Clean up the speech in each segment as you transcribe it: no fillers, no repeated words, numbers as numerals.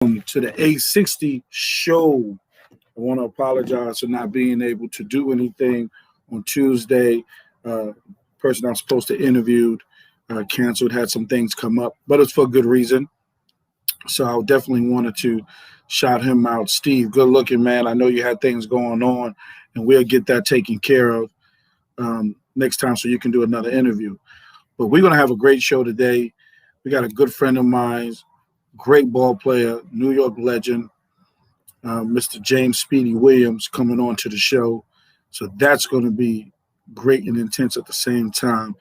To the A60 Show. I want to apologize for not being able to do anything on Tuesday. Person I'm supposed to interview canceled, had some things come up, but it's for good reason. So I definitely wanted to shout him out. Steve, good looking, man. I know you had things going on, and we'll get that taken care of next time so you can do another interview. But we're going to have a great show today. We got a good friend of mine, great ball player, New York legend, Mr. James Speedy Williams coming on to the show. So that's going to be great and intense at the same time.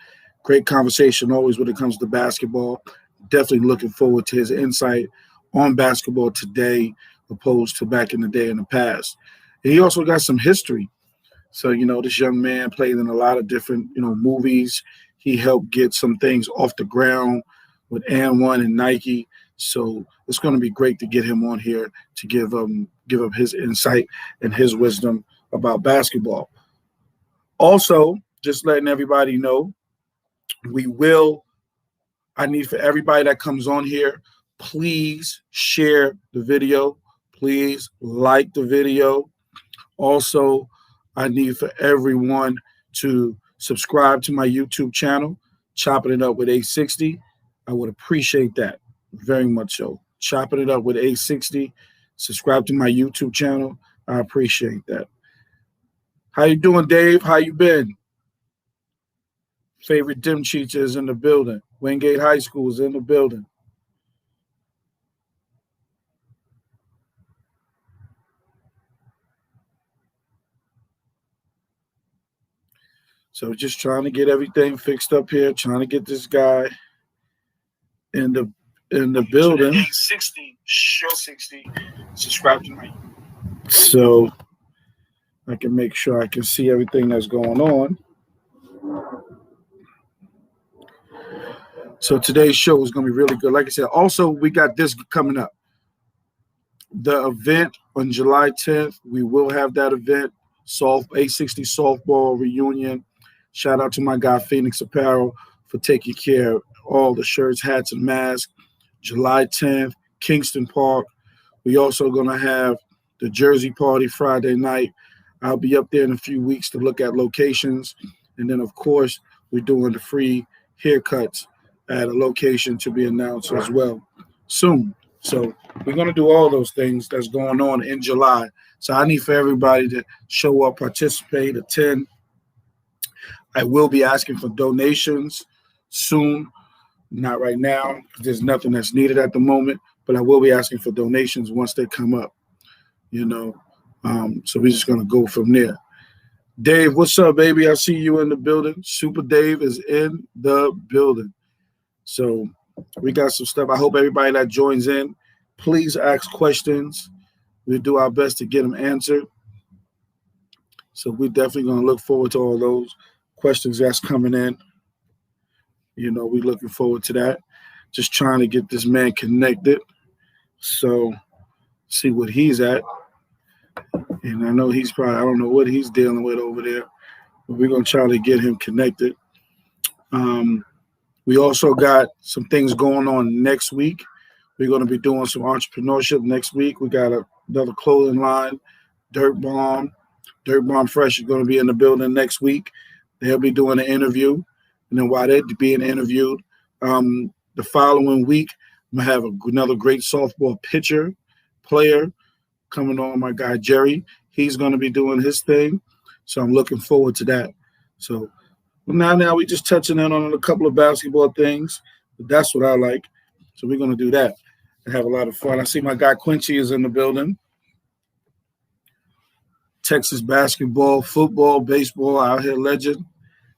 Great conversation always when it comes to basketball. Definitely looking forward to his insight on basketball today opposed to back in the day in the past. And he also got some history. So, this young man played in a lot of different, movies. He helped get some things off the ground with And1 and Nike. So it's going to be great to get him on here to give up his insight and his wisdom about basketball. Also, just letting everybody know, I need for everybody that comes on here, please share the video. Please like the video. Also, I need for everyone to subscribe to my YouTube channel, Chopping It Up with A60. I would appreciate that very much so. Chopping It Up with A60. Subscribe to my YouTube channel. I appreciate that. How you doing, Dave? How you been? Favorite Dim Teacher is in the building. Wingate High School is in the building. So just trying to get everything fixed up here, trying to get this guy in the building. 60 Show 60. Subscribe to my. So I can make sure I can see everything that's going on. So today's show is going to be really good. Like I said, also we got this coming up. The event on July 10th, we will have that event, A60 softball reunion. Shout out to my guy Phoenix Apparel for taking care of all the shirts, hats, and masks. July 10th, Kingston Park. We also going to have the Jersey Party Friday night. I'll be up there in a few weeks to look at locations. And then, of course, we're doing the free haircuts at a location to be announced as well soon. So we're going to do all those things that's going on in July. So I need for everybody to show up, participate, attend. I will be asking for donations soon. Not right now. There's nothing that's needed at the moment, but I will be asking for donations once they come up, So we're just going to go from there. Dave, what's up, baby? I see you in the building. Super Dave is in the building. So we got some stuff. I hope everybody that joins in, please ask questions. We'll do our best to get them answered. So we're definitely going to look forward to all those questions that's coming in. We're looking forward to that. Just trying to get this man connected. So see what he's at. And I know I don't know what he's dealing with over there, but we're going to try to get him connected. We also got some things going on next week. We're going to be doing some entrepreneurship next week. We got another clothing line, Dirt Bomb. Dirt Bomb Fresh is going to be in the building next week. They'll be doing an interview. And then while they're being interviewed, the following week, I'm going to have another great softball player coming on, my guy Jerry. He's going to be doing his thing. So I'm looking forward to that. So now we just touching in on a couple of basketball things. But that's what I like. So we're going to do that and have a lot of fun. I see my guy Quincy is in the building. Texas basketball, football, baseball, out here legend.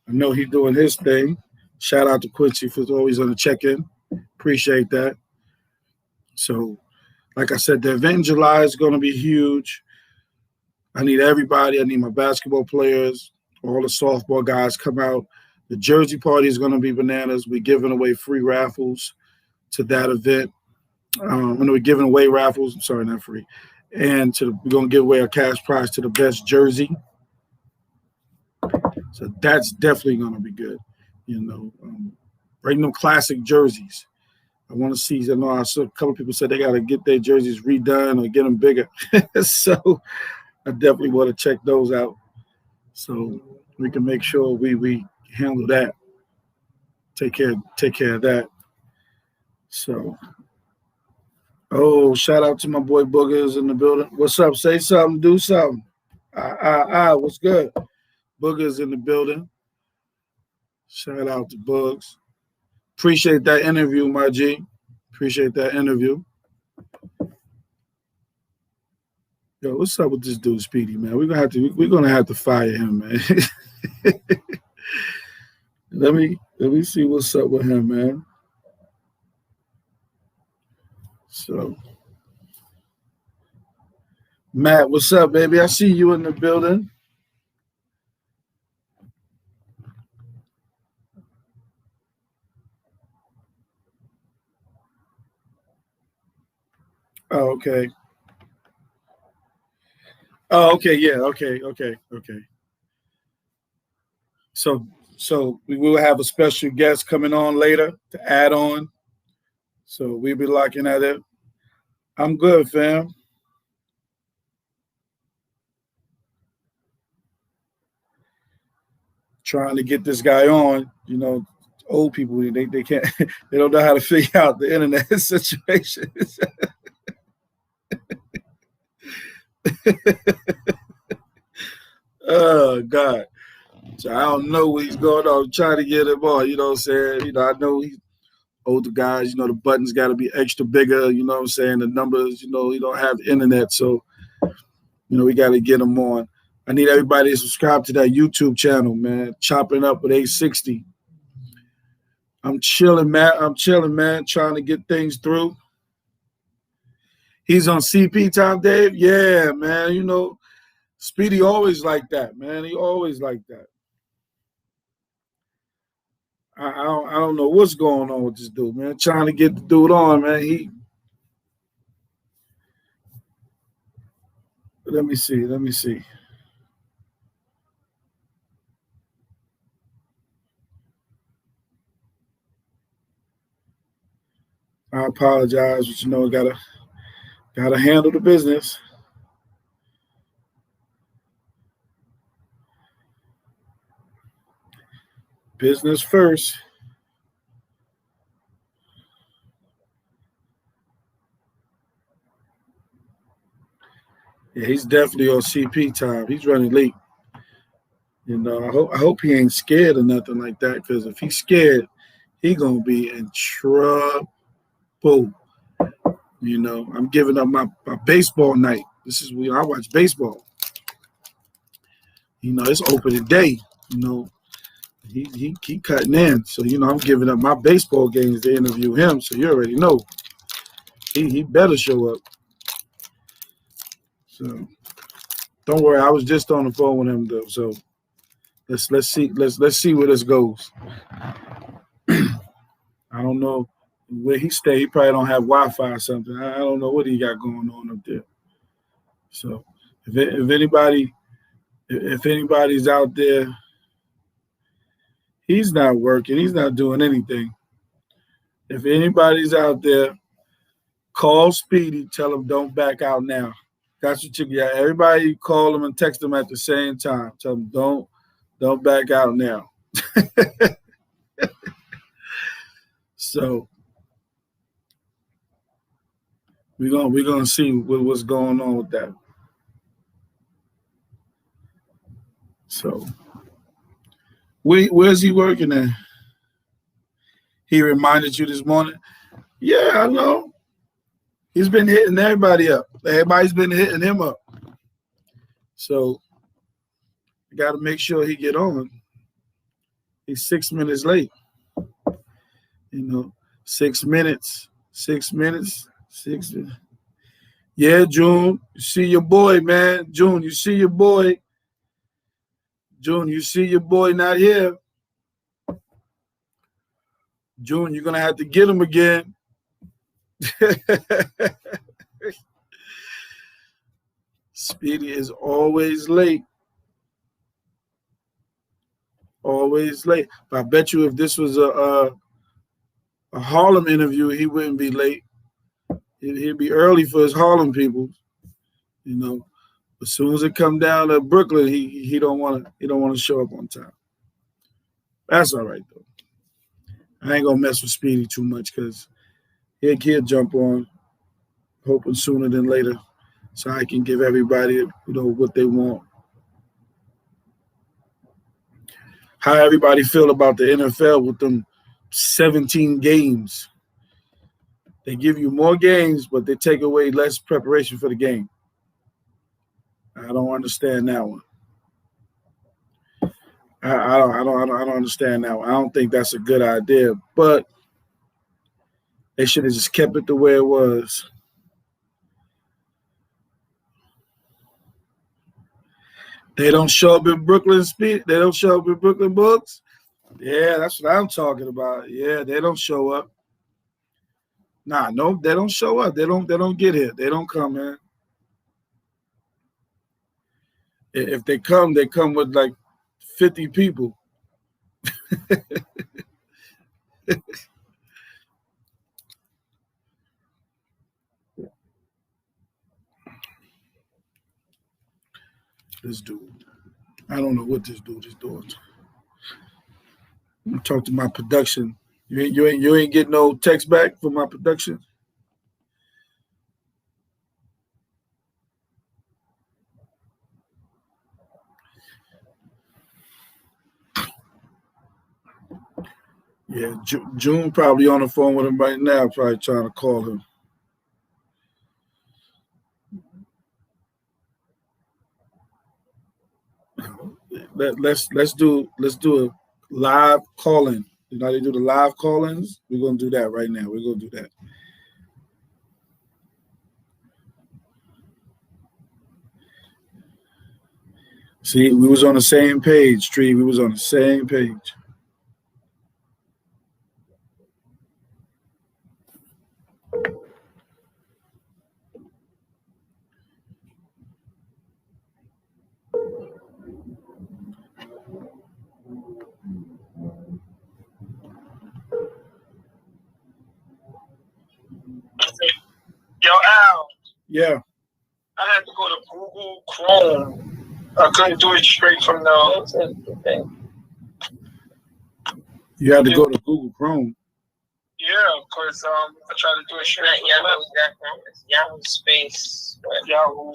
I know he's doing his thing. Shout out to Quincy for always on the check-in. Appreciate that. So, like I said, the event in July is going to be huge. I need everybody. I need my basketball players, all the softball guys come out. The Jersey Party is going to be bananas. We're giving away free raffles to that event. We're giving away raffles. I'm sorry, not free. And we're going to give away a cash prize to the best jersey. So that's definitely going to be good. Bring them classic jerseys. I want to see. I know I saw a couple of people said they got to get their jerseys redone or get them bigger. So I definitely want to check those out, so we can make sure we handle that. Take care of that. So, shout out to my boy Boogers in the building. What's up? Say something, do something. What's good? Boogers in the building. Shout out to Bugs. Appreciate that interview, my G. Appreciate that interview. Yo, what's up with this dude, Speedy, man? We're gonna have to fire him, man. Let me see what's up with him, man. So, Matt, what's up, baby? I see you in the building. Oh, okay. Oh, okay, yeah, okay. So we will have a special guest coming on later to add on. So we'll be looking at it. I'm good, fam. Trying to get this guy on, old people they can't they don't know how to figure out the internet situation. Oh God. So I don't know what he's going on. I'm trying to get him on, you know what I'm saying? I know he's older guys, the buttons gotta be extra bigger, you know what I'm saying? The numbers, you don't have the internet, so we gotta get him on. I need everybody to subscribe to that YouTube channel, man. Chopping up with A60. I'm chilling, man. Trying to get things through. He's on CP time, Dave. Yeah, man. Speedy always like that, man. He always like that. I don't know what's going on with this dude, man. Trying to get the dude on, man. Let me see. I apologize, but gotta handle the business. Business first. Yeah, he's definitely on CP time. He's running late. I hope he ain't scared or nothing like that, because if he's scared, he gonna be in trouble. I'm giving up my baseball night. This is when I watch baseball. It's opening day. He cutting in. So I'm giving up my baseball games to interview him. So you already know he better show up. So don't worry. I was just on the phone with him though. So let's see where this goes. I don't know where he stay. He probably don't have Wi-Fi or something. I don't know what he got going on up there. So if anybody's out there, he's not working. He's not doing anything. If anybody's out there, call Speedy. Tell him don't back out now. That's what you got. Everybody call him and text him at the same time. Tell him don't back out now. So we're gonna see what's going on with that. So where's he working at? He reminded you this morning? Yeah, I know. He's been hitting everybody up. Everybody's been hitting him up. So I got to make sure he get on. He's 6 minutes late. 6 minutes. 6 minutes. 6 minutes. Yeah, June. You see your boy, man. June, you see your boy. June, you see your boy not here. June, you're going to have to get him again. Speedy is always late. Always late. But I bet you if this was a Harlem interview, he wouldn't be late. He'd be early for his Harlem people, you know. As soon as it come down to Brooklyn, he don't want to show up on time. That's all right though. I ain't gonna mess with Speedy too much because he'll jump on, hoping sooner than later, so I can give everybody what they want. How everybody feel about the NFL with them 17 games? They give you more games, but they take away less preparation for the game. I don't understand that one. I don't understand that one. I don't think that's a good idea, but they should have just kept it the way it was. They don't show up in Brooklyn Speed. They don't show up in Brooklyn books. Yeah, that's what I'm talking about. Yeah, they don't show up. Nah, no, they don't show up. They don't get here. They don't come, man. If they come with like 50 people. This dude, I don't know what this dude is doing. I'm talk to my production. You ain't get no text back from my production. Yeah, June probably on the phone with him right now, probably trying to call him. Let's do a live call-in. You know how they do the live call-ins? We're gonna do that right now. We're gonna do that. See, we was on the same page, Tree. We was on the same page. Yo, Al. Yeah. I had to go to Google Chrome. I couldn't do it straight from the thing. You had to go to Google Chrome. Yeah, because I tried to do it straight from Yahoo Space. Yahoo.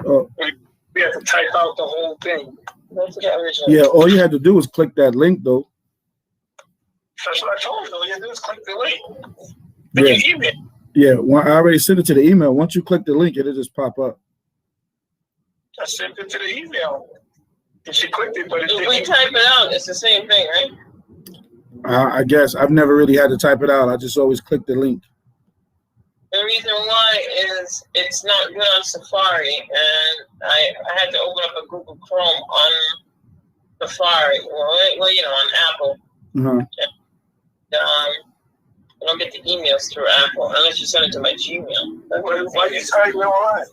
Oh. We had to type out the whole thing. Yeah, all you had to do was click that link, though. That's what I told you. All you had to do is click the link. Then you email. Yeah, I already sent it to the email. Once you click the link, it'll just pop up. I sent it to the email. And she clicked it, but if we type it out, it's the same thing, right? I guess. I've never really had to type it out. I just always click the link. The reason why is it's not good on Safari, and I had to open up a Google Chrome on Safari, well, on Apple. Uh-huh. I don't get the emails through Apple unless you send it to my Gmail. Why you typing online?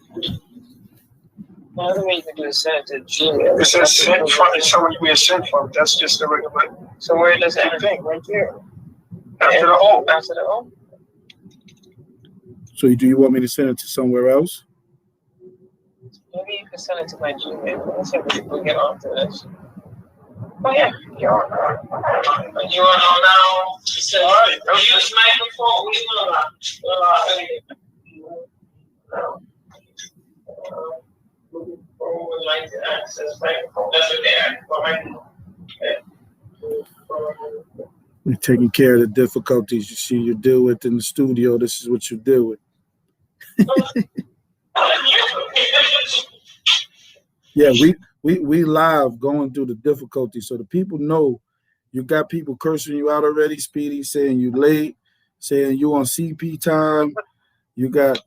Well, the way you can do is send it to Gmail. It says send from. It's showing you where send from. That's just the regular. So where does that thing right there? After the O. After the O. So do you want me to send it to somewhere else? Maybe you can send it to my Gmail. Let's see if we can get onto this. Oh yeah, you're on. You want to now? So, all right. Use microphone. We would like to access microphone. That's what You're taking care of the difficulties you see you deal with in the studio. This is what you deal with. Yeah, we live going through the difficulties, so the people know. You got people cursing you out already, Speedy, saying you late, saying you on CP time. You got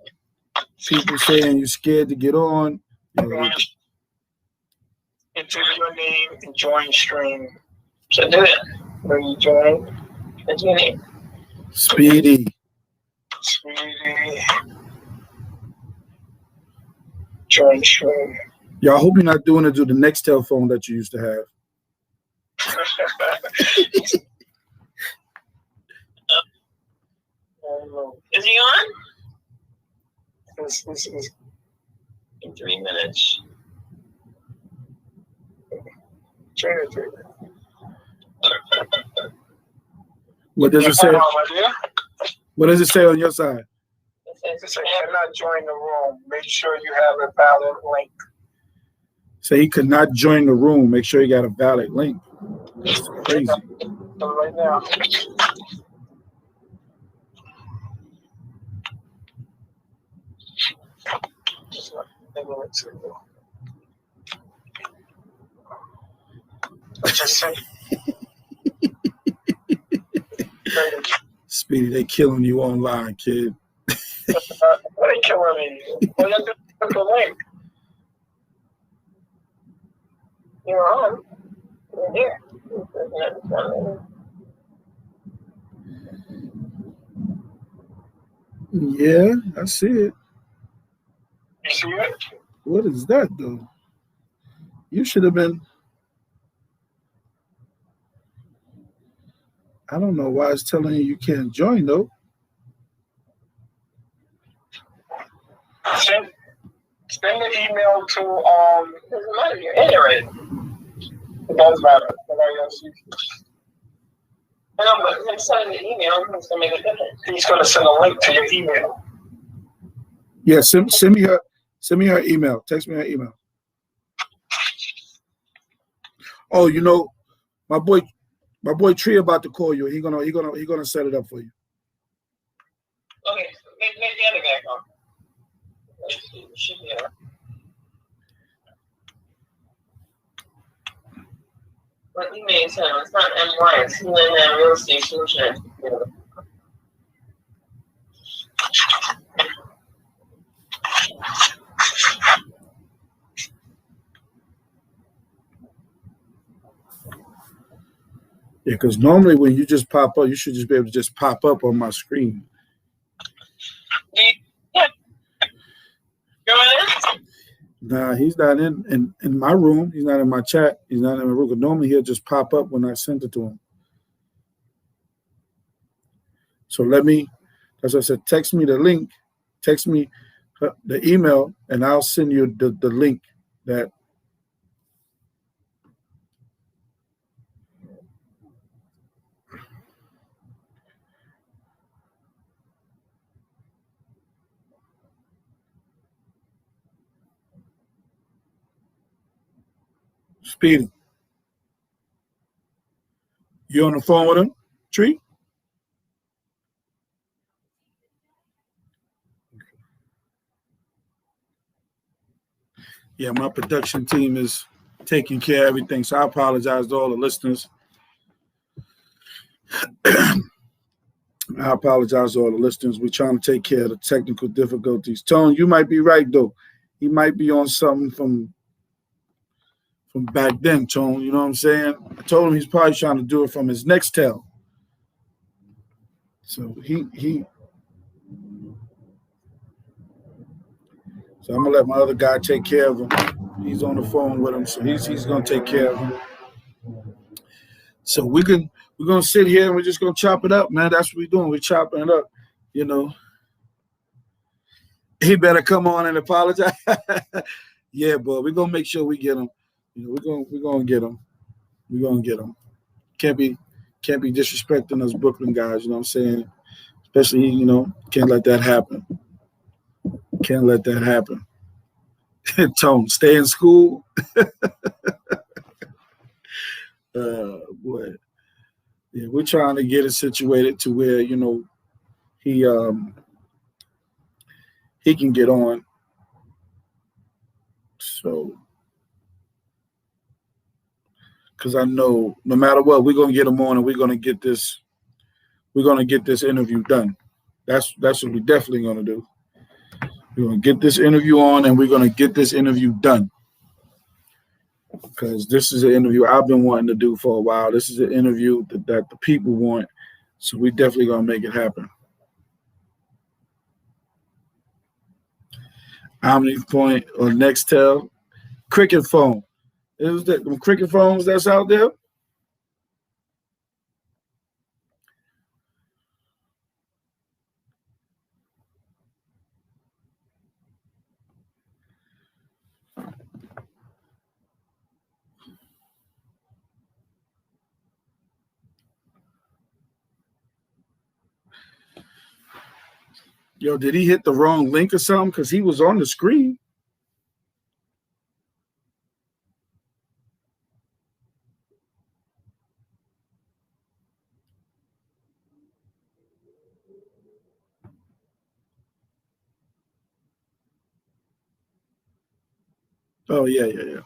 people saying you're scared to get on. Enter your name and join stream. So do it. Where you join? What's your name? Speedy. Join stream. Y'all, I hope you're not doing it to the Nextel phone that you used to have. Is he on? This is In 3 minutes. trainer. What does it say? What does it say on your side? It It says cannot join the room. Make sure you have a valid link. Say he could not join the room. Make sure he got a valid link. That's crazy. So right now. Just say. Speedy, they killing you online, kid. What are you killing me? Well, you have to put the link. You're on. You're here. Yeah, I see it. You see it? What is that, though? You should have been. I don't know why it's telling you can't join, though. Send the email to Doesn't matter. You're in it already. It does matter. Nobody else sees it. No, but him sending the email is gonna make a difference. He's gonna send a link to your email. Yeah, send me her email. Text me her email. Oh, you know, my boy Tree about to call you. He gonna set it up for you. Okay, make the other guy call. It should be alright. What you made him? It's not MY. It's Land Real Estate Solution. Yeah, because normally when you just pop up, you should just be able to just pop up on my screen. Yeah. Go ahead. Nah, he's not in my room. He's not in my chat. He's not in my room. Normally he'll just pop up when I send it to him. So as I said, text me the link, text me the email, and I'll send you the link that. Speedy. You on the phone with him, Tree? Yeah, my production team is taking care of everything, so I apologize to all the listeners. I apologize to all the listeners. We're trying to take care of the technical difficulties. Tone, you might be right, though. He might be on something from back then, Tone. You know what I'm saying? I told him he's probably trying to do it from his Nextel. So So I'm gonna let my other guy take care of him. He's on the phone with him, so he's gonna take care of him. So we're gonna sit here and we're just gonna chop it up, man. That's what we're doing. We're chopping it up, you know. He better come on and apologize. Yeah, but we're gonna make sure we get him. You know, we're gonna get him. We're gonna get him. Can't be disrespecting us Brooklyn guys, you know what I'm saying? Especially, you know, can't let that happen. Can't let that happen. Tone, stay in school. Boy. Yeah, we're trying to get it situated to where, you know, he can get on. So, because I know no matter what, we're gonna get him on and we're gonna get this interview done. That's what we're definitely gonna do. We're gonna get this interview on and we're gonna get this interview done. Because this is an interview I've been wanting to do for a while. This is an interview that the people want. So we definitely gonna make it happen. OmniPoint or Nextel, Cricket phone. Is that the Cricket phones that's out there? Yo, did he hit the wrong link or something? Because he was on the screen. Oh, yeah.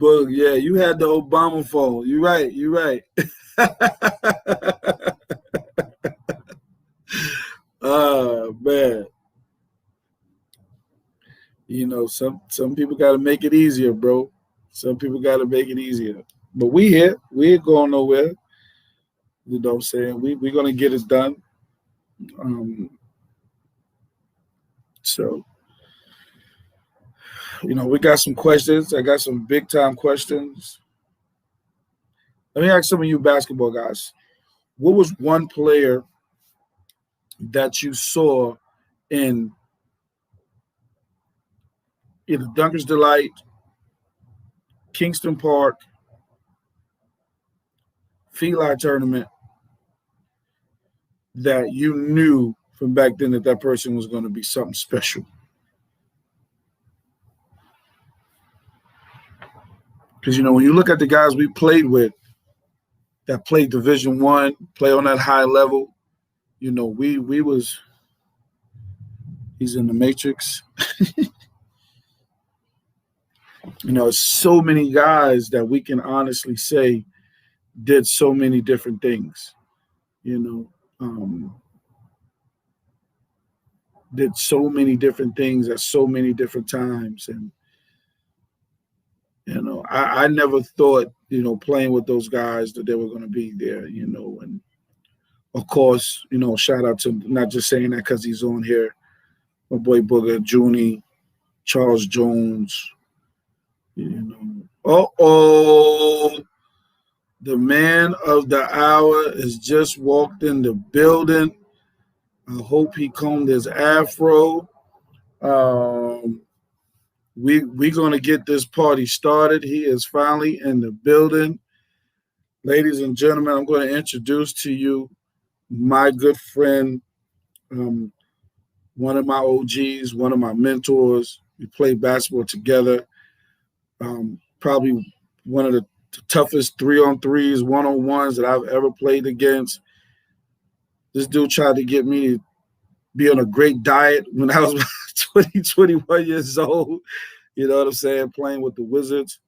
But yeah, you had the Obama phone. You're right. Oh man. You know, some people gotta make it easier, bro. Some people gotta make it easier. But we here. We ain't going nowhere. You know what I'm saying? We're gonna get it done. Um, so we got some questions. I got some big time questions. Let me ask some of you basketball guys. What was one player that you saw in either Dunker's Delight, Kingston Park, Feli tournament that you knew from back then that person was going to be something special? Because when you look at the guys we played with that played Division I, play on that high level, we was. He's in the Matrix. So many guys that we can honestly say did so many different things. Did so many different things at so many different times, and I never thought playing with those guys that they were going to be there. And of course, shout out to, not just saying that because he's on here, my boy Booger, Junie, Charles Jones. The man of the hour has just walked in the building. I hope he combed his afro. We're going to get this party started. He is finally in the building. Ladies and gentlemen, I'm going to introduce to you my good friend, one of my OGs, one of my mentors. We played basketball together. Probably one of the toughest 3-on-3s, 1-on-1s that I've ever played against. This dude tried to get me to be on a great diet when I was 20, 21 years old. You know what I'm saying? Playing with the Wizards.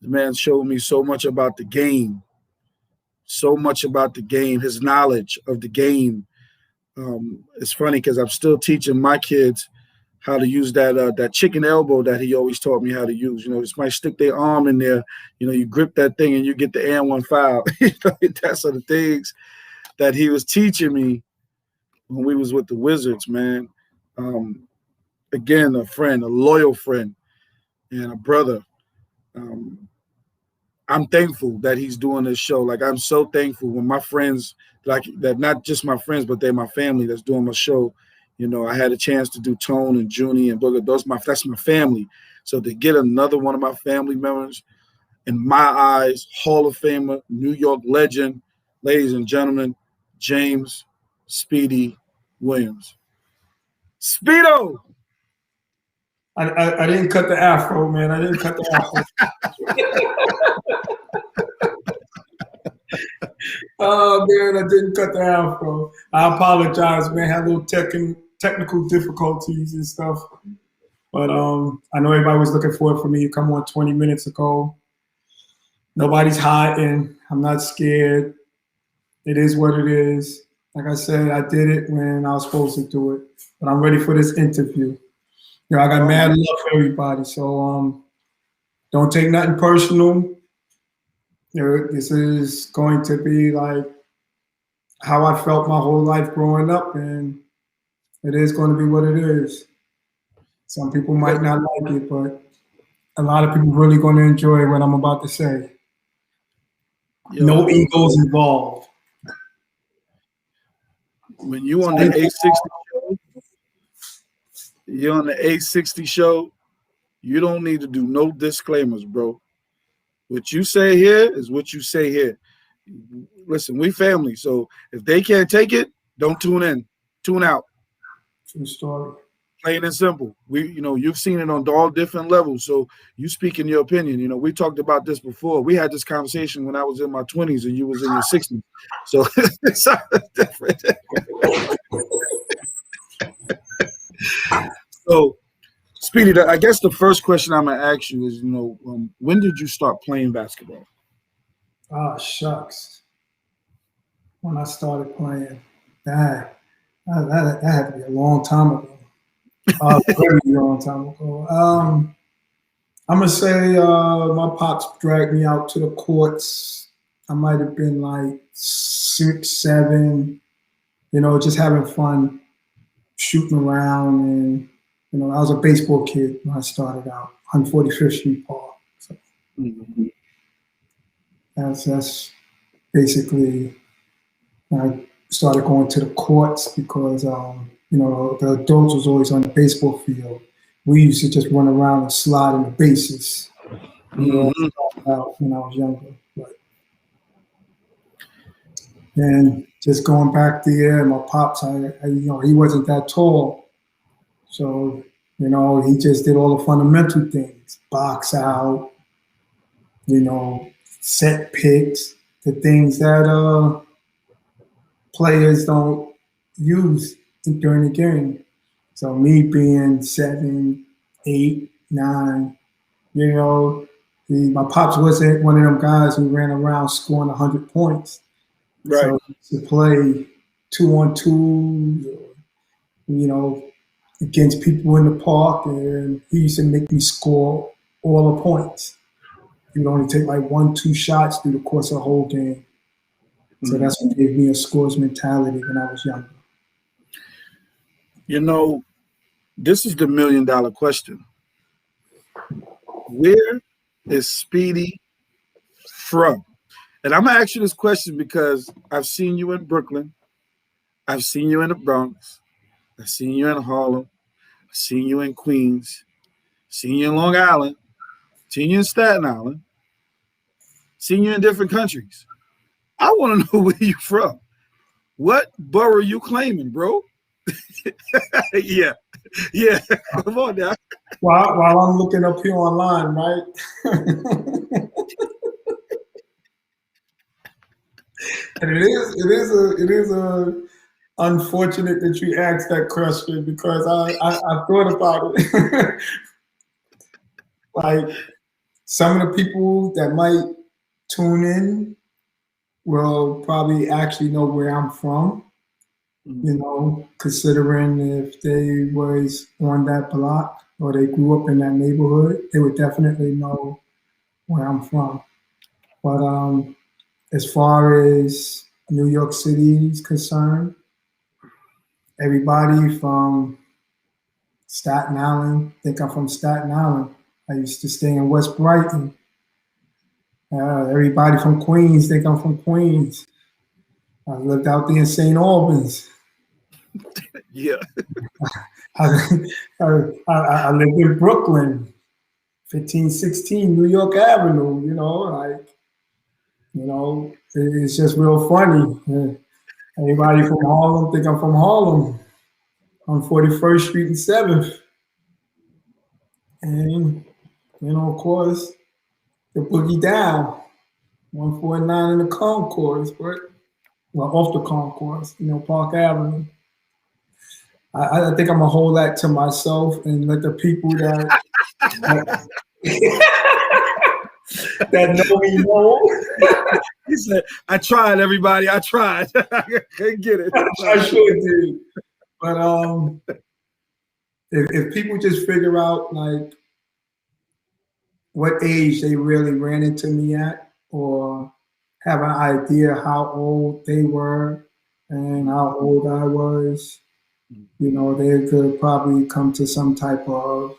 The man showed me so much about the game. His knowledge of the game. It's funny because I'm still teaching my kids how to use that chicken elbow that he always taught me how to use. Just might stick their arm in there. You grip that thing and you get the and one foul. That's the things that he was teaching me when we was with the Wizards, man. Again, a friend, a loyal friend, and a brother. I'm thankful that he's doing this show. Like, I'm so thankful when my friends, that not just my friends, but they're my family that's doing my show. I had a chance to do Tone and Junie and Booger. That's my family. So to get another one of my family members, in my eyes, Hall of Famer, New York legend, ladies and gentlemen, James Speedy Williams. Speedo! I didn't cut the afro, man. I didn't cut the afro. Oh, man, I didn't cut the afro. I apologize, man. Had a little technical difficulties and stuff. But I know everybody was looking forward for me to come on 20 minutes ago. Nobody's hiding. I'm not scared. It is what it is. Like I said, I did it when I was supposed to do it. But I'm ready for this interview. I got mad love for everybody. So don't take nothing personal. This is going to be like how I felt my whole life growing up, and it is going to be what it is. Some people might not like it, but a lot of people really going to enjoy what I'm about to say. No egos involved. When you on the A60 show, you're on the A60 show, you don't need to do no disclaimers, bro. What you say here is what you say here. Listen, we family, so if they can't take it, don't tune in. Tune out. True story. Plain and simple. You've seen it on all different levels. So you speak in your opinion. We talked about this before. We had this conversation when I was in my 20s and you was in your 60s. So it's different. So, Speedy, I guess the first question I'm gonna ask you is, when did you start playing basketball? Ah, shucks. When I started playing, that had to be a long time ago. A very long time ago. I'm gonna say my pops dragged me out to the courts. I might have been like 6, 7. Just having fun, shooting around, and I was a baseball kid when I started out, 145th Street Park. So that's basically when I started going to the courts because the adults was always on the baseball field. We used to just run around and slide in the bases. When I was younger. And just going back there, my pops, he wasn't that tall. So, he just did all the fundamental things. Box out, set picks, the things that players don't use during the game. So me being 7, 8, 9, my pops wasn't one of them guys who ran around scoring 100 points. Right. So to play 2-on-2, against people in the park, and he used to make me score all the points. He would only take like 1, 2 shots through the course of the whole game. So that's what gave me a scores mentality when I was younger. This is the $1 million question. Where is Speedy from? And I'm gonna ask you this question because I've seen you in Brooklyn, I've seen you in the Bronx, I've seen you in Harlem, I've seen you in Queens, I've seen you in Long Island, I've seen you in Staten Island, I've seen you in different countries. I want to know where you from. What borough you claiming, bro? Yeah. Come on now. While I'm looking up here online, right? And it is unfortunate that you asked that question because I thought about it. Like some of the people that might tune in will probably actually know where I'm from. Considering if they was on that block or they grew up in that neighborhood, they would definitely know where I'm from. But as far as New York City is concerned, everybody from Staten Island think I'm from Staten Island. I used to stay in West Brighton. Everybody from Queens think I'm from Queens. I lived out there in St. Albans. Yeah. I lived in Brooklyn, 1516 New York Avenue, it's just real funny. Everybody from Harlem think I'm from Harlem on 41st Street and 7th. And, of course, the boogie down, 149 in the concourse, off the concourse, Park Avenue. I think I'm gonna hold that to myself and let the people that that know me know. He said, "I tried, everybody. I tried. I couldn't get it." I sure did. But if people just figure out like what age they really ran into me at, or have an idea how old they were and how old I was, they could probably come to some type of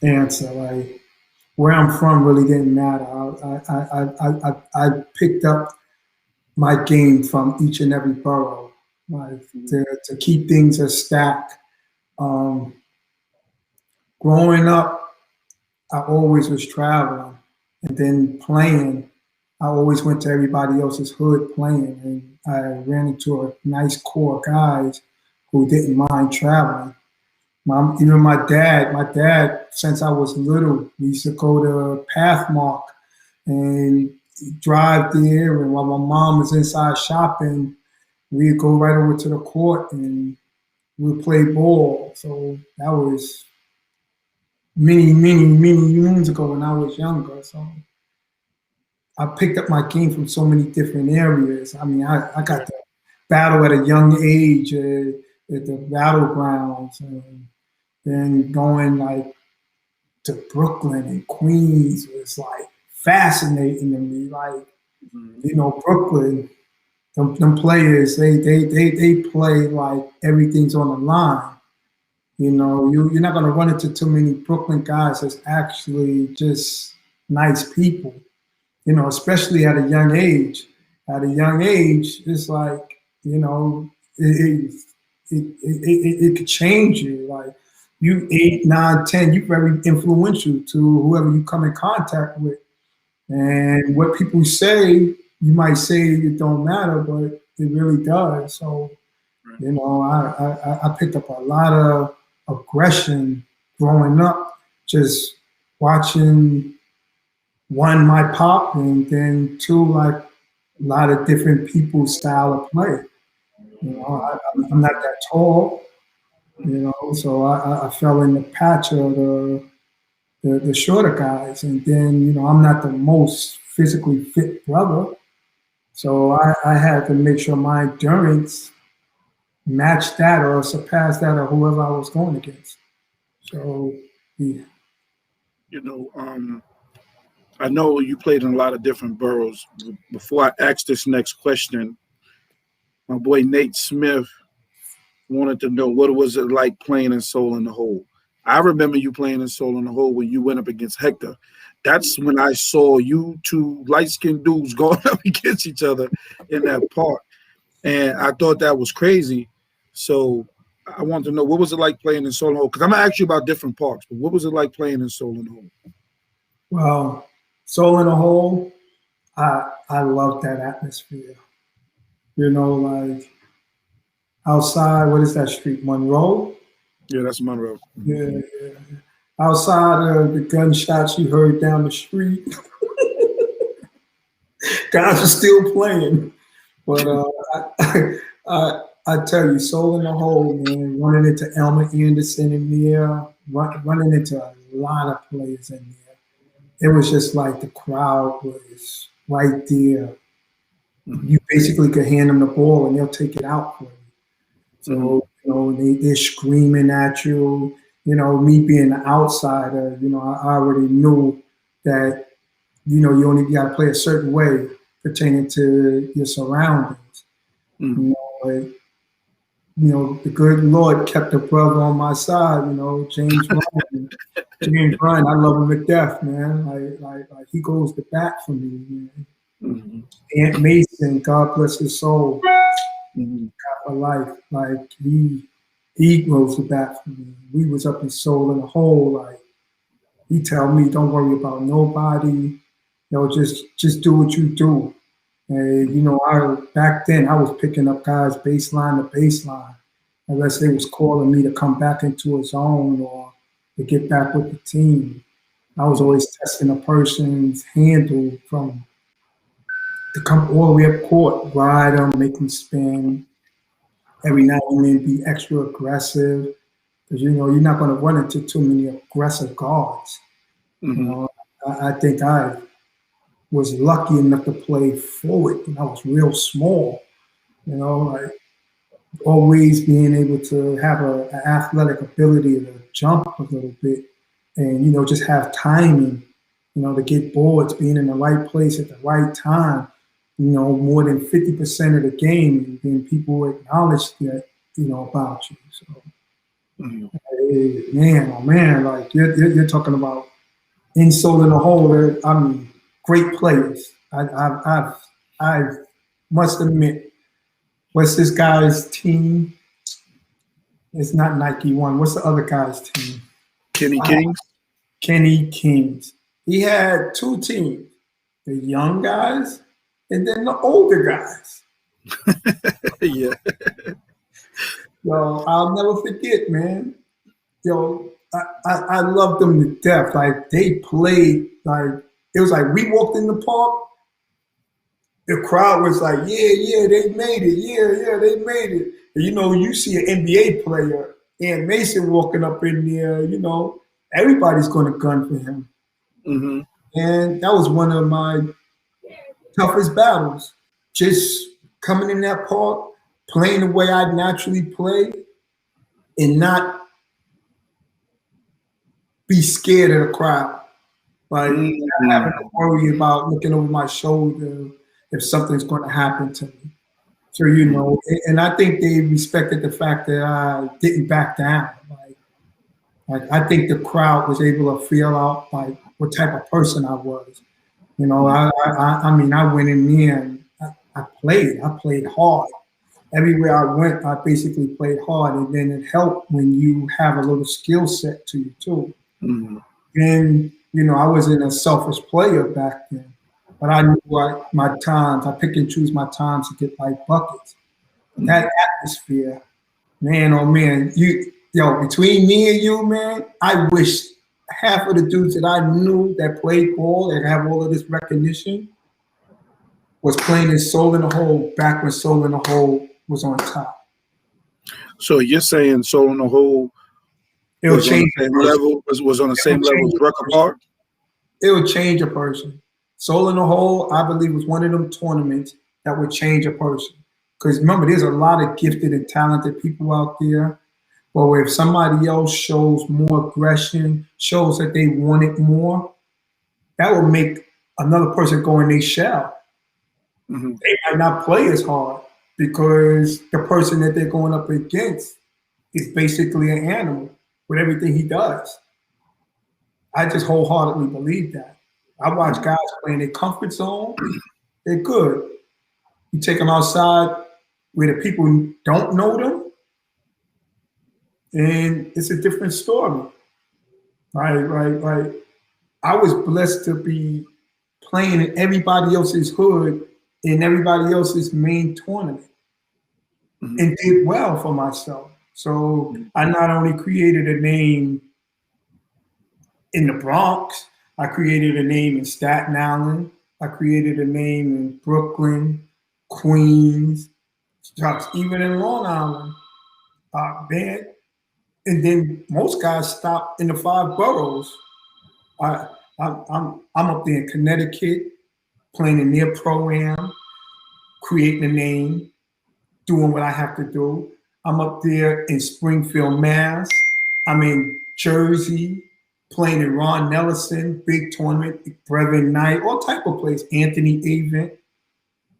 answer. Like where I'm from really didn't matter. I picked up my game from each and every borough, like to keep things a stack. Growing up, I always was traveling, And then playing, I always went to everybody else's hood playing, and I ran into a nice core of guys who didn't mind traveling. Even my dad, since I was little, we used to go to Pathmark and drive there, and while my mom was inside shopping, we'd go right over to the court and we'd play ball. So that was many moons ago when I was younger. So I picked up my game from so many different areas. I mean, I got to battle at a young age at the battlegrounds, and then going like to Brooklyn and Queens was like fascinating to me. Like, you know, Brooklyn, them players, they play like everything's on the line. You know, you're not gonna run into too many Brooklyn guys that's actually just nice people. You know, especially at a young age. At a young age, it's like, you know, it could change you. Like you 8, 9, 10, you're very influential to whoever you come in contact with. And what people say, you might say it don't matter, but it really does. So, you know, I picked up a lot of aggression growing up, just watching one, my pop, and then two, like a lot of different people's style of play. You know, I'm not that tall, you know, so I fell in the patch of the shorter guys. And then, you know, I'm not the most physically fit brother. So I had to make sure my endurance matched that or surpassed that of whoever I was going against. So, yeah. You know, I know you played in a lot of different boroughs. Before I ask this next question, my boy Nate Smith wanted to know what was it like playing in Soul in the Hole. I remember you playing in Soul in the Hole when you went up against Hector. That's when I saw you two light-skinned dudes going up against each other in that park. And I thought that was crazy. So I wanted to know, what was it like playing in Soul in the Hole? Because I'm going to ask you about different parks, but what was it like playing in Soul in the Hole? Well, Soul in the Hole, I love that atmosphere. You know, like outside, what is that street? Monroe? Yeah, that's Monroe. Yeah. Outside of the gunshots you heard down the street, guys are still playing. But I tell you, Soul in the Hole, man, running into Elmer Anderson in there, running into a lot of players in there. It was just like the crowd was right there. You basically could hand them the ball and they'll take it out for you. So, you know, they're screaming at you. You know, me being the outsider, you know, I already knew that, you know, you only got to play a certain way pertaining to your surroundings. You know, the good Lord kept a brother on my side, you know, James Ryan. James Ryan, I love him to death, man. Like he goes to bat for me, man. Aunt Mason, God bless his soul. God for life. Like he goes to bat for me. We was up in Soul in the Hole, like he tell me, don't worry about nobody. You know, just do what you do. And you know, back then I was picking up guys baseline to baseline, unless they was calling me to come back into a zone or to get back with the team. I was always testing a person's handle to come all the way up court, ride them, make them spin. Every now and then be extra aggressive, because you know you're not going to run into too many aggressive guards. You know, I think I was lucky enough to play forward when I was real small. You know, like always being able to have an athletic ability to jump a little bit, and you know just have timing. You know, to get boards, being in the right place at the right time. You know, more than 50% of the game, and then people acknowledge that, you know, about you. So, man, oh man, like you're talking about in Soul in the Hole. I mean, great players. I must admit, what's this guy's team? It's not Nike One. What's the other guy's team? Kenny Kings. Kenny Kings. he had two teams, the young guys and then the older guys. Yeah. Yo, I'll never forget, man. Yo, I love them to death. Like they played like it was like we walked in the park, the crowd was like, yeah, they made it. Yeah, they made it. And, you see an NBA player, and Mason walking up in there, everybody's going to gun for him. Mm-hmm. And that was one of my toughest battles. Just coming in that park, playing the way I naturally play, and not be scared of the crowd. Like, not having to worry about looking over my shoulder if something's going to happen to me. So, and I think they respected the fact that I didn't back down. Like I think the crowd was able to feel out like what type of person I was. I mean, I went in there and I played hard. Everywhere I went, I basically played hard, and then it helped when you have a little skill set to you too. Mm-hmm. And I wasn't a selfish player back then, but I knew my times. I pick and choose my times to get like buckets. Mm-hmm. That atmosphere, man, oh man, between me and you, man, I wish half of the dudes that I knew that played ball and have all of this recognition was playing in Soul in the Hole back when Soul in the Hole was on top. So you're saying Soul in the Hole was on the same level as Rucker Park? It would change a person. Soul in the Hole, I believe, was one of them tournaments that would change a person. Because remember, there's a lot of gifted and talented people out there. But if somebody else shows more aggression, shows that they want it more, that will make another person go in their shell. Mm-hmm. They might not play as hard because the person that they're going up against is basically an animal with everything he does. I just wholeheartedly believe that. I watch guys play in their comfort zone. They're good. You take them outside where the people don't know them, and it's a different story. Right. I was blessed to be playing in everybody else's hood in everybody else's main tournament, mm-hmm. and did well for myself. So I not only created a name in the Bronx, I created a name in Staten Island, I created a name in Brooklyn, Queens, even in Long Island. Man. And then most guys stop in the 5 boroughs. I'm up there in Connecticut, playing in their pro-am, creating a name, doing what I have to do. I'm up there in Springfield, Mass. I'm in Jersey, playing in Ron Nelson, big tournament, Brevin Knight, all type of plays, Anthony Avent.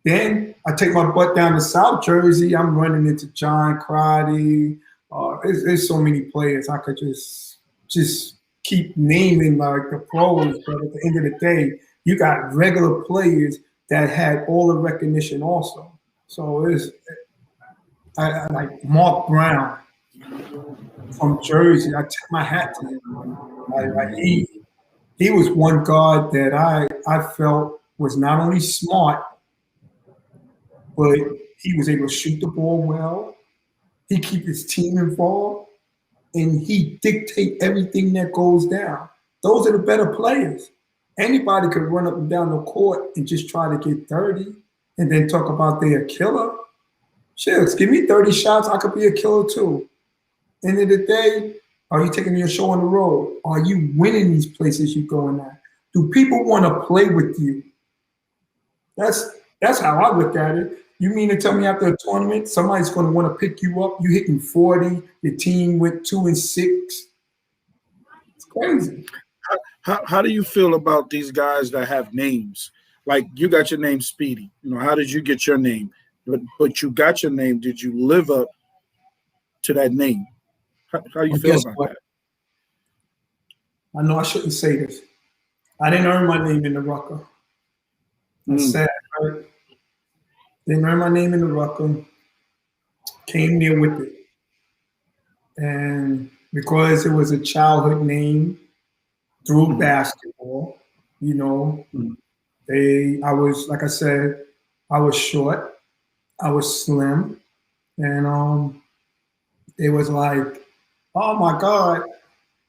Then I take my butt down to South Jersey. I'm running into John Crotty. There's so many players I could just keep naming like the pros, but at the end of the day, you got regular players that had all the recognition also. So I like Mark Brown from Jersey. I tip my hat to him. He was one guard that I felt was not only smart, but he was able to shoot the ball well. He keep his team involved, and he dictate everything that goes down. Those are the better players. Anybody could run up and down the court and just try to get 30 and then talk about they're a killer. Shit, give me 30 shots, I could be a killer too. End of the day, are you taking your show on the road? Are you winning these places you're going at? Do people want to play with you? That's how I look at it. You mean to tell me after a tournament, somebody's going to want to pick you up? You hitting 40, your team went 2-6. It's crazy. How do you feel about these guys that have names? Like you got your name Speedy. How did you get your name? But you got your name. Did you live up to that name? How do you feel about that? I know I shouldn't say this. I didn't earn my name in the Rucker. That's sad, right? Didn't earn my name in the Rucker. Came there with it. And because it was a childhood name through basketball, You know, Mm. I was, like I said, I was short, I was slim, and it was like, oh my God,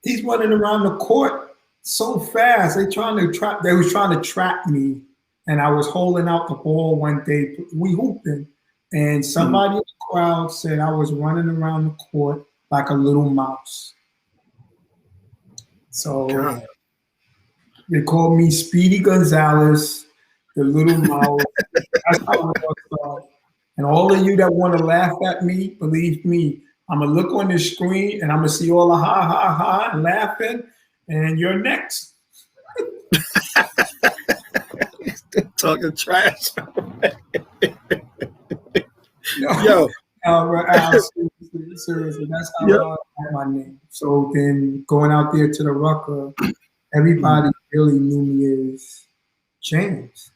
he's running around the court so fast. They was trying to trap me, and I was holding out the ball one day. We hooping, and somebody in the crowd said I was running around the court like a little mouse. So God. they called me Speedy Gonzalez, the little mouse. That's how it was. And all of you that want to laugh at me, believe me, I'm gonna look on the screen and I'm gonna see all the ha ha ha and laughing, and you're next. Talking trash. Yo, seriously, that's how I got my name. So then going out there to the Rucker, everybody really knew me as James.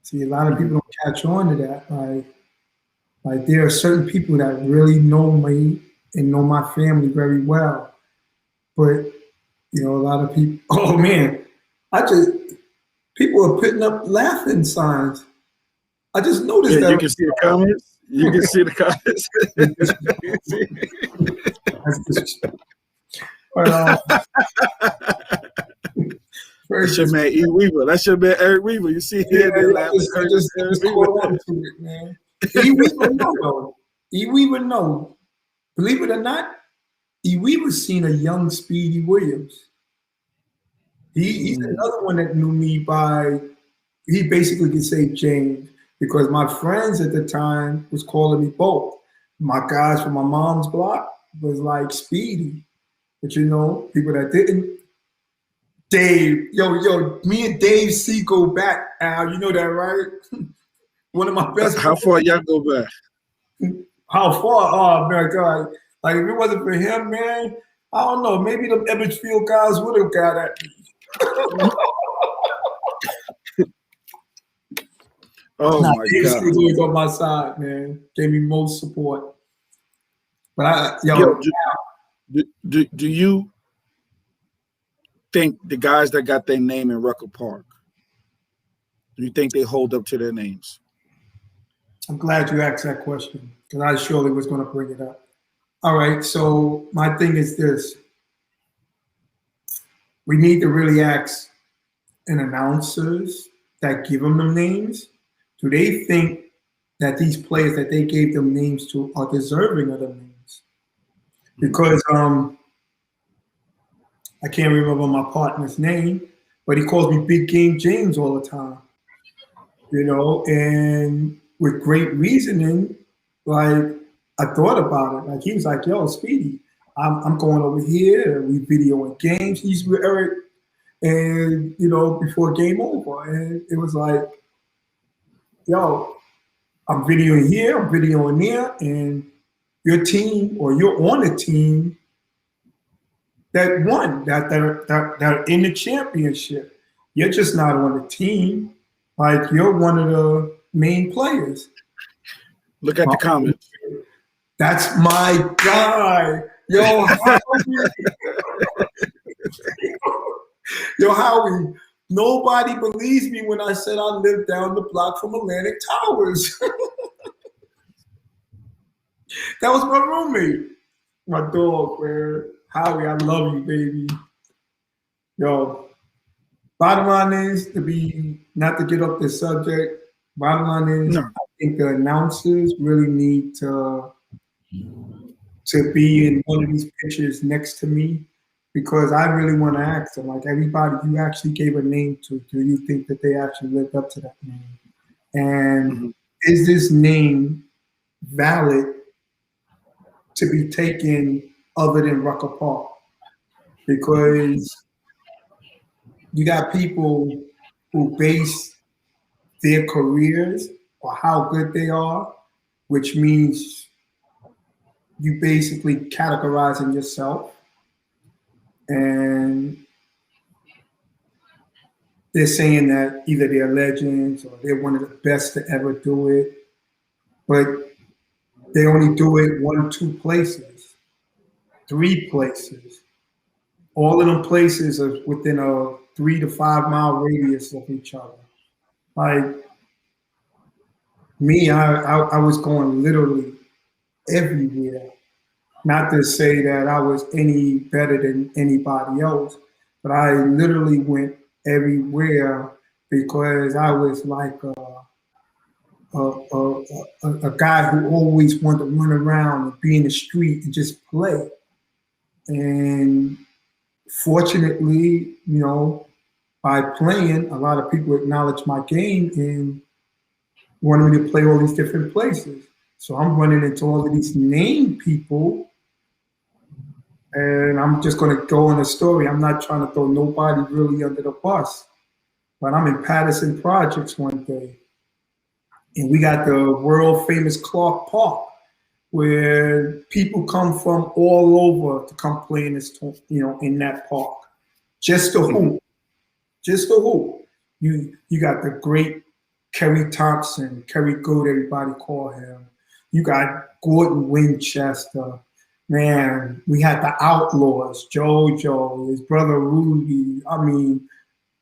See, a lot of people don't catch on to that. Like there are certain people that really know me and know my family very well. But, you know, a lot of people, oh man, people are putting up laughing signs. I just noticed that. You can see the comments. You can see the comments. That's your man E. Weaver. That's your man Eric Weaver. You see here, they laughing. I just caught on to it, man. E. Weaver know. E. Weaver know. Believe it or not, E. Weaver's seen a young Speedy Williams. He's another one that knew me by, he basically could say James, because my friends at the time was calling me both. My guys from my mom's block was like Speedy. But you know, people that didn't. Dave, yo, me and Dave C go back, Al. You know that, right? One of my best. How far y'all go back? How far? Oh my God! Like if it wasn't for him, man, I don't know. Maybe the Edgefield guys would have got at me. Oh my Dave God! C's always on my side, man. Gave me most support. But do you think the guys that got their name in Rucker Park, do you think they hold up to their names? I'm glad you asked that question because I surely was going to bring it up. All right, so my thing is this. We need to really ask an announcers that give them the names, do they think that these players that they gave them names to are deserving of the names? Because I can't remember my partner's name, but he calls me Big Game James all the time. You know, and with great reasoning, like I thought about it. Like he was like, yo, Speedy, I'm going over here, we videoing games. He's with Eric, and you know, before game over. And it was like, yo, I'm videoing here, I'm videoing there, and your team or you're on a team that won, that are in the championship. You're just not on the team. Like you're one of the main players. Look at the comments. That's my guy. Yo, Howie. Yo, Howie. Nobody believes me when I said I live down the block from Atlantic Towers. That was my roommate. My dog, man. Howie, I love you, baby. Yo, bottom line is not to get off the subject. Bottom line is, I think the announcers really need to be in one of these pictures next to me, because I really want to ask them, like, everybody you actually gave a name to, do you think that they actually lived up to that name? And is this name valid to be taken other than Rucker Park? Because you got people who base their careers or how good they are, which means you basically categorizing yourself. And they're saying that either they're legends or they're one of the best to ever do it, but they only do it 1, 2 places, 3 places. All of them places are within a 3 to 5 mile radius of each other. Like me, I was going literally everywhere. Not to say that I was any better than anybody else, but I literally went everywhere because I was like a guy who always wanted to run around and be in the street and just play. And fortunately, by playing, a lot of people acknowledged my game and wanted me to play all these different places. So I'm running into all of these name people, and I'm just going to go on a story. I'm not trying to throw nobody really under the bus, but I'm in Patterson Projects one day, and we got the world famous Clark Park, where people come from all over to come play in this, in that park, just to hoop, just to hoop. You got the great Kerry Thompson, Kerry Good, everybody call him. You got Gordon Winchester. Man, we had the Outlaws, JoJo, his brother Rudy. I mean,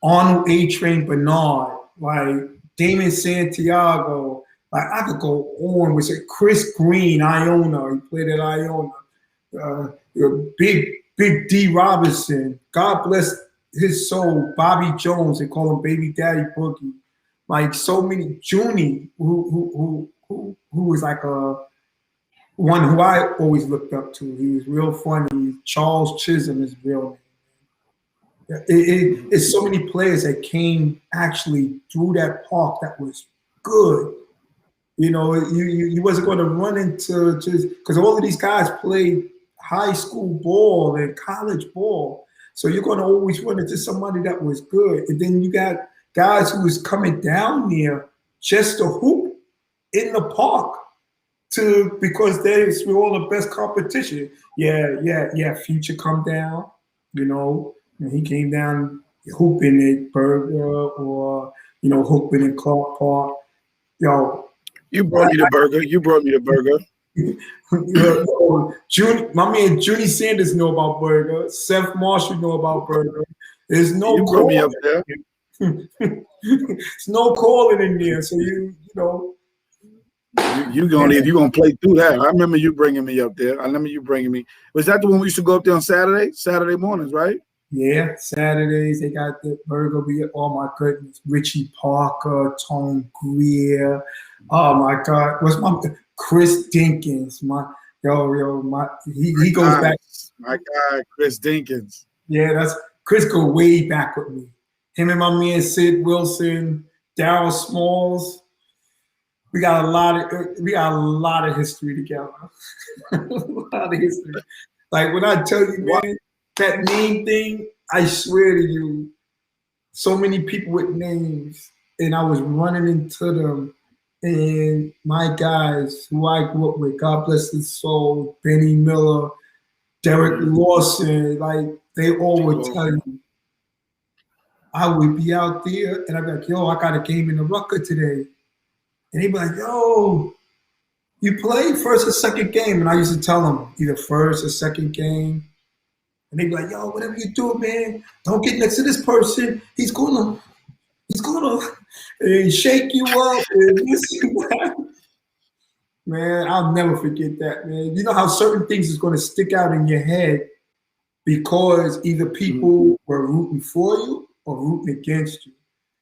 Arnold A-Train Bernard, like Damon Santiago. Like I could go on with it. Chris Green, Iona. He played at Iona. Big D Robinson. God bless his soul. Bobby Jones. They call him Baby Daddy Boogie. Like so many. Junie, who was like one who I always looked up to. He was real funny. Charles Chisholm is real name. It's so many players that came actually through that park that was good. You wasn't going to run into just because all of these guys played high school ball and college ball. So you're going to always run into somebody that was good. And then you got guys who was coming down there just to hoop in the park because they were all the best competition. Yeah. Future come down, and he came down hooping at Burger or, hooping in Clark Park. You brought me the burger. My man Junie Sanders know about burger. Seth Marshall know about burger. There's no you brought me up there. There's no calling in there, so you gonna play through that. I remember you bringing me up there. Was that the one we used to go up there on Saturday mornings, right? Yeah, Saturdays they got the burger. Oh my goodness, Richie Parker, Tone Greer. Oh my God, what's my Chris Dinkins? He goes back. My guy, Chris Dinkins. Yeah, that's Chris go way back with me. Him and my man Sid Wilson, Darryl Smalls. We got a lot of history together. A lot of history. Like when I tell you, man, that name thing, I swear to you, so many people with names, and I was running into them. And my guys who I grew up with, God bless his soul, Benny Miller, Derek Lawson, like they all would tell you, I would be out there and I'd be like, yo, I got a game in the Rucker today. And they'd be like, yo, you play first or second game? And I used to tell them either first or second game. And they'd be like, yo, whatever you do, man, don't get next to this person. He's gonna shake you up and this and that. Man, I'll never forget that, man. You know how certain things is gonna stick out in your head because either people were rooting for you or rooting against you.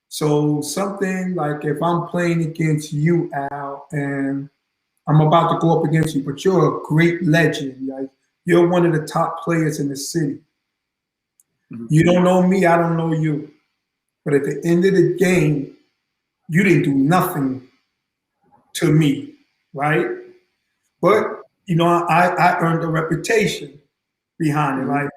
So something like if I'm playing against you, Al, and I'm about to go up against you, but you're a great legend. Like you're one of the top players in the city. You don't know me, I don't know you. But at the end of the game, you didn't do nothing to me, right? But, I earned a reputation behind it, right?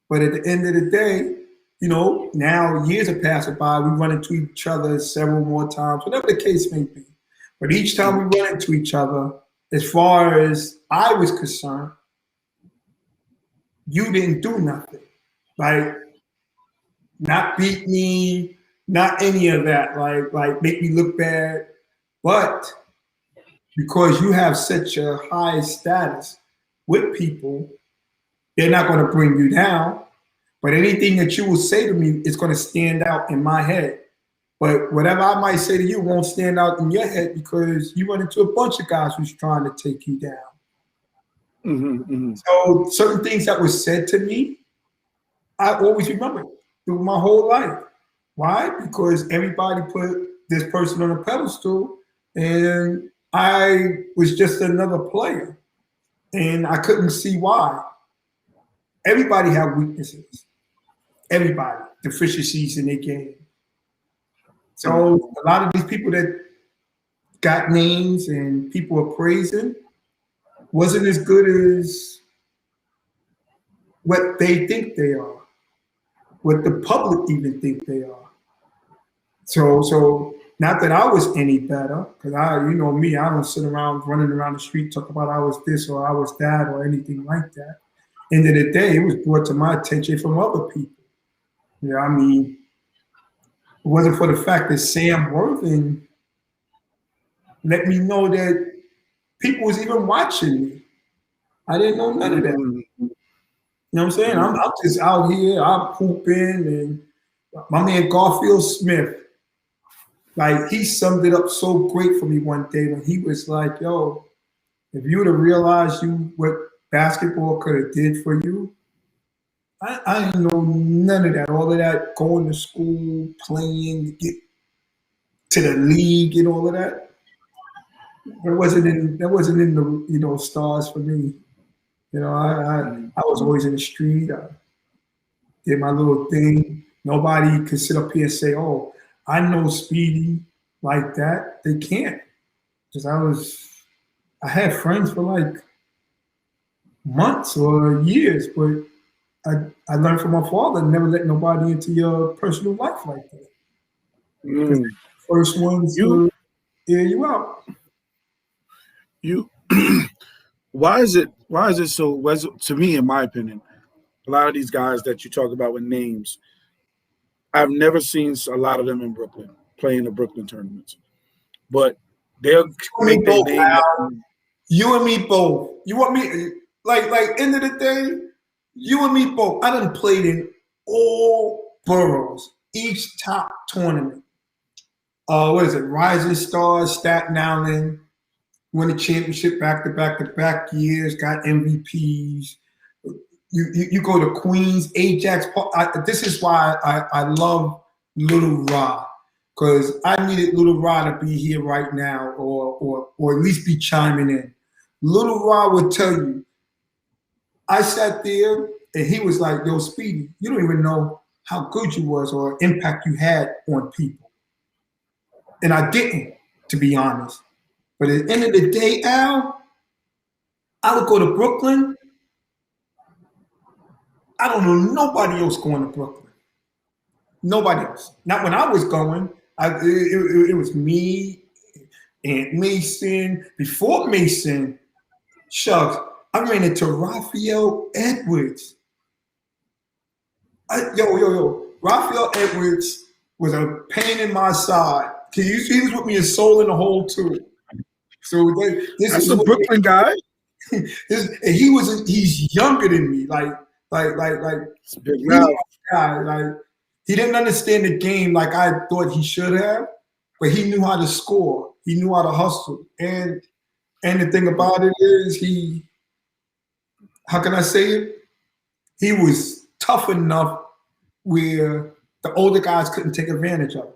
But at the end of the day, now years have passed by, we run into each other several more times, whatever the case may be. But each time we run into each other, as far as I was concerned, you didn't do nothing. Like, not beat me, not any of that, like make me look bad. But because you have such a high status with people, they're not going to bring you down. But anything that you will say to me is going to stand out in my head. But whatever I might say to you won't stand out in your head because you run into a bunch of guys who's trying to take you down. So certain things that were said to me, I always remember through my whole life. Why? Because everybody put this person on a pedestal and I was just another player. And I couldn't see why. Everybody had weaknesses. Everybody, deficiencies in their game. So a lot of these people that got names and people are praising wasn't as good as what they think they are, what the public even think they are. So not that I was any better, because you know me, I don't sit around running around the street talking about I was this or I was that or anything like that. End of the day, it was brought to my attention from other people. You know, I mean, it wasn't for the fact that Sam Worthing let me know that people was even watching me. I didn't know none of that. You know what I'm saying? I'm just out here, I'm pooping, and my man Garfield Smith, like he summed it up so great for me one day when he was like, yo, if you would have realized what basketball could have did for you, I didn't know none of that. All of that, going to school, playing, get to the league and all of that. That wasn't in the stars for me. You know, I was always in the street. I did my little thing. Nobody could sit up here and say, oh, I know Speedy like that. They can't. Because I had friends for like months or years, but I learned from my father, never let nobody into your personal life like that. First ones to air you out. Why is it so, to me, in my opinion, a lot of these guys that you talk about with names, I've never seen a lot of them in Brooklyn playing the Brooklyn tournaments, but they'll make their name. You and me both. You want me like end of the day, you and me both. I done played in all boroughs, each top tournament. What is it? Rising Stars, Staten Island, won the championship back years, got MVPs. You go to Queens, Ajax. This is why I love Little Ra, because I needed Little Ra to be here right now, or at least be chiming in. Little Ra would tell you, I sat there and he was like, yo, Speedy, you don't even know how good you was or impact you had on people. And I didn't, to be honest. But at the end of the day, Al, I would go to Brooklyn. I don't know nobody else going to Brooklyn. Nobody else. Not when I was going. It was me and Mason. Before Mason, shucks, I ran into Raphael Edwards. Raphael Edwards was a pain in my side. He was with me in Soul in the Hole too. So That's a Brooklyn guy. He's younger than me. He didn't understand the game like I thought he should have, but he knew how to score. He knew how to hustle. And the thing about it is how can I say it? He was tough enough where the older guys couldn't take advantage of him.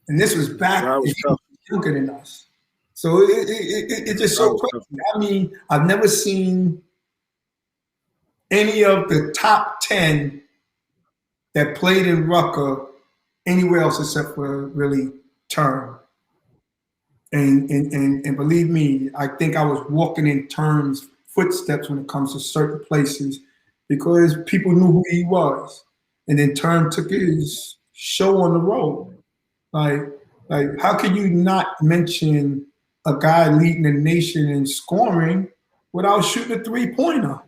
And this was back when he was younger than us. So it's just so crazy. I mean, I've never seen any of the top 10 that played in Rucker anywhere else except for really Term. And believe me, I think I was walking in Term's footsteps when it comes to certain places because people knew who he was. And then Term took his show on the road. Like how can you not mention a guy leading the nation in scoring without shooting a three-pointer?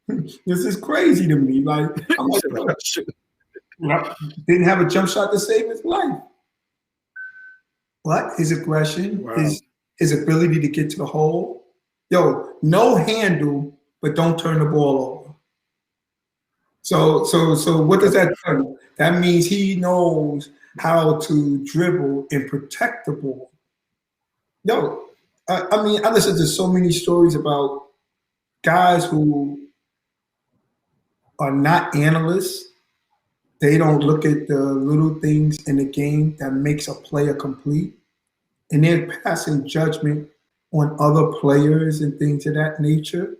This is crazy to me. Like, I'm like, didn't have a jump shot to save his life. But his aggression, his ability to get to the hole. Yo, no handle, but don't turn the ball over. So what does that tell you? That means he knows how to dribble and protect the ball. No, I mean, I listen to so many stories about guys who are not analysts. They don't look at the little things in the game that makes a player complete, and they're passing judgment on other players and things of that nature.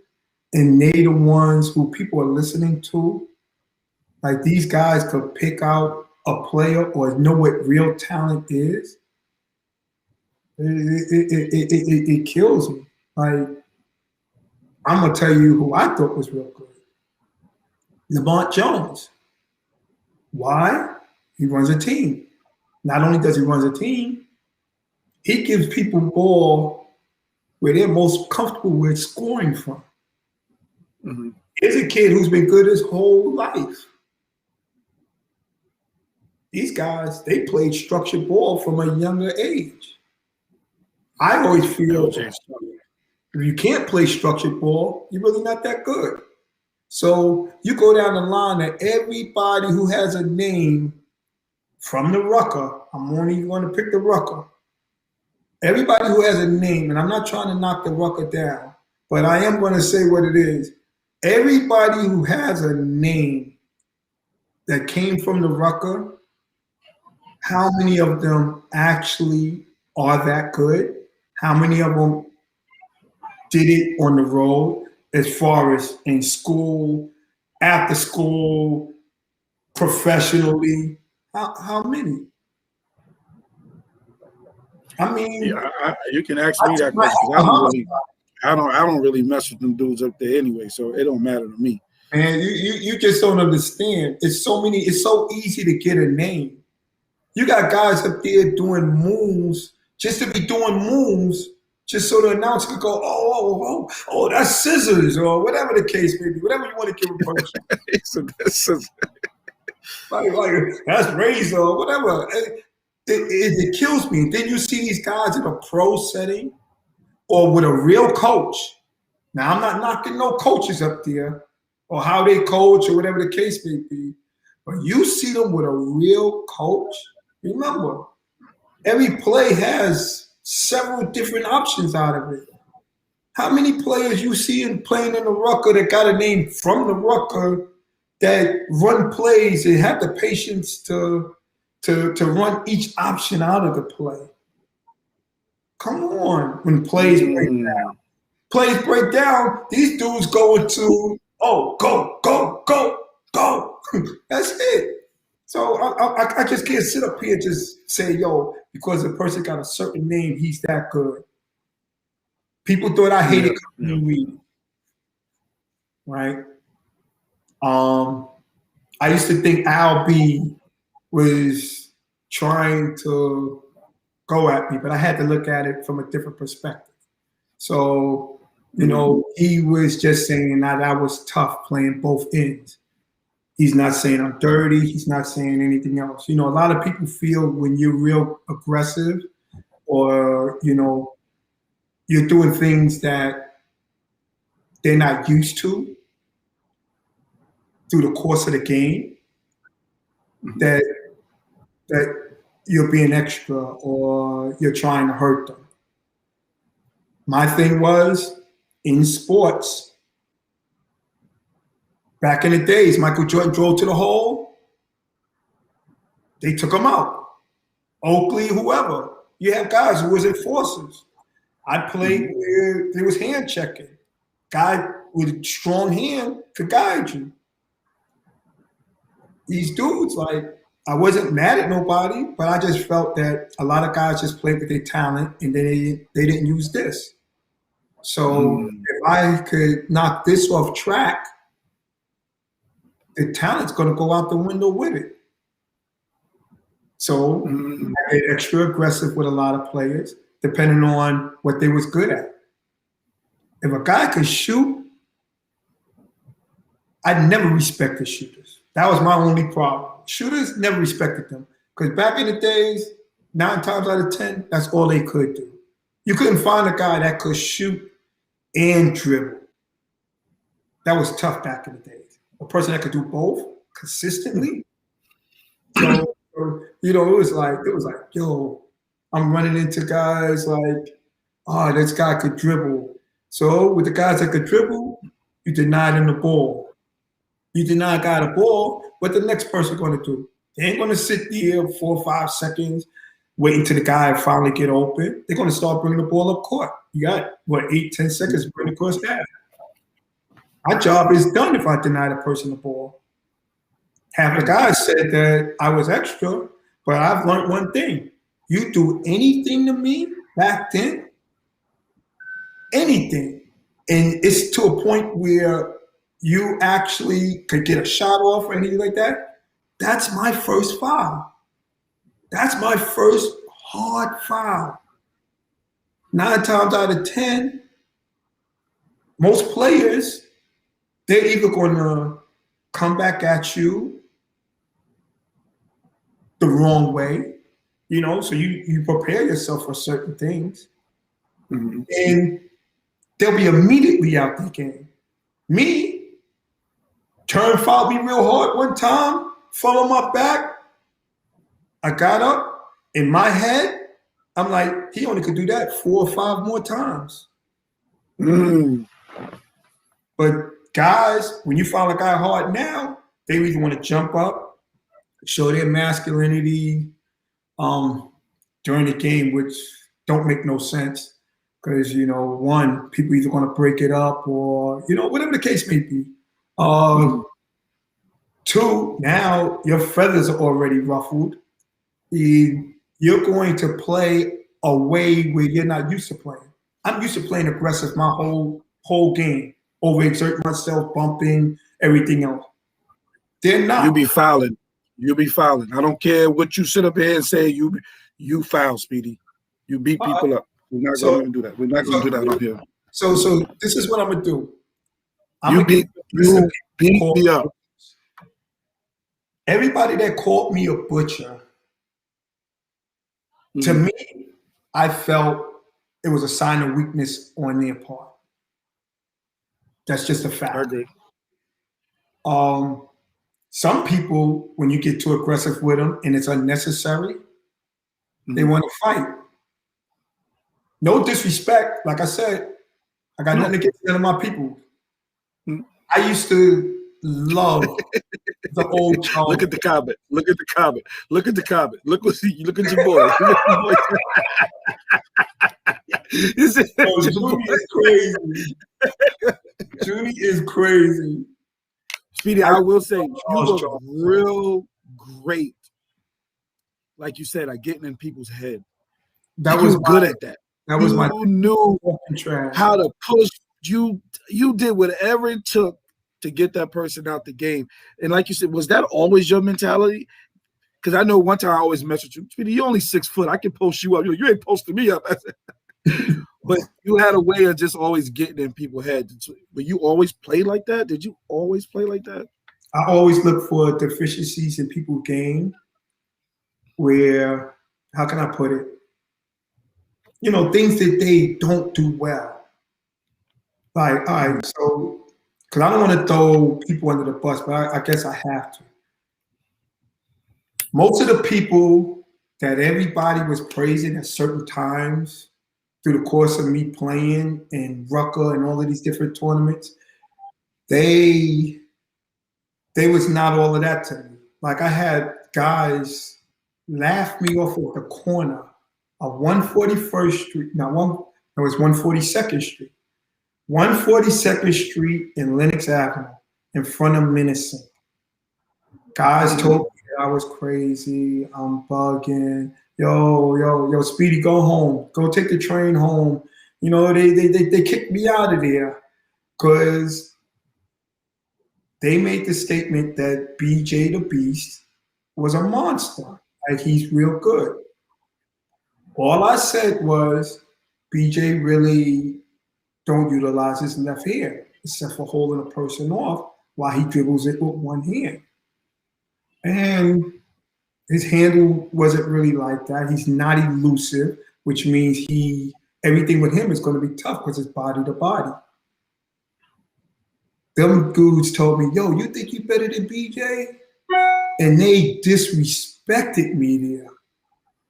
And they the ones who people are listening to. Like these guys could pick out a player or know what real talent is. It kills me. Like I'm gonna tell you who I thought was real good. Lamont Jones. Why? He runs a team. Not only does he run a team, he gives people ball where they're most comfortable with scoring from. Mm-hmm. Here's a kid who's been good his whole life. These guys, they played structured ball from a younger age. I always feel if you can't play structured ball, you're really not that good. So you go down the line of everybody who has a name from the Rucker. I'm only going to pick the Rucker. Everybody who has a name, and I'm not trying to knock the Rucker down, but I am going to say what it is. Everybody who has a name that came from the Rucker, how many of them actually are that good? How many of them did it on the road as far as in school, after school, professionally? How many? I mean, yeah, you can ask me that question. I don't really mess with them dudes up there anyway, so it don't matter to me. Man, you just don't understand. It's so easy to get a name. You got guys up there doing moves just to be doing moves, just so the announcer could go, oh, that's scissors, or whatever the case may be, whatever you want to give a person. like that's razor, or whatever. It kills me. Then you see these guys in a pro setting or with a real coach. Now, I'm not knocking no coaches up there or how they coach or whatever the case may be, but you see them with a real coach. Remember, every play has several different options out of it. How many players you see playing in the Rucker that got a name from the Rucker that run plays and have the patience to run each option out of the play? Come on, when plays break down, these dudes go into, go. That's it. So I just can't sit up here and just say, yo, because a person got a certain name, he's that good. People thought I hated Reed, right? I used to think Al B was trying to go at me, but I had to look at it from a different perspective. So, he was just saying that I was tough playing both ends. He's not saying I'm dirty. He's not saying anything else. A lot of people feel when you're real aggressive or, you're doing things that they're not used to through the course of the game, that you're being extra or you're trying to hurt them. My thing was, in sports, back in the days, Michael Jordan drove to the hole, they took him out. Oakley, whoever. You have guys who was enforcers. I played where there was hand checking. Guy with a strong hand could guide you. These dudes, I wasn't mad at nobody, but I just felt that a lot of guys just played with their talent and they didn't use this. So if I could knock this off track, the talent's going to go out the window with it. So I get extra aggressive with a lot of players, depending on what they was good at. If a guy could shoot, I never respected shooters. That was my only problem. Shooters, never respected them. Because back in the days, 9 times out of 10, that's all they could do. You couldn't find a guy that could shoot and dribble. That was tough back in the days. a person that could do both consistently. So, you know, it was like, yo, I'm running into guys like, oh, this guy could dribble. So with the guys that could dribble, you deny them the ball. You deny a guy the ball, what the next person going to do? They ain't going to sit there 4 or 5 seconds waiting till the guy finally get open. They're going to start bringing the ball up court. You got, what, 8, 10 seconds to bring the course down. My job is done if I deny the person the ball. Half the guys said that I was extra, but I've learned one thing. You do anything to me back then, anything, and it's to a point where you actually could get a shot off or anything like that, that's my first foul. That's my first hard foul. 9 times out of 10, most players, they're either going to come back at you the wrong way, you know, so you prepare yourself for certain things, and they'll be immediately out the game. Me, turn foul me real hard one time, fall on my back. I got up in my head. I'm like, he only could do that 4 or 5 more times. But guys, when you foul a guy hard now, they either want to jump up, show their masculinity during the game, which don't make no sense. Because, you know, one, people either going to break it up or, you know, whatever the case may be. 2, now your feathers are already ruffled. You're going to play a way where you're not used to playing. I'm used to playing aggressive my whole game, overexert myself, bumping, everything else. They're not. You be fouling. You be fouling. I don't care what you sit up here and say. You foul, Speedy. You beat people up. We're not going to do that. We're not going to do that up here. So this is what I'm gonna do. You beat me up. Everybody that called me a butcher, to me, I felt it was a sign of weakness on their part. That's just a fact. I agree. Some people, when you get too aggressive with them and it's unnecessary, they want to fight. No disrespect. Like I said, I got nothing against none of my people. I used to love the old Charles. Look at the comment. Look at the comment. Look at the comment. Look at your boy. Look at your boy. Junie is crazy. Junie is crazy. Speedy, I will say you were real great. Like you said, like getting in people's head. That was good at that. That was my knew how to push. You did whatever it took to get that person out the game. And like you said, was that always your mentality? Because I know one time I always mess with you. Speedy, you're only 6 foot. I can post you up. You ain't posting me up. But you had a way of just always getting in people's heads. But you always play like that? Did you always play like that? I always look for deficiencies in people's game where, how can I put it? You know, things that they don't do well. Like, all right, so, because I don't want to throw people under the bus, but I guess I have to. Most of the people that everybody was praising at certain times through the course of me playing in Rucker and all of these different tournaments, they was not all of that to me. Like I had guys laugh me off of the corner of 141st Street. It was 142nd Street. 142nd Street and Lenox Avenue in front of Minnesota. Guys told me that I was crazy, I'm bugging. Yo, Speedy, go home. Go take the train home. You know, they kicked me out of there because they made the statement that BJ the Beast was a monster. Like he's real good. All I said was BJ really don't utilize his left hand except for holding a person off while he dribbles it with one hand. And his handle wasn't really like that. He's not elusive, which means everything with him is going to be tough because it's body to body. them dudes told me, yo, you think you better than BJ? And they disrespected me there.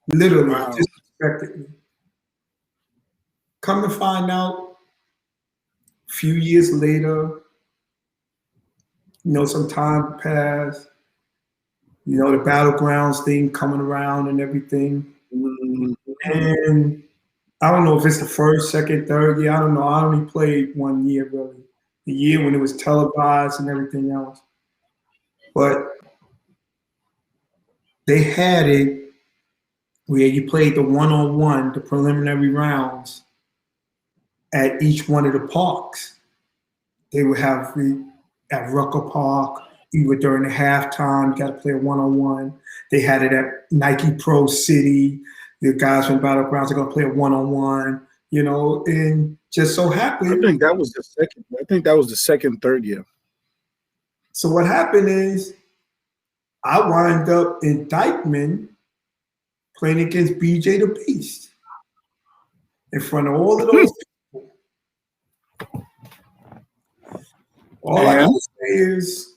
Literally disrespected me. Come to find out, a few years later, some time passed, the Battlegrounds thing coming around and everything. And I don't know if it's the first, second, third year. I don't know. I only played 1 year, really. The year when it was televised and everything else. But they had it where you played the one-on-one, the preliminary rounds at each one of the parks. They would have at Rucker Park, either during the halftime, you got to play a one-on-one. They had it at Nike Pro City. The guys from Battlegrounds are going to play a one-on-one, and just so happened. I think that was the second, third year. So what happened is I wind up in Dykeman playing against BJ the Beast in front of all of those people. All I can say is,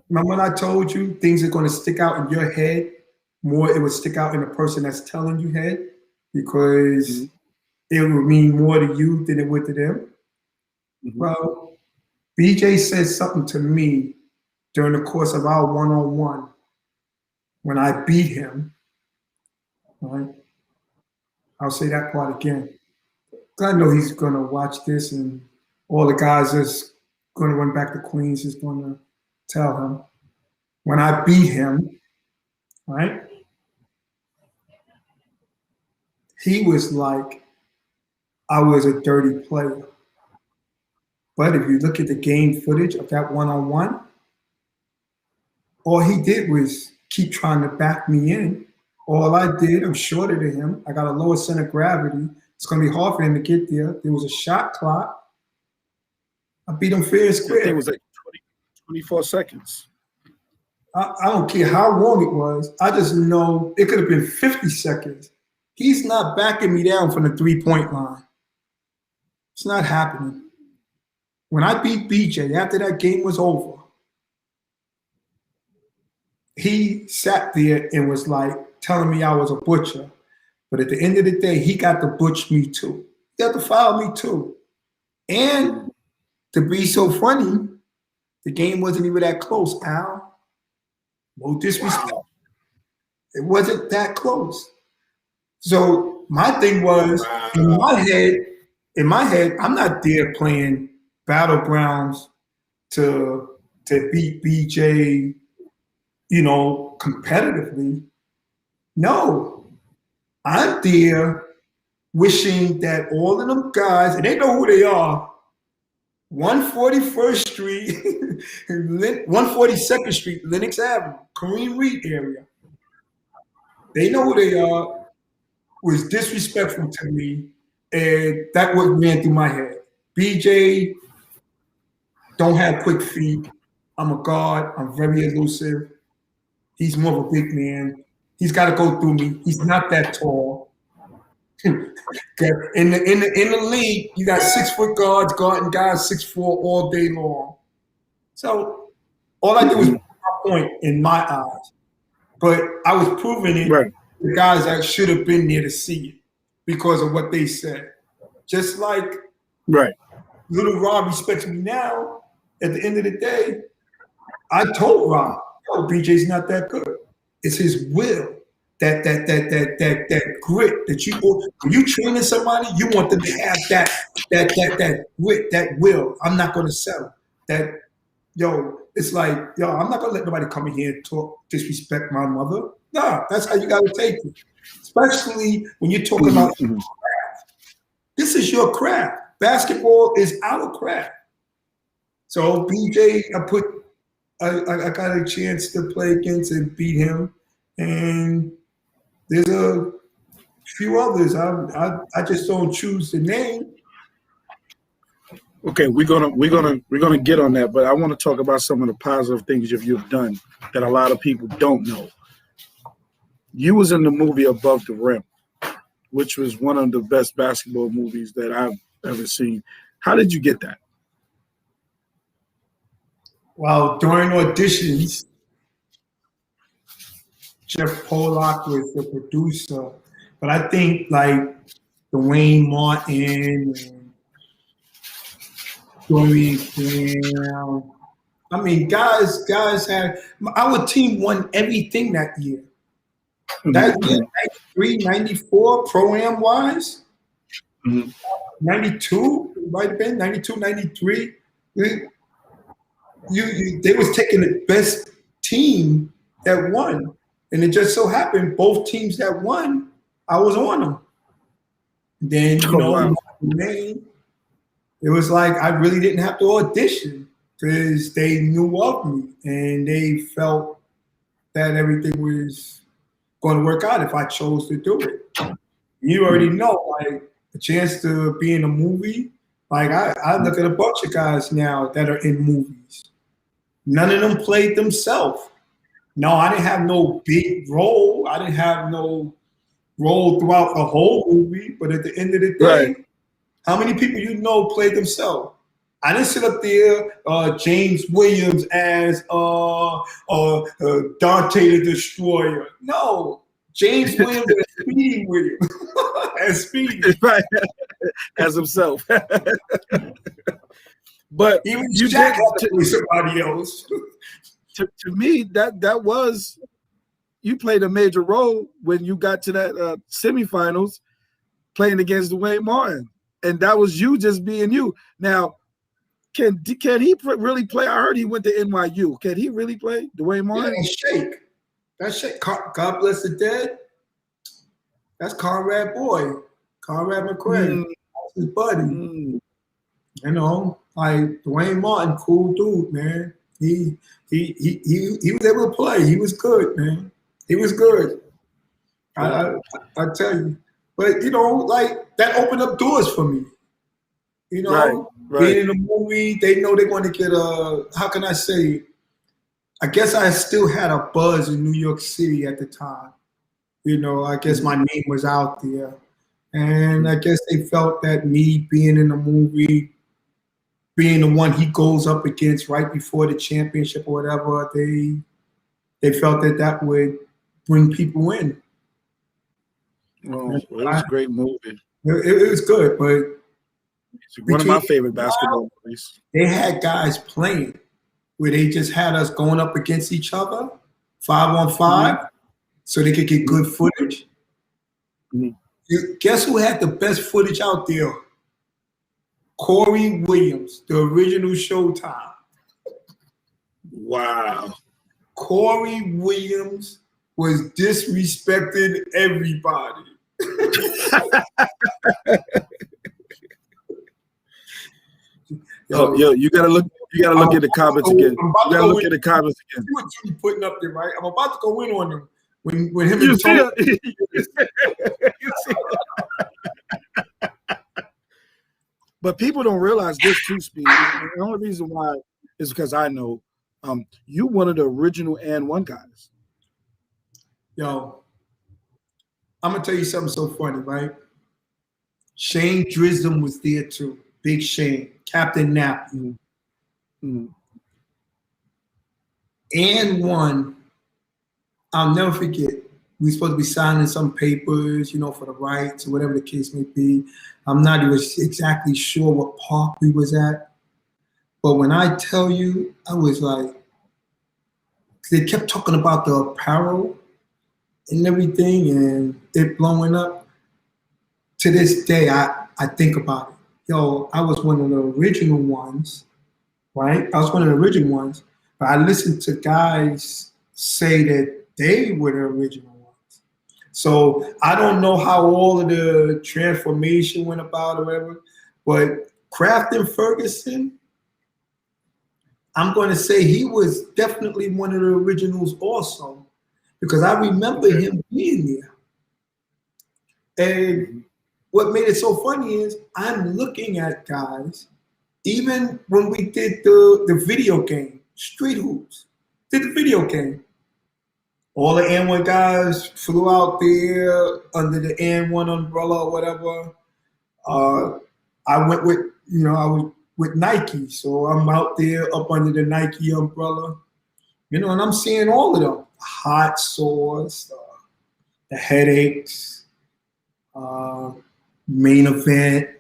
remember when I told you things are going to stick out in your head more? It would stick out in the person that's telling you head, because it would mean more to you than it would to them. Well, BJ said something to me during the course of our one-on-one when I beat him. Right? I'll say that part again. I know he's going to watch this, and all the guys that's going to run back to Queens is going to tell him. When I beat him, right, he was like, I was a dirty player. But if you look at the game footage of that one-on-one, all he did was keep trying to back me in. All I did, I'm shorter than him. I got a lower center of gravity. It's going to be hard for him to get there. There was a shot clock. I beat him fair and square. It was like 24 seconds. I don't care how long it was. I just know it could have been 50 seconds. He's not backing me down from the three-point line. It's not happening. When I beat BJ, after that game was over, he sat there and was like telling me I was a butcher. But at the end of the day, he got to butch me too. He got to foul me too. And to be so funny, the game wasn't even that close, Al. No disrespect. Wow. It wasn't that close. So my thing was, in my head, I'm not there playing Battlegrounds to beat BJ, competitively. No, I'm there wishing that all of them guys, and they know who they are, 141st Street, 142nd Street, Lenox Avenue, Kareem Reed area. They know who they are, was disrespectful to me, and that what ran through my head. BJ don't have quick feet. I'm a guard. I'm very elusive. He's more of a big man. He's got to go through me. He's not that tall. In the league, you got 6 foot guards guarding guys 6'4" all day long. So all I did was put my point in my eyes, but I was proving it. Right. The guys that should have been there to see it because of what they said. Just like little Rob respects me now. At the end of the day, I told Rob, "Oh, BJ's not that good. It's his will." That grit that when you training somebody, you want them to have that grit, that will. I'm not gonna settle. It's like, I'm not gonna let nobody come in here and talk, disrespect my mother. Nah, that's how you gotta take it. Especially when you're talking about craft. This is your craft. Basketball is our craft. So BJ, I got a chance to play against and beat him, and there's a few others. I just don't choose the name. Okay, we're gonna get on that, but I want to talk about some of the positive things you've done that a lot of people don't know. You was in the movie Above the Rim, which was one of the best basketball movies that I've ever seen. How did you get that? Well, during auditions, Jeff Pollock was the producer, but I think like Dwayne Martin and Dorian Graham. I mean, guys had our team won everything that year. That year, 93, 94, Pro-Am wise, 92, it might have been 92, 93. They was taking the best team that won. And it just so happened both teams that won, I was on them. Then, Wow. it was like I really didn't have to audition because they knew of me and they felt that everything was going to work out if I chose to do it. You already know, like, a chance to be in a movie. Like, I look at a bunch of guys now that are in movies. None of them played themselves. No, I didn't have no big role. I didn't have no role throughout the whole movie. But at the end of the day, how many people you know played themselves? I didn't sit up there, James Williams as Dante the Destroyer. No, James Williams as Speedy Williams. As Speedy. Right. As himself. But even you Jack did had to play somebody else. To me, that was, you played a major role when you got to that semifinals playing against Dwayne Martin. And that was you just being you. Now, can he really play? I heard he went to NYU. Can he really play, Dwayne Martin? Yeah, Shake. That's Shake. God bless the dead. That's Conrad Boy. Conrad McRae. That's his buddy. You know, like Dwayne Martin, cool dude, man. He was able to play. He was good, man. He was good. I tell you. But you know, like that opened up doors for me. You know, being in a movie, they know they're going to get how can I say? I guess I still had a buzz in New York City at the time. You know, I guess my name was out there. And I guess they felt that me being in the movie, being the one he goes up against right before the championship or whatever, they felt that would bring people in. Well, it was a great movie. It was good, but it's one of my favorite basketball movies. They had guys playing where they just had us going up against each other, 5-on-5, so they could get good footage. Guess who had the best footage out there? Corey Williams, the original Showtime. Wow. Corey Williams was disrespecting everybody. Yo, you gotta look at the comments again. You gotta look at the comments again. See what you putting up there, right? I'm about to go in on them when him and Tony. But people don't realize this too, Speed. The only reason why is because I know you one of the original and one guys. Yo, I'm gonna tell you something so funny, right? Shane Drisdom was there too. Big Shane, Captain Nap. And one, I'll never forget. We were supposed to be signing some papers, you know, for the rights or whatever the case may be. I'm not even exactly sure what park we was at. But when I tell you, I was like, they kept talking about the apparel and everything and it blowing up. To this day, I think about it. Yo, I was one of the original ones, right? I was one of the original ones, but I listened to guys say that they were the original ones. So I don't know how all of the transformation went about or whatever, but Kraft and Ferguson, I'm going to say he was definitely one of the originals also, because I remember him being there. And what made it so funny is I'm looking at guys, even when we did the video game, Street Hoops, did the video game. All the N1 guys flew out there under the N1 umbrella or whatever. I went with, I was with Nike. So I'm out there up under the Nike umbrella, and I'm seeing all of them. Hot sores, the headaches, main event,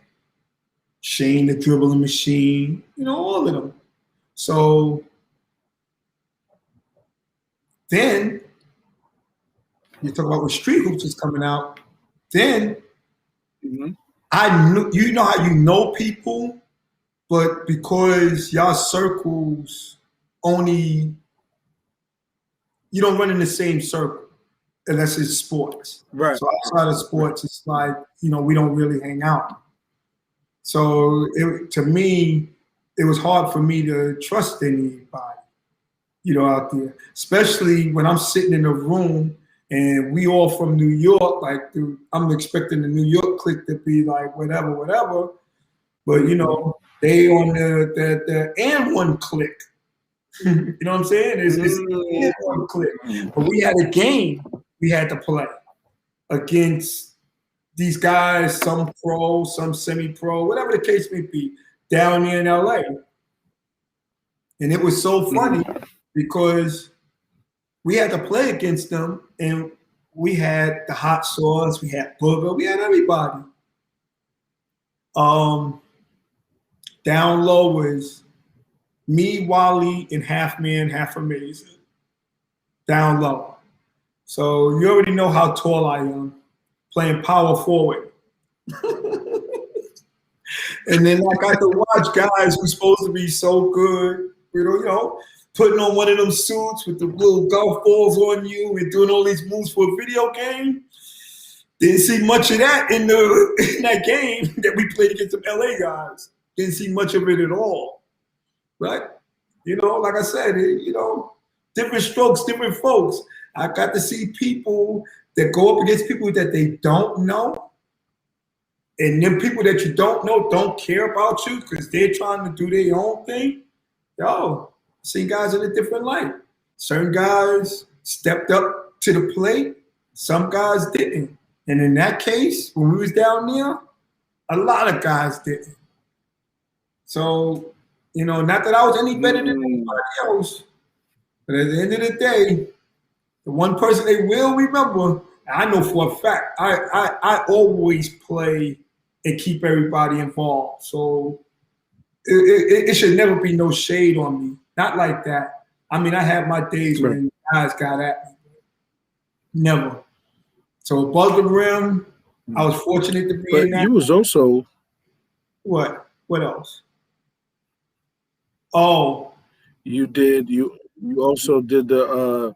Shane the dribbling machine, all of them. So then you talk about when Street Hoops is coming out, then I knew, how you know people, but because y'all circles only, you don't run in the same circle unless it's sports. Right. So outside of sports, it's like, we don't really hang out. So to me, it was hard for me to trust anybody, out there, especially when I'm sitting in a room and we all from New York. Like, I'm expecting the New York clique to be like whatever, but they on the and one clique. You know what I'm saying? It's and one clique. But we had a game we had to play against these guys, some pro, some semi-pro, whatever the case may be, down here in LA. And it was so funny because we had to play against them, and we had the hot sauce, we had Booger, we had everybody. Down low was me, Wally, and half man, half amazing. Down low. So you already know how tall I am, playing power forward. And then I got to watch guys who's supposed to be so good, putting on one of them suits with the little golf balls on you and doing all these moves for a video game. Didn't see much of that in that game that we played against some LA guys. Didn't see much of it at all, right? Like I said, different strokes, different folks. I got to see people that go up against people that they don't know. And then people that you don't know don't care about you because they're trying to do their own thing. See guys in a different light. Certain guys stepped up to the plate. Some guys didn't. And in that case, when we was down there, a lot of guys didn't. So, not that I was any better than anybody else, but at the end of the day, the one person they will remember, I know for a fact, I always play and keep everybody involved. So it should never be no shade on me. Not like that. I mean, I had my days when guys got at me. Never. So above the rim, I was fortunate to be in that. You was also what? What else? Oh, you also did the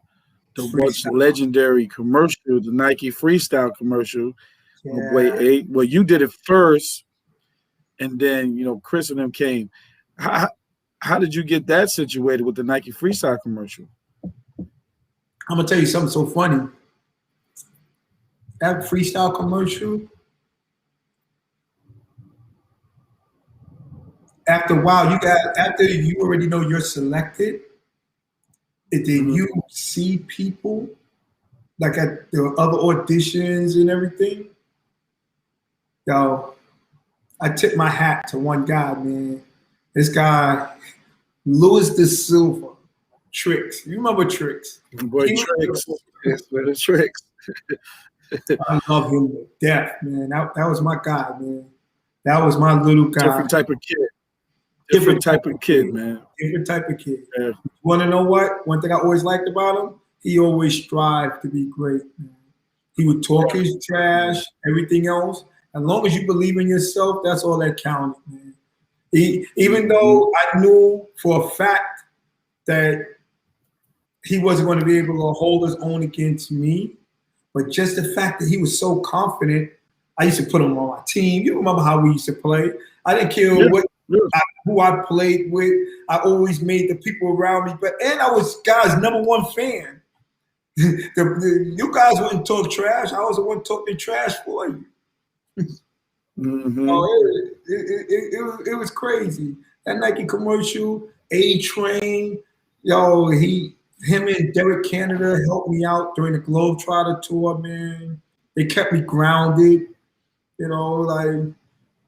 what's legendary commercial, the Nike Freestyle commercial. yeah. Well, you did it first, and then Chris and them came. How did you get that situated with the Nike Freestyle commercial? I'm gonna tell you something so funny. That freestyle commercial, after a while, after you already know you're selected, and then you see people like at the other auditions and everything. I tip my hat to one guy, man. This guy, Louis De Silva, Tricks. You remember Tricks? Boy, Tricks. Yes, the Tricks. I love him to death, man. That was my guy, man. That was my little guy. Different type of kid. Different type of kid, man. Different type of kid. Yeah. You want to know what? One thing I always liked about him, he always strived to be great, man. He would talk his trash, everything else. As long as you believe in yourself, that's all that counted, man. Even though I knew for a fact that he wasn't going to be able to hold his own against me, but just the fact that he was so confident, I used to put him on my team. You remember how we used to play? I didn't care who I played with. I always made the people around me better. And I was guys' #1 fan. You guys wouldn't talk trash. I was the one talking trash for you. It was crazy. That Nike commercial, A-Train, him and Derek Canada helped me out during the Globetrotter tour, man. They kept me grounded,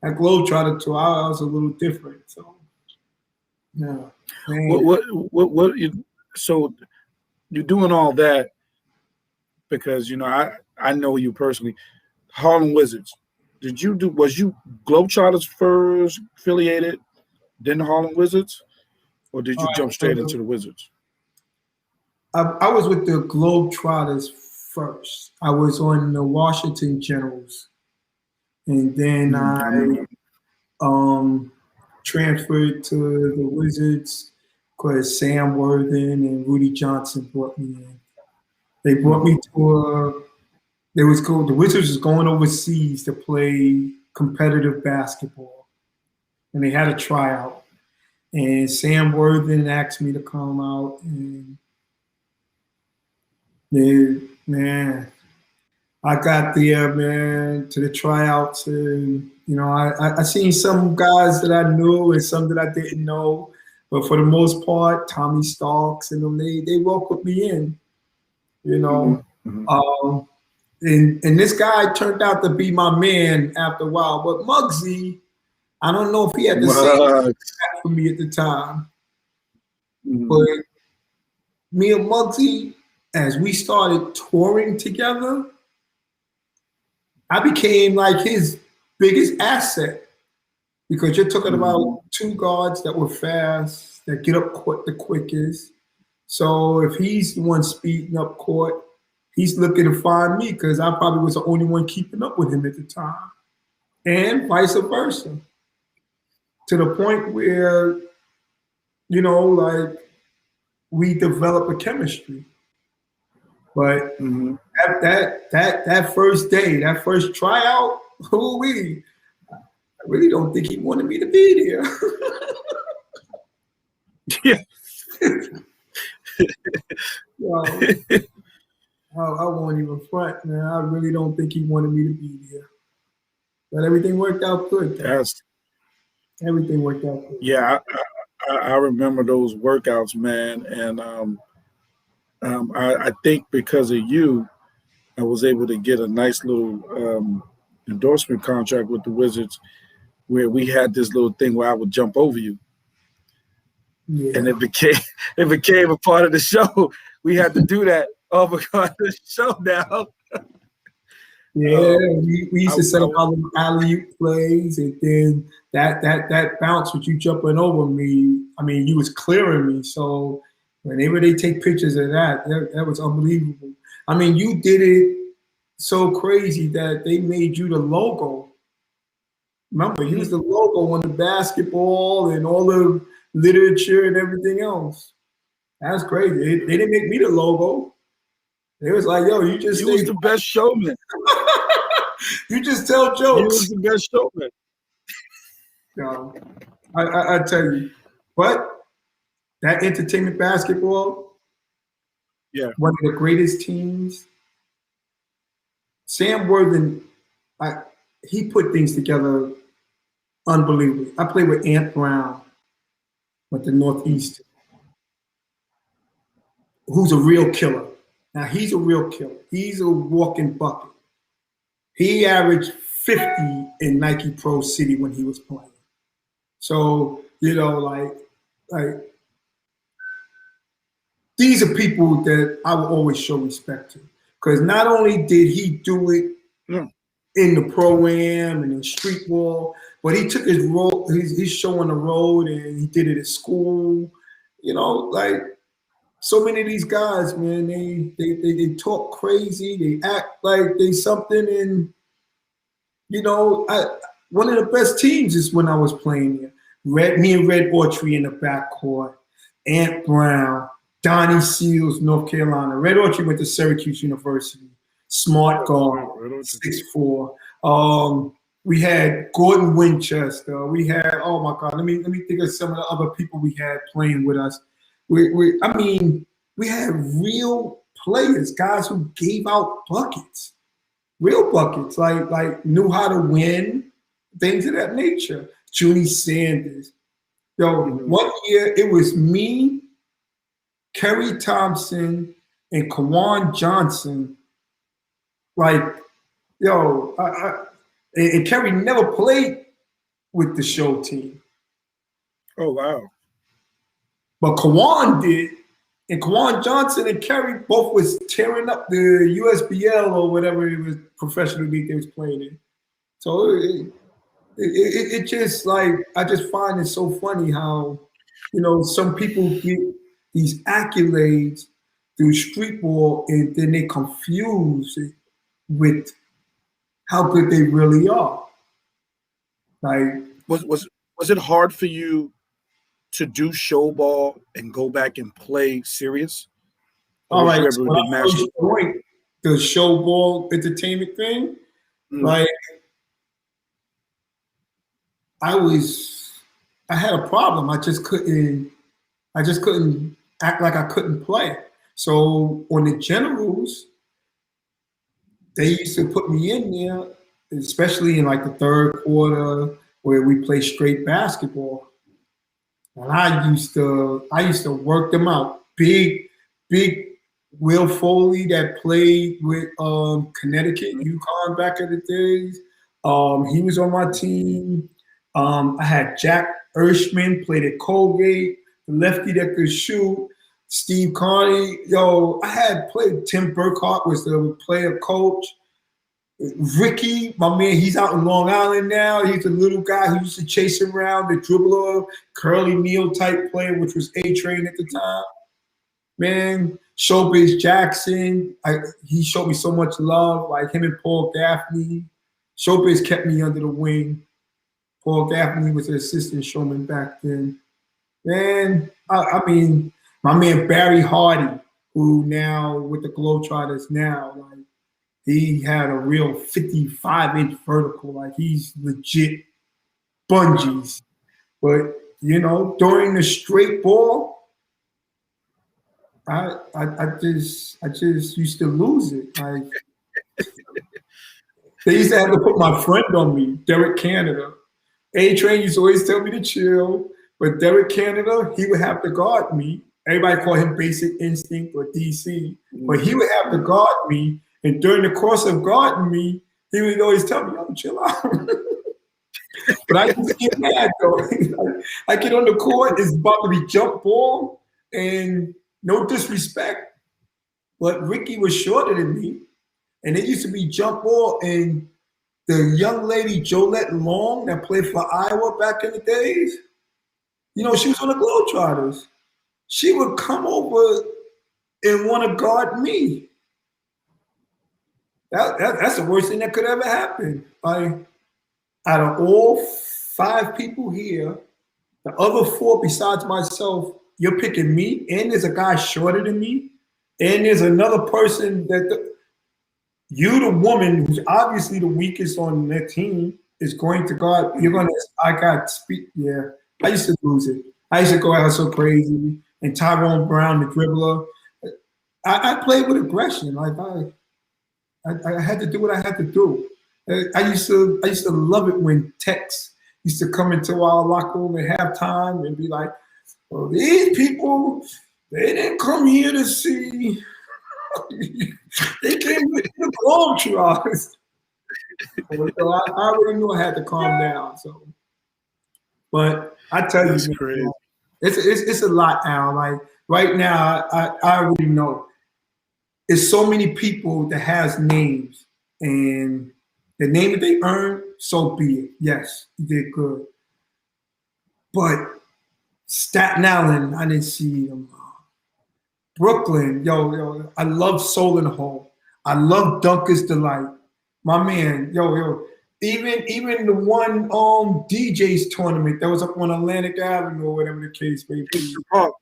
At Globetrotter tour, I was a little different. So, yeah. Man. What so you're doing all that because, I know you personally. Harlem Wizards. Was you Globetrotters first affiliated, then the Harlem Wizards? Or did you jump straight into the Wizards? I was with the Globetrotters first. I was on the Washington Generals. And then I transferred to the Wizards because Sam Worthen and Rudy Johnson brought me in. They brought me to the Wizards was going overseas to play competitive basketball. And they had a tryout. And Sam Worthen asked me to come out, and man, I got there, man, to the tryouts, and I seen some guys that I knew and some that I didn't know, but for the most part, Tommy Starks and them, they welcomed me in, Mm-hmm. And this guy turned out to be my man after a while, but Muggsy, I don't know if he had the same respect for me at the time. Mm-hmm. But me and Muggsy, as we started touring together, I became like his biggest asset because you're talking about two guards that were fast, that get up court the quickest. So if he's the one speeding up court, he's looking to find me because I probably was the only one keeping up with him at the time, and vice versa. To the point where, like we develop a chemistry. But that first day, that first tryout, I really don't think he wanted me to be there. Yeah. I won't even front, man. I really don't think he wanted me to be there. But everything worked out good. Everything worked out good. Yeah, I remember those workouts, man, and I think because of you, I was able to get a nice little endorsement contract with the Wizards, where we had this little thing where I would jump over you, and it became a part of the show. We had to do that all because of the show now. Yeah, we used to set up all the alley-oop plays, and then that bounce with you jumping over me. I mean, you was clearing me. So whenever they take pictures of that was unbelievable. I mean, you did it so crazy that they made you the logo. Remember, you was the logo on the basketball and all the literature and everything else. That's crazy. They didn't make me the logo. It was like, yo, you was the best showman. You just tell jokes. You was the best showman. No, I tell you. But that entertainment basketball, one of the greatest teams. Sam Worthen, he put things together unbelievably. I played with Ant Brown with the Northeast, who's a real killer. Now, he's a real killer. He's a walking bucket. He averaged 50 in Nike Pro City when he was playing. So, like these are people that I will always show respect to. Because not only did he do it in the Pro-Am and in street ball, but he took his role, his show on the road, and he did it at school. Like so many of these guys, man, they talk crazy, they act like they something, and one of the best teams is when I was playing here. Me and Red Autry in the backcourt, Ant Brown, Donnie Seals, North Carolina. Red Autry went to Syracuse University. Smart guard, 6'4". We had Gordon Winchester. We had, oh my God, let me think of some of the other people we had playing with us. We had real players, guys who gave out buckets, real buckets, like knew how to win, things of that nature. Junie Sanders. One year it was me, Kerry Thompson, and Kawan Johnson. And Kerry never played with the show team. Oh, wow. But Kawan did, and Kawan Johnson and Kerry both was tearing up the USBL or whatever it was, professional league they was playing in. So it just like, I just find it so funny how, you know, some people get these accolades through street ball and then they confuse it with how good they really are. Like, Was it hard for you to do show ball and go back and play serious? Or all was right, you so ever when I did match? first joined the show ball entertainment thing, like I had a problem. I just couldn't act like I couldn't play. So on the generals, they used to put me in there, especially in like the third quarter where we play straight basketball. And I used to work them out. Big Will Foley that played with Connecticut, UConn back in the days. He was on my team. I had Jack Ershman played at Colgate, the lefty that could shoot. Steve Carney, yo, I had played. Tim Burkhart was the player coach. Ricky, my man, he's out in Long Island now. He's a little guy who used to chase him around, the dribbler, Curly Neal type player, which was A-Train at the time. Man, Showbiz Jackson, he showed me so much love, like him and Paul Gaffney. Showbiz kept me under the wing. Paul Gaffney was an assistant showman back then. Man, I mean, my man Barry Hardy, who now with the Globetrotters now, like he had a real 55-inch vertical, like he's legit bungees. But you know, during the straight ball, I just used to lose it. Like they used to have to put my friend on me, Derek Canada. A-Train used to always tell me to chill, but Derek Canada, he would have to guard me. Everybody called him Basic Instinct or DC, but he would have to guard me. And during the course of guarding me, he would always tell me, "Yo, chill out." But I used to get mad though. I get on the court, it's about to be jump ball, and no disrespect, but Ricky was shorter than me, and it used to be jump ball, and the young lady Jolette Long that played for Iowa back in the days, you know, she was on the Globetrotters. She would come over and want to guard me. That's the worst thing that could ever happen. Like, out of all 5 people here, the other 4 besides myself, you're picking me, and there's a guy shorter than me, and there's another person that you, the woman who's obviously the weakest on that team, is going to guard. Yeah, I used to lose it. I used to go out so crazy. And Tyrone Brown, the dribbler, I played with aggression. Like I had to do what I had to do. I used to love it when Tex used to come into our locker room at halftime and be like, "Well, these people, they didn't come here to see." They came with the Globetrotters. So I already knew I had to calm down. So, but I tell you, man, it's a lot, Al. Like right now, I already know. There's so many people that has names, and the name that they earn, so be it. Yes, you did good. But Staten Island, I didn't see them. Brooklyn, yo, I love Soul and Home. I love Dunker's Delight. My man, yo, even the one DJ's tournament that was up on Atlantic Avenue or whatever the case may be. Kingston Park.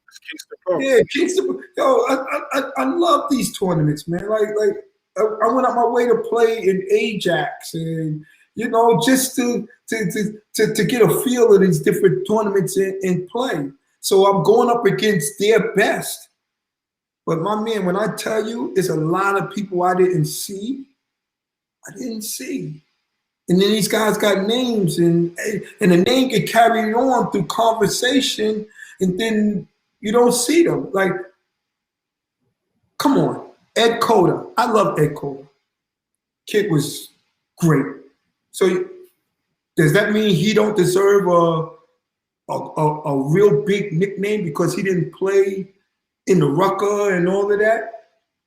Yeah, Kingston. Yo, I love these tournaments, man. Like I went out my way to play in Ajax, and you know, just to get a feel of these different tournaments in play. So I'm going up against their best. But my man, when I tell you, it's a lot of people I didn't see. And then these guys got names, and the name get carried on through conversation, and then you don't see them. Like, come on, Ed Cota. I love Ed Cota. Kid was great. So Does that mean he don't deserve a real big nickname because he didn't play in the Rucker and all of that?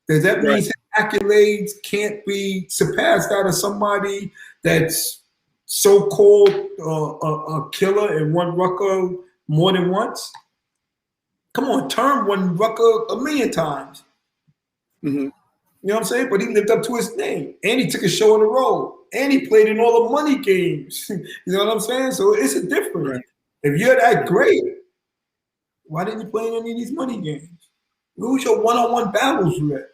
Does that mean his accolades can't be surpassed out of somebody that's so-called a killer and won Rucker more than once? Come on, Term won Rucker a million times. Mm-hmm. You know what I'm saying? But he lived up to his name. And he took a show on the road. And he played in all the money games. You know what I'm saying? So it's a difference. Right. If you're that great, why didn't you play in any of these money games? Where was your one-on-one battles with?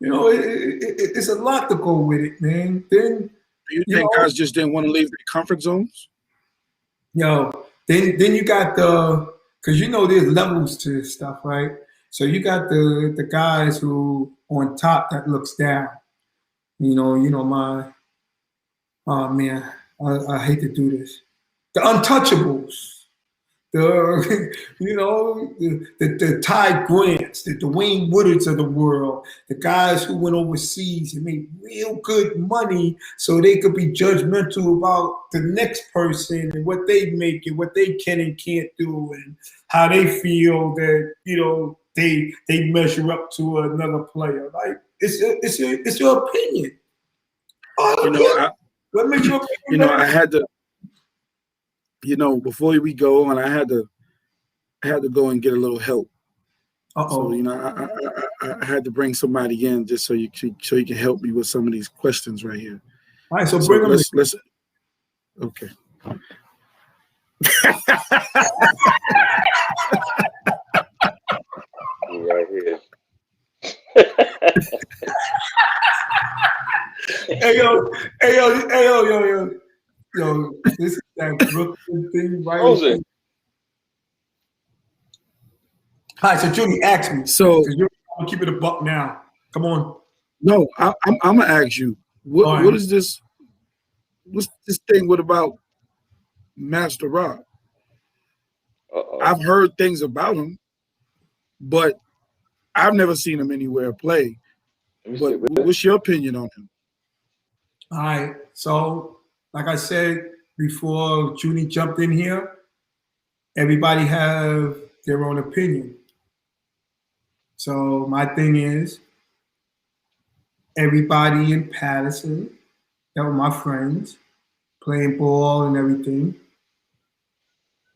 You know, it's a lot to go with it, man. Then Do you think guys just didn't want to leave their comfort zones? Then you got because you know there's levels to this stuff, right? So you got the guys who on top that looks down. You know my, oh man, I hate to do this. The untouchables. The Ty Grants, the Dwayne Woodards of the world, the guys who went overseas and made real good money so they could be judgmental about the next person and what they make and what they can and can't do and how they feel that, they measure up to another player. Like it's your opinion. What makes your opinion? I had to. Before we go on, I had to go and get a little help. So I had to bring somebody in just so you can help me with some of these questions right here. All right, so bring them. Let's. Okay. Right here. Hey yo, this is that Brooklyn thing, right? Jose. All right, so Julie, ask me. So you're gonna keep it a buck now. Come on. No, I'm gonna ask you. What is this? What's this thing? What about Master Rob? I've heard things about him, but I've never seen him anywhere play. But what's your opinion on him? All right, so like I said before Junie jumped in here, everybody have their own opinion. So my thing is, everybody in Patterson that were my friends, playing ball and everything,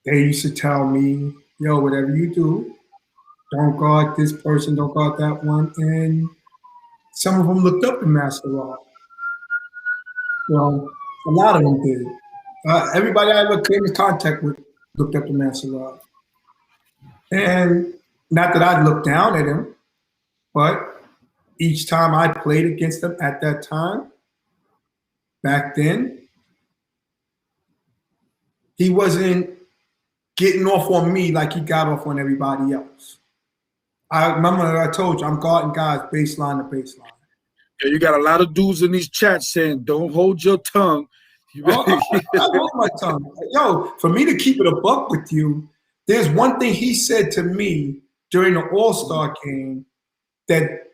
they used to tell me, yo, whatever you do, don't guard this person, don't guard that one. And some of them looked up to Master Rob. Well, a lot of them did. Everybody I ever came in contact with looked up to Master Rob. And not that I'd look down at him, but each time I played against him at that time, back then, he wasn't getting off on me like he got off on everybody else. I remember I told you, I'm guarding guys baseline to baseline. Yeah, you got a lot of dudes in these chats saying, don't hold your tongue. I hold my tongue. Yo, for me to keep it a buck with you, there's one thing he said to me during the All-Star game that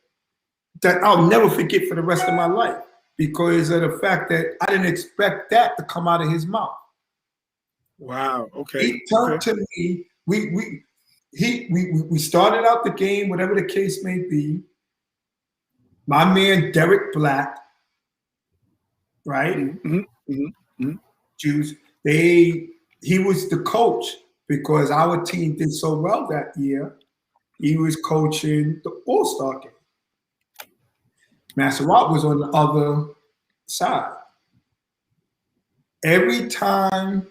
I'll never forget for the rest of my life because of the fact that I didn't expect that to come out of his mouth. Wow. Okay. He turned to me. We started out the game, whatever the case may be. My man Derek Black, right? Mm-hmm. Mm-hmm. Juice. He was the coach because our team did so well that year. He was coaching the All-Star game. Master Rob was on the other side. Every time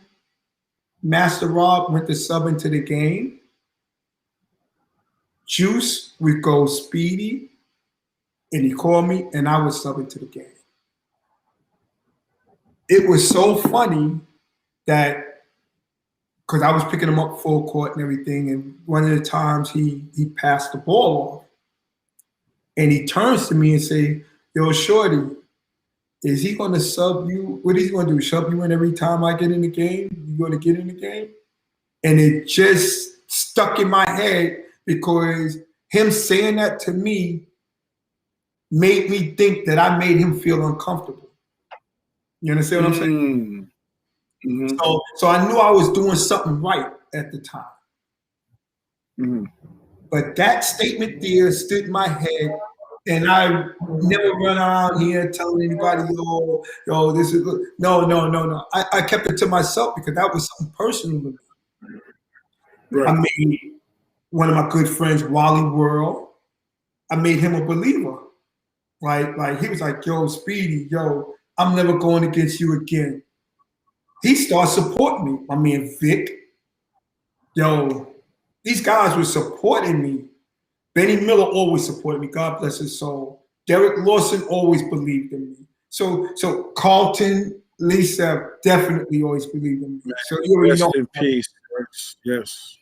Master Rob went to sub into the game, Juice would go Speedy, and he called me, and I would sub into the game. It was so funny that, because I was picking him up full court and everything, and one of the times he passed the ball off, and he turns to me and say, yo, Shorty, is he going to sub you? What is he going to do, sub you in every time I get in the game? You going to get in the game? And it just stuck in my head because him saying that to me made me think that I made him feel uncomfortable. You understand what I'm saying? Mm-hmm. So I knew I was doing something right at the time. Mm-hmm. But that statement there stood in my head, and I never run around here telling anybody, yo, this is good. No. I kept it to myself because that was something personal to me. Right. I made one of my good friends, Wally World, I made him a believer. Like he was like, yo, Speedy, yo, I'm never going against you again. He started supporting me. My man Vic, yo, these guys were supporting me. Benny Miller always supported me. God bless his soul. Derek Lawson always believed in me. So Carlton, Lisa definitely always believed in me. Man, so you already rest know. in peace. Yes.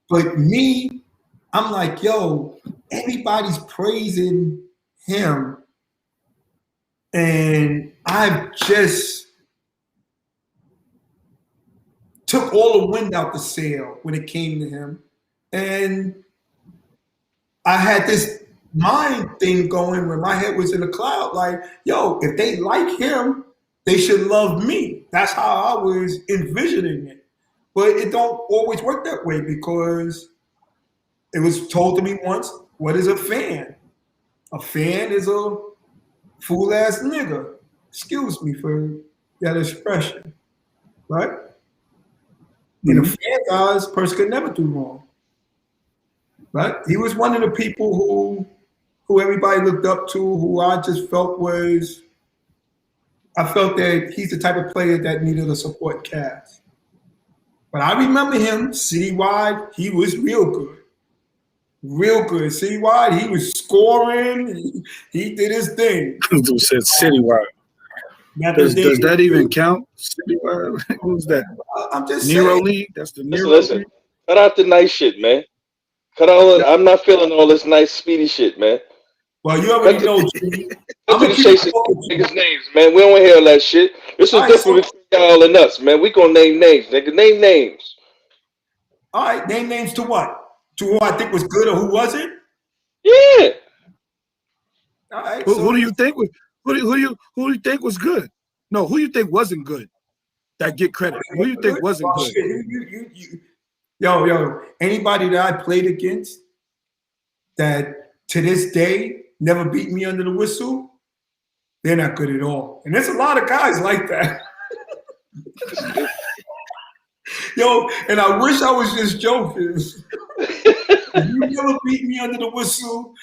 But me, I'm like, yo, everybody's praising him. And I've just took all the wind out the sail when it came to him. And I had this mind thing going where my head was in the cloud, like, yo, if they like him, they should love me. That's how I was envisioning it. But it don't always work that way because it was told to me once, what is a fan? A fan is a fool ass nigga. Excuse me for that expression, right? In a fan eyes, person could never do wrong. Right? He was one of the people who everybody looked up to, who I just felt I felt that he's the type of player that needed a support cast. But I remember him citywide, he was real good. Real good. Citywide, he was scoring, he did his thing. Who said citywide? Does that even count? Citywide? Who's that? I'm just Nero saying. League? That's the Nero Listen, League? cut out the nice shit, man. Cut all. I'm not feeling all this nice, speedy shit, man. Well, you already know, G. I'm gonna chase niggas' names, man. We don't want to hear all that shit. This is different between y'all and us, man. We gonna name names, nigga. Name names. All right, name names to what? To who I think was good or who wasn't? Yeah. All right. Who do you think was who do you think was good? No, who you think wasn't good? That get credit. Who do you think wasn't good? Yo, anybody that I played against that to this day never beat me under the whistle, they're not good at all. And there's a lot of guys like that. Yo, and I wish I was just joking. If you never beat me under the whistle,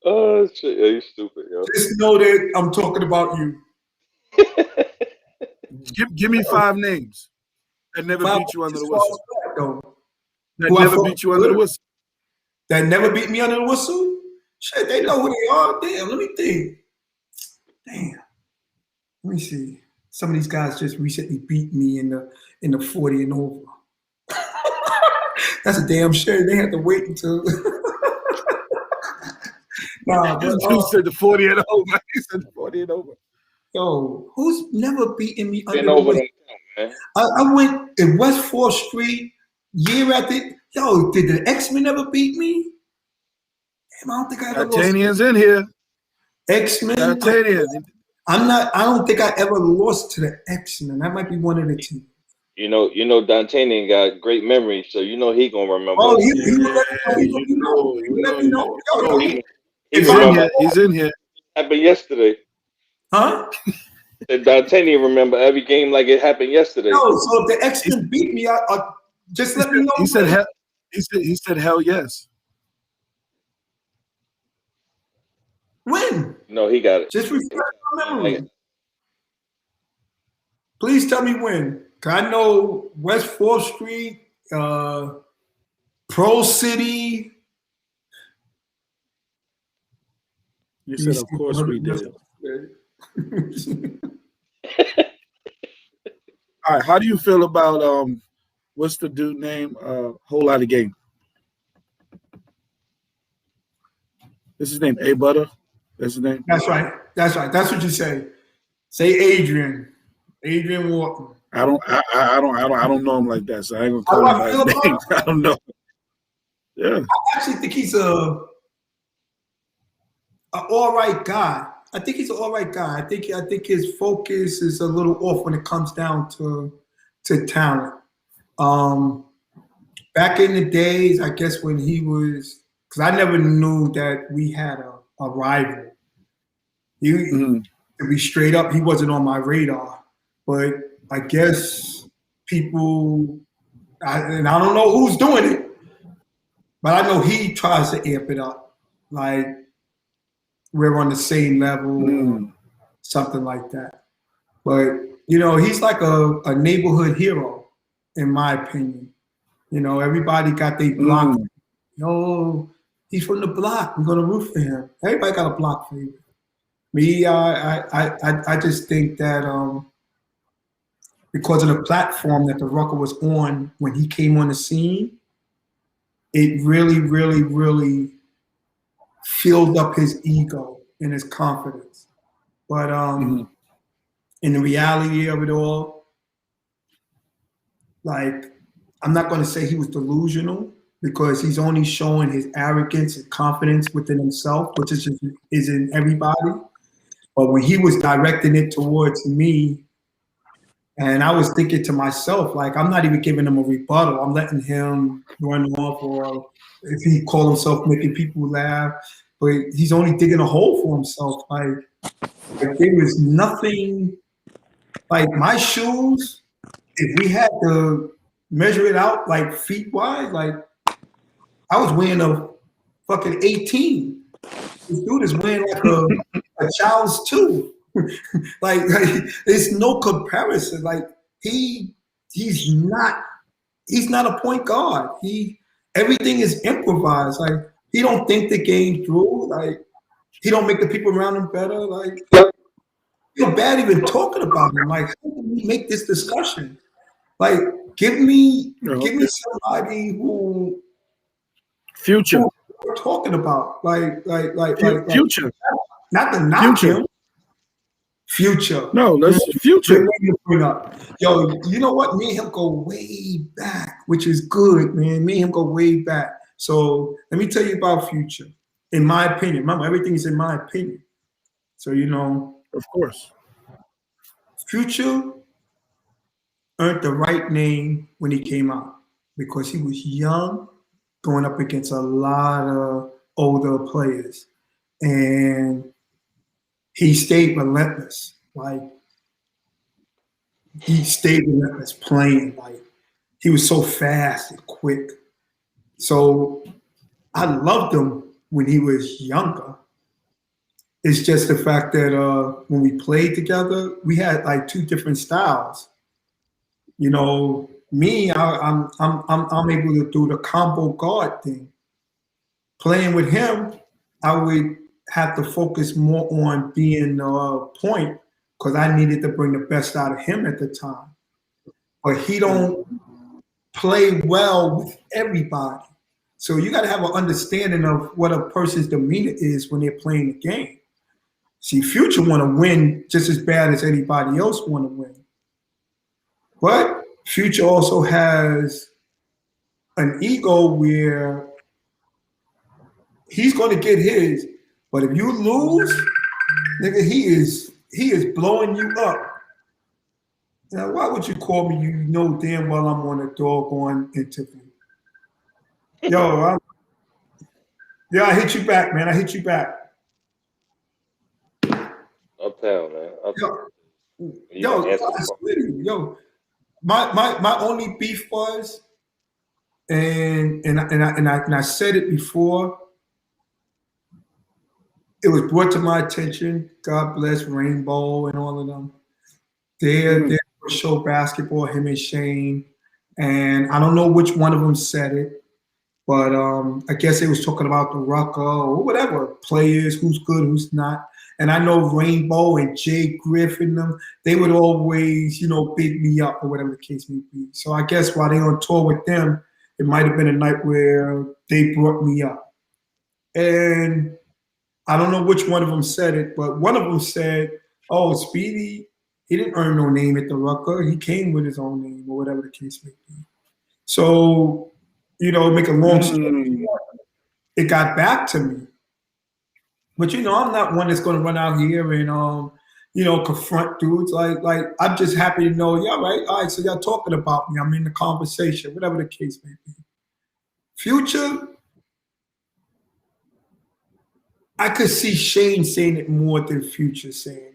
oh shit, you stupid, yo. Just know that I'm talking about you. Give me 5 names that never beat you under the whistle. That never beat you under the whistle. That never beat me under the whistle? Shit, they know who they are. Damn, let me think. Damn. Let me see. Some of these guys just recently beat me in the 40 and over. That's a damn shame. They had to wait until. Nah, but, you said the 40 and over. He said the 40 and over. Yo, who's never beaten me under the whistle? Man. I went in West 4th Street year after. Yo, did the X-Men ever beat me? Damn, I don't think I ever lost. D'Artagnan's in here. X-Men. D'Artagnan. I don't think I ever lost to the X-Men. That might be one of the two. You know, D'Artagnan got great memory, so you know he gonna remember. Oh, he let me know. He's in here. Happened yesterday. Huh? D'Artagnan remember every game like it happened yesterday. No, so if the X-Men beat me, I just let me know. He said hell yes. When? No, he got it. Just refresh my memory. Please tell me when. I know West 4th Street, Pro City. You said, of course we did. All right, how do you feel about what's the dude name? Whole Lot of Game. This is his name, A Butter. That's his name. That's right. That's what you say. Say Adrian. Adrian Walton. I don't know him like that, so I ain't gonna call him by his name. I don't know. Yeah. I actually think he's a all right guy. I think he's an all right guy. I think his focus is a little off when it comes down to talent. Back in the days, I guess when he was, because I never knew that we had a rival. To be straight up, he wasn't on my radar. But I guess people, and I don't know who's doing it, but I know he tries to amp it up. Like we're on the same level, something like that. But, you know, he's like a neighborhood hero, in my opinion. You know, everybody got their block. No, he's from the block. We're going to root for him. Everybody got a block favorite. Me, I just think that because of the platform that the Rucker was on when he came on the scene, it really, really, really filled up his ego and his confidence. But in the reality of it all, like, I'm not going to say he was delusional because he's only showing his arrogance and confidence within himself, which is in everybody. But when he was directing it towards me, and I was thinking to myself, like, I'm not even giving him a rebuttal. I'm letting him run off, or if he call himself making people laugh, but he's only digging a hole for himself. Like there was nothing, like my shoes, if we had to measure it out like feet wise, like I was wearing a fucking 18. This dude is wearing like a child's 2. like there's no comparison. Like he's not a point guard. Everything is improvised. Like he don't think the game through. Like he don't make the people around him better. Like feel bad even talking about him. Like how can we make this discussion? Like give me somebody who Future. who we're talking about. Like Future. Not to knock him. Future. No, let's Future. Bring up. Yo, you know what? Me and him go way back, which is good, man. Me and him go way back. So let me tell you about Future. In my opinion, remember, everything is in my opinion. So, you know. Of course. Future earned the right name when he came out because he was young, going up against a lot of older players. And he stayed relentless. Like, he stayed relentless playing. Like, he was so fast and quick. So I loved him when he was younger. It's just the fact that when we played together, we had like 2 different styles. You know, me, I'm able to do the combo guard thing. Playing with him, I would have to focus more on being point because I needed to bring the best out of him at the time. But he don't play well with everybody. So you got to have an understanding of what a person's demeanor is when they're playing the game. See, Future want to win just as bad as anybody else want to win. But Future also has an ego where he's going to get his. But if you lose, nigga, he is blowing you up. Now, why would you call me? You know damn well I'm on a doggone interview. Yo, I hit you back, man. I hit you back. Uptown, man. Uptown. Yo, my only beef was, and I said it before. It was brought to my attention. God bless Rainbow and all of them. They're show basketball, him and Shane, and I don't know which one of them said it, but I guess they was talking about the Rucker or whatever players, who's good, who's not. And I know Rainbow and Jay Griffin, them, they would always, you know, big me up or whatever the case may be. So I guess while they on tour with them, it might have been a night where they brought me up. And I don't know which one of them said it, but one of them said, oh, Speedy, he didn't earn no name at the Rucker. He came with his own name or whatever the case may be. So, you know, make a long story short, it got back to me. But you know, I'm not one that's going to run out here and you know, confront dudes. Like I'm just happy to know, yeah, right. All right, so y'all talking about me. I'm in the conversation, whatever the case may be. Future, I could see Shane saying it more than Future saying it.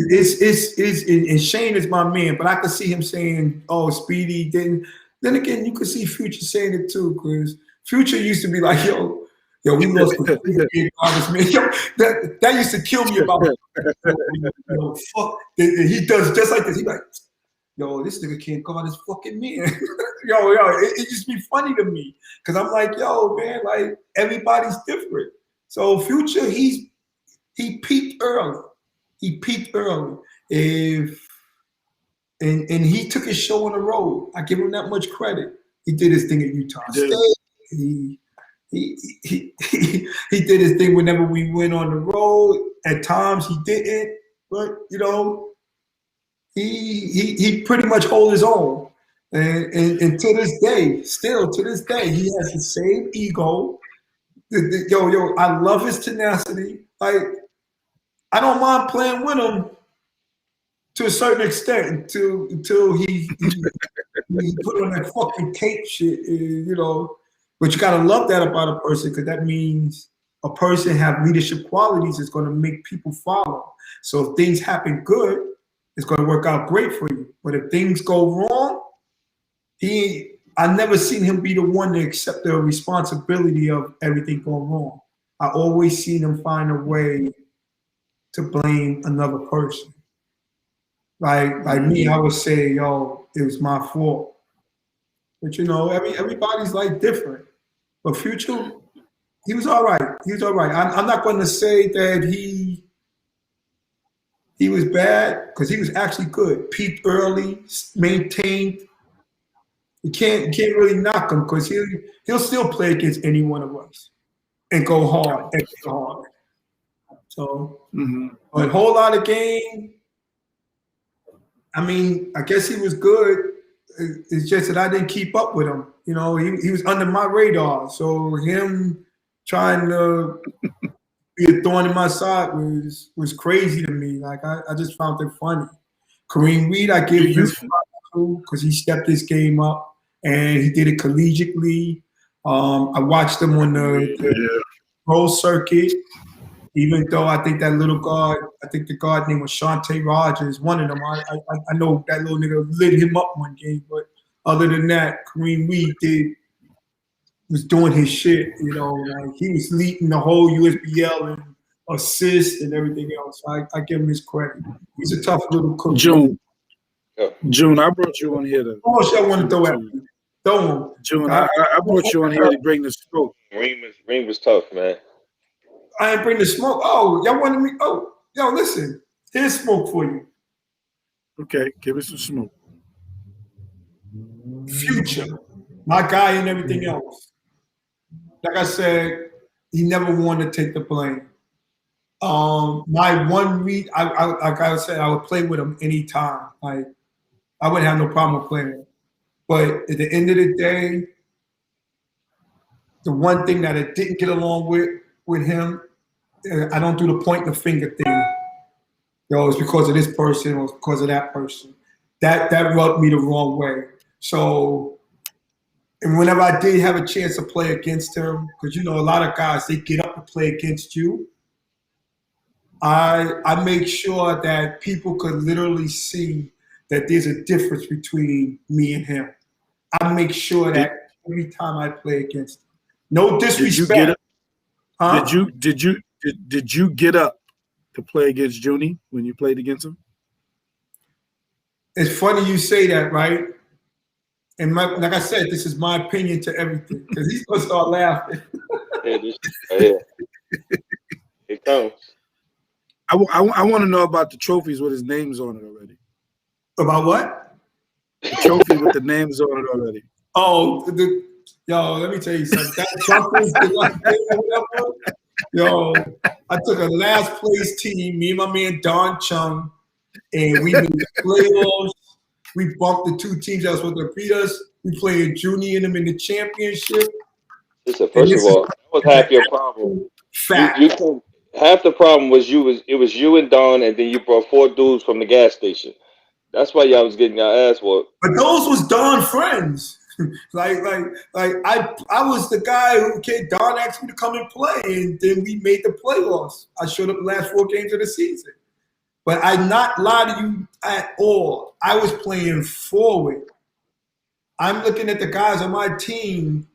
It's and Shane is my man, but I could see him saying, "Oh, Speedy didn't." Then again, you could see Future saying it too, because Future used to be like, "Yo, we lost the man." Yo, that used to kill me about. Fuck. He does just like this. He like, "Yo, this nigga can't guard his fucking man." It just be funny to me because I'm like, "Yo, man, like everybody's different." So Future, he peaked early. He peaked early. And he took his show on the road. I give him that much credit. He did his thing at Utah State. He did his thing whenever we went on the road. At times he didn't, but you know, he pretty much hold his own. And to this day, still to this day, he has the same ego. I love his tenacity. Like, I don't mind playing with him to a certain extent until he put on that fucking tape shit, you know. But you gotta love that about a person because that means a person have leadership qualities that's gonna make people follow. So if things happen good, it's gonna work out great for you. But if things go wrong, I never seen him be the one to accept the responsibility of everything going wrong. I always seen him find a way to blame another person. Like me, I would say, yo, it was my fault. But you know, everybody's like different. But Future, he was all right. He was all right. I'm not going to say that he was bad because he was actually good. Peaked early, maintained. You can't really knock him because he'll still play against any one of us and go hard, extra hard. So, but a whole lot of game. I mean, I guess he was good. It's just that I didn't keep up with him. You know, he was under my radar. So him trying to be a thorn in my side was crazy to me. Like I just found it funny. Kareem Reed, I give you because he stepped his game up and he did it collegiately. I watched him on the pro circuit. Even though I think that little guard, I think the guard name was Shantae Rogers, one of them. I know that little nigga lit him up one game, but other than that, Kareem Reed was doing his shit. You know, like he was leading the whole USBL and assists and everything else. I give him his credit. He's a tough little coach. June, I brought you on here to. How much I want to throw at you? Throw him. June, I brought you on here to bring the smoke. Reem was tough, man. I ain't bring the smoke. Oh, y'all wanted me. Oh, yo, listen. Here's smoke for you. Okay, give us some smoke. Future, my guy and everything else. Like I said, he never wanted to take the blame. My one read, like I said, I would play with him anytime. Like I wouldn't have no problem playing him. But at the end of the day, the one thing that I didn't get along with him, I don't do the point the finger thing. Yo, it's because of this person or because of that person. That rubbed me the wrong way. So, and whenever I did have a chance to play against him, because you know a lot of guys, they get up to play against you. I make sure that people could literally see that there's a difference between me and him. I make sure that every time I play against him. No disrespect. Did you get up to play against Junie when you played against him? It's funny you say that, right? And like I said, this is my opinion to everything because he's gonna start laughing. It comes. I want to know about the trophies with his names on it already. About what? The trophy with the names on it already. Oh, yo, let me tell you something. That trophy, yo, I took a last place team, me and my man Don Chung, and we made the playoffs. We bumped the two teams that was supposed to beat us. We played Junie and them in the championship. Listen, And first of this is all, that was half your problem. fact. Half the problem was it was you and Don, and then you brought 4 dudes from the gas station. That's why y'all was getting your ass whooped. But those was Don friends. I was the guy who Don asked me to come and play, and then we made the playoffs. I showed up the last 4 games of the season. But I not lie to you at all. I was playing forward. I'm looking at the guys on my team,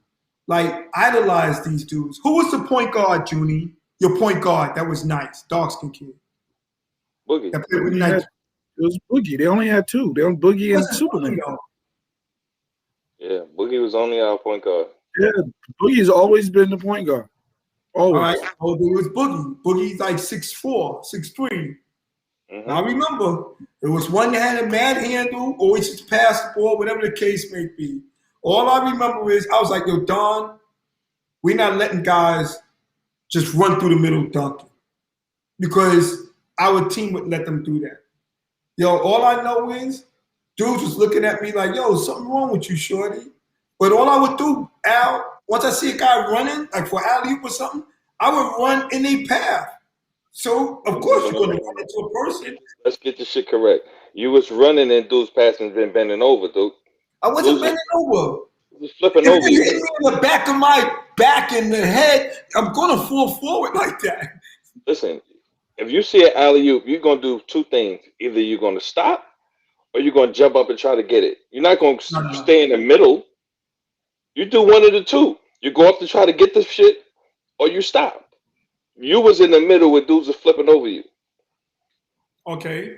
like idolize these dudes. Who was the point guard, Junie? Your point guard that was nice, dark skin kid. Boogie. That played with nice. It was Boogie. They only had 2. They on Boogie and Superman. Yeah, Boogie was only our point guard. Yeah, Boogie's always been the point guard. Always. All right. Oh, it was Boogie. Boogie's like 6'4", 6'3". Mm-hmm. I remember it was one that had a mad handle, always just pass the ball, whatever the case may be. All I remember is I was like, yo, Don, we're not letting guys just run through the middle dunking because our team would let them do that. Yo, all I know is dudes was looking at me like, yo, something wrong with you, shorty. But all I would do, Al, once I see a guy running, like for alley-oop or something, I would run in a path. So, of course, you're going to run into a person. Let's get this shit correct. You was running and dudes passing and bending over, dude. I wasn't bending over. You was flipping If over. you hit me in the back of my back and the head, I'm going to fall forward like that. Listen, if you see an alley-oop, you're going to do 2 things. Either you're going to stop or you're going to jump up and try to get it. You're not going to stay in the middle. You do one of the 2. You go up to try to get the shit or you stop. You was in the middle with dudes are flipping over you. Okay.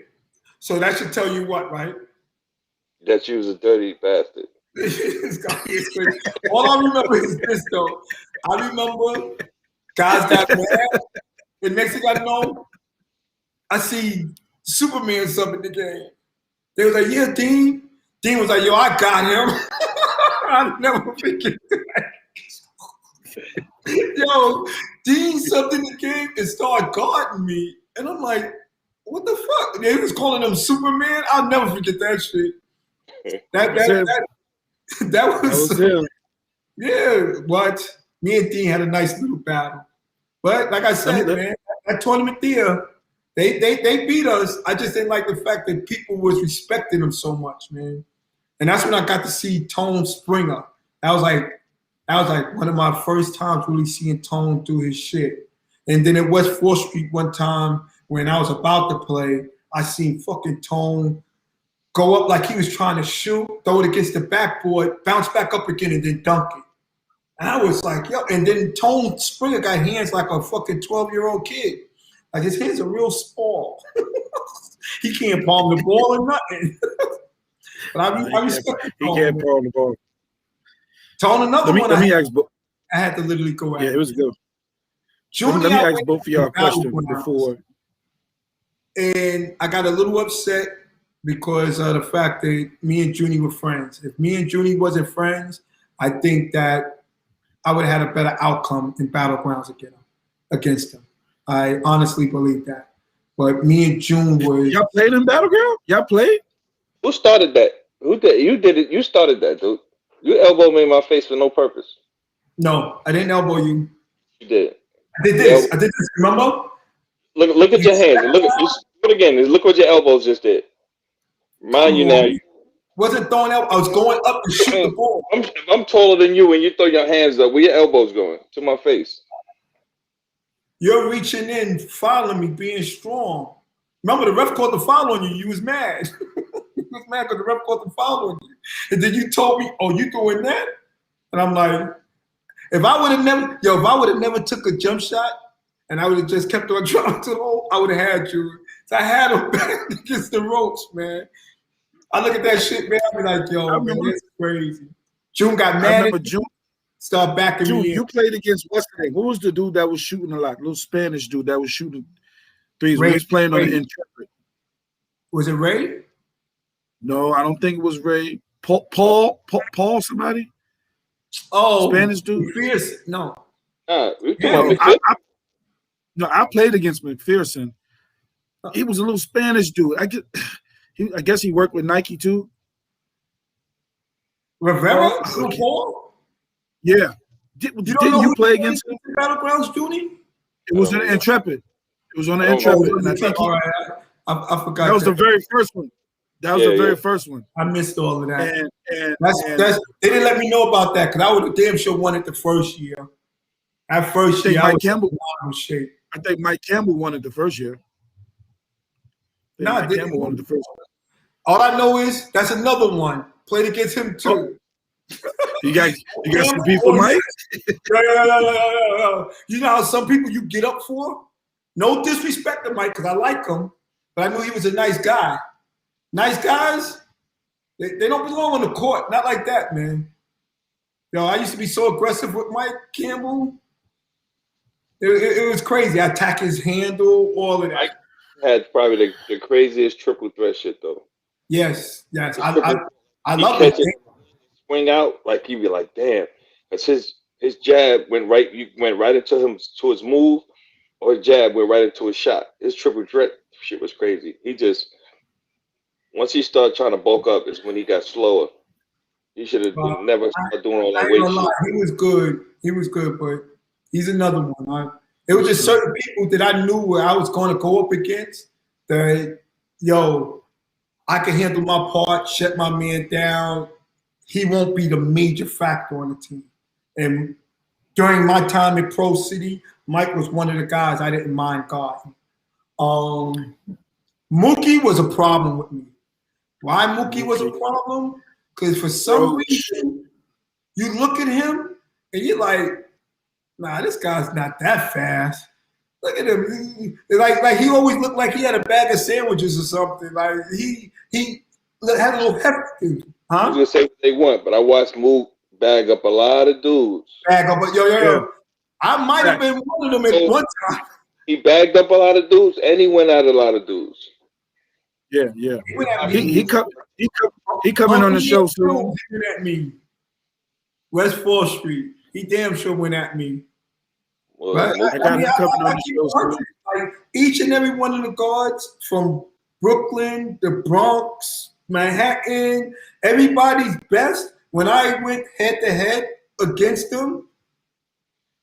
So that should tell you what, right? That you was a dirty bastard. All I remember is this, though. I remember guys got mad. The next thing I know, I see Superman sub in the game. They was like, yeah, Dean. Dean was like, yo, I got him. I'll never forget that. Yo, Dean subbed in the game and started guarding me. And I'm like, what the fuck? And they was calling him Superman. I'll never forget that shit. That was him. Yeah, but me and Dean had a nice little battle. But like I said, man, that tournament there, they beat us. I just didn't like the fact that people was respecting them so much, man. And that's when I got to see Tone Springer. That was like one of my first times really seeing Tone do his shit. And then at West 4th Street one time when I was about to play, I seen fucking Tone go up like he was trying to shoot, throw it against the backboard, bounce back up again, and then dunk it. And I was like, yo, and then Tone Springer got hands like a fucking 12-year-old kid. Like his hands are real small. He can't palm the ball or nothing. But I respect He can't palm the ball. Tone, another one. Let me ask. I had to literally go out. Yeah, it was good. Junior, let me ask both of y'all a question before. And I got a little upset because of the fact that me and Junie were friends. If me and Junie wasn't friends, I think that I would have had a better outcome in Battlegrounds against him. I honestly believe that. But me and June was. Y'all played in Battleground? Y'all played? Who started that? Who did? You did it. You started that, dude. You elbowed me in my face for no purpose. No, I didn't elbow you. You did. I did this. I did this. Remember? Look at your hands. Look at again. Look what your elbows just did. Mind you now. Wasn't throwing out. I was going up to shoot the ball. I'm taller than you, and you throw your hands up. Where your elbows going? To my face. You're reaching in, following me, being strong. Remember, the ref caught the foul on you. You was mad. You was mad because the ref caught the foul on you. And then you told me, "Oh, you doing that?" And I'm like, if I would have never took a jump shot, and I would have just kept on driving to the hole, I would have had you. So I had him back against the ropes, man. I look at that shit, man. I be like, yo, man, it's crazy. June got mad. I remember June. Start backing June, me in. you played against what's the name? Who was the dude that was shooting a lot? Little Spanish dude that was shooting threes. He was playing on the Intrepid. Was it Ray? No, I don't think it was Ray. Paul, somebody? Oh, Spanish dude? Fierce. No. I played against McPherson. He was a little Spanish dude. I guess he worked with Nike too. Rivera? Paul? Yeah. Didn't know you who play played against him? the Battlegrounds, Junie? It was an Intrepid. It was on the I don't know. Intrepid, and I think all right, I forgot. that was the very first one. That was Yeah, the very yeah. first one. I missed all of that. And That's they didn't let me know about that because I would have damn sure won it the first year. That first year, I was in bottom shape. I think Mike Campbell won it the first year. Nah, Mike Campbell won it the first year. all I know is that's another one. Played against him too. You got some people, Mike? You know how some people you get up for? No disrespect to Mike because I like him, but I knew he was a nice guy. Nice guys, they don't belong on the court. Not like that, man. Yo, I used to be so aggressive with Mike Campbell. It was crazy. I attack his handle, all of that. Mike had probably the craziest triple threat shit though. Yes. I He love catch it. it, swing out, like he'd be like, damn. Because his jab went right into his move, or his jab went right into his shot. His triple threat shit was crazy. He just, once he started trying to bulk up is when he got slower. He should have never started doing all that weight shit. He was good. He was good, but he's another one. It was just certain people that I knew where I was going to go up against that, yo, I can handle my part, shut my man down. He won't be the major factor on the team. And during my time at Pro City, Mike was one of the guys I didn't mind guarding. Mookie was a problem with me. Why Mookie was a problem? Because for some reason, you look at him and you're like, nah, this guy's not that fast. Look at him. Like he always looked like he had a bag of sandwiches or something. Like he had a little heft to him. Huh? I was gonna say what they want, but I watched Mook bag up a lot of dudes. Bag up, but yo. I might have been one of them at one time. He bagged up a lot of dudes, and he went out a lot of dudes. Yeah. He coming on the show soon. He went at me. West 4th Street. He damn sure went at me. Well, like each and every one of the guards from Brooklyn, the Bronx, Manhattan, everybody's best. When I went head to head against them,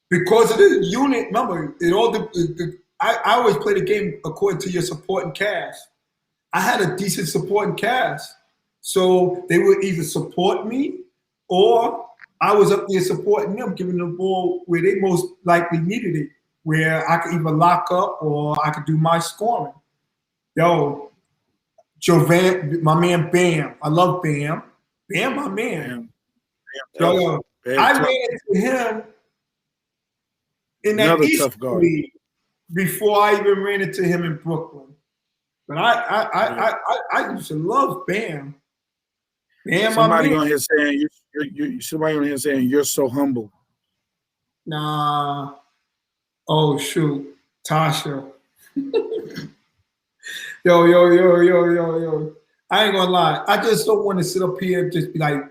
because of the unit, remember, I always play the game according to your supporting cast. I had a decent supporting cast. So they would either support me or I was up there supporting them, giving them the ball where they most likely needed it, where I could either lock up or I could do my scoring. Yo, Jovan, my man Bam. I love Bam. Bam, my man. Yo, I ran into him in that East League before I even ran into him in Brooklyn. But I used to love Bam. Bam, somebody on here saying somebody on here saying you're so humble. Nah. Oh shoot, Tasha. Yo. I ain't gonna lie. I just don't want to sit up here and just be like,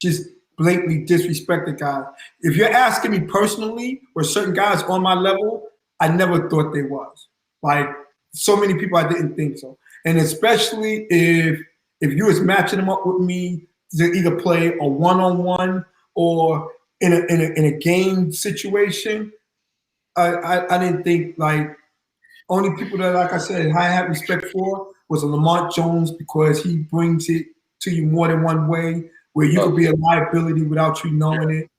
just blatantly disrespect the guy. If you're asking me personally, were certain guys on my level, I never thought they was. Like so many people, I didn't think so. And especially if you was matching them up with me to either play a one-on-one or in a game situation, I didn't think like only people that, like I said, I had respect for was a Lamont Jones because he brings it to you more than one way where you could be a liability without you knowing it.